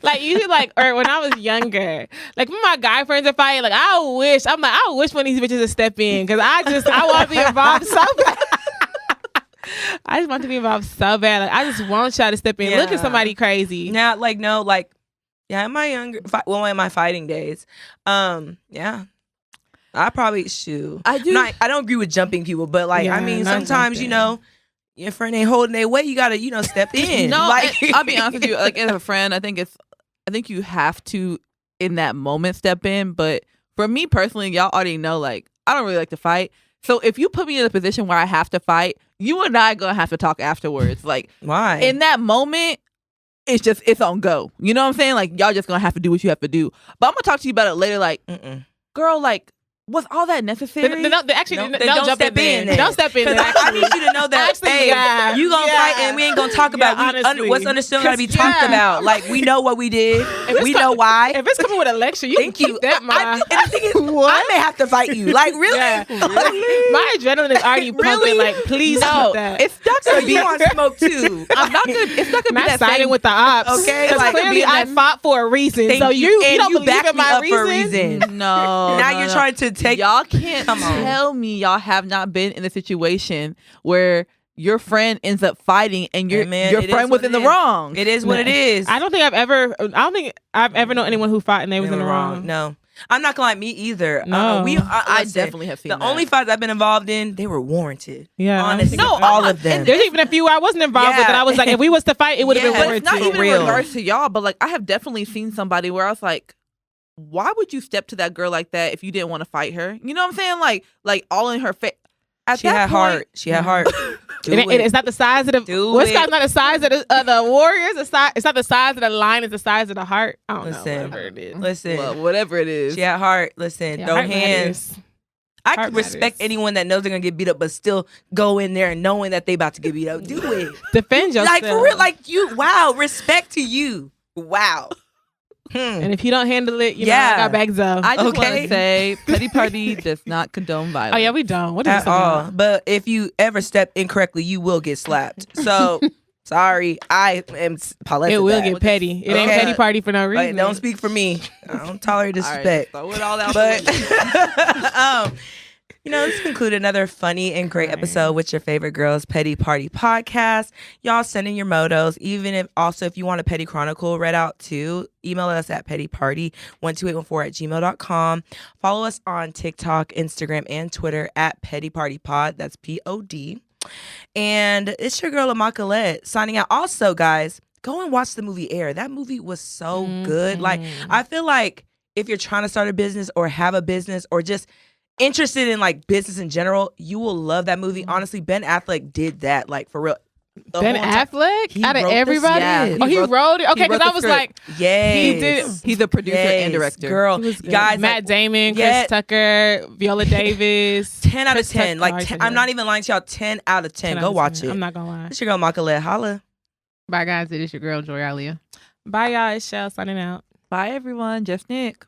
Speaker 1: like usually, like, or when I was younger, like when my guy friends are fighting, like I wish one of these bitches would step in, because I want to be involved so bad. I just want to be involved so bad. Like I just want y'all to step in. Look at somebody crazy.
Speaker 3: Now, yeah, in my in my fighting days, yeah, I probably shoot. I do. I don't agree with jumping people, but like, I mean, sometimes your friend ain't holding their weight. You gotta, step in.
Speaker 2: No,
Speaker 3: like,
Speaker 2: I'll be honest with you. Like, as a friend, I think I think you have to in that moment step in. But for me personally, y'all already know, like, I don't really like to fight. So if you put me in a position where I have to fight, you and I gonna have to talk afterwards. Like,
Speaker 3: why?
Speaker 2: In that moment, it's on go. You know what I'm saying? Like, y'all just gonna have to do what you have to do. But I'm gonna talk to you about it later. Like, girl, like, was all that necessary?
Speaker 1: Don't
Speaker 3: step in there.
Speaker 1: Don't step in there.
Speaker 3: I need you to know that, hey, you gonna fight and we ain't gonna talk about what's understood gotta be talked about. Like, we know what we did. We know why.
Speaker 1: If it's coming with a lecture, you can keep that,
Speaker 3: and the thing is, I may have to fight you. Like, really?
Speaker 1: My adrenaline is already pumping. Like, please stop that.
Speaker 2: It's not gonna be
Speaker 3: you want smoke too.
Speaker 2: I'm not gonna. It's not gonna be that
Speaker 1: siding
Speaker 2: same
Speaker 1: with the ops.
Speaker 3: Okay,
Speaker 1: like, clearly I fought for a reason. So you don't believe in my reason.
Speaker 2: No.
Speaker 3: Now you're trying to take.
Speaker 2: Y'all can't tell me y'all have not been in a situation where your friend ends up fighting and your friend was in the wrong.
Speaker 3: It is what it is.
Speaker 1: I don't think I've ever known anyone who fought and they was in the wrong.
Speaker 3: No. I'm not gonna lie, me either.
Speaker 1: No.
Speaker 2: I definitely have seen
Speaker 3: the only fights I've been involved in, they were warranted.
Speaker 1: Yeah,
Speaker 3: honestly, all of them.
Speaker 1: There's even a few I wasn't involved with that I was like, if we was to fight, it would have been warranted.
Speaker 2: It's not even in regards to y'all, but like, I have definitely seen somebody where I was like, why would you step to that girl like that if you didn't want to fight her? You know what I'm saying? Like all in her face. She had heart.
Speaker 1: It's not the size of the. What's not the size of the warriors. It's not the size of the line. It's the size of the heart. I don't know. Whatever it is.
Speaker 3: Listen.
Speaker 2: Well, whatever it is.
Speaker 3: She had heart. Listen. Throw hands. I could respect anyone that knows they're gonna get beat up, but still go in there and knowing that they about to get beat up. Do it.
Speaker 1: Defend yourself.
Speaker 3: Like, for real. Like, you. Wow. Respect to you. Wow.
Speaker 1: And if you don't handle it, you know, I got back up.
Speaker 2: I just want to say, Petty Party does not condone violence.
Speaker 1: Oh yeah, we don't. What
Speaker 3: at all. But if you ever step incorrectly, you will get slapped. So sorry, I am Paulette.
Speaker 1: It will get petty. It ain't Petty Party for no reason.
Speaker 3: Don't speak for me. I don't tolerate disrespect.
Speaker 2: Throw it all out.
Speaker 3: But this concluded another funny and great episode with your favorite girls Petty Party podcast. Y'all send in your motos. Even if you want a Petty Chronicle read out too, email us at pettyparty12814@gmail.com. Follow us on TikTok, Instagram, and Twitter at Petty Party Pod. That's POD. And it's your girl Paulette signing out. Also, guys, go and watch the movie Air. That movie was so good. Like, I feel like if you're trying to start a business or have a business or just interested in like business in general, you will love that movie. Honestly, Ben Affleck did that, like, for real.
Speaker 1: Ben Affleck out of everybody? He wrote it. Okay, because I was like,
Speaker 3: he
Speaker 1: did.
Speaker 2: He's a producer and director.
Speaker 3: Girl, guys,
Speaker 1: Matt Damon, Chris Tucker, Viola Davis.
Speaker 3: 10 out of 10. I'm not even lying to y'all. 10 out of 10. Go watch it.
Speaker 1: I'm not gonna lie.
Speaker 3: It's your girl Paulette. Holla.
Speaker 4: Bye guys, it is your girl Jori.
Speaker 1: Bye y'all. It's Shell signing out.
Speaker 2: Bye everyone. Just Nick.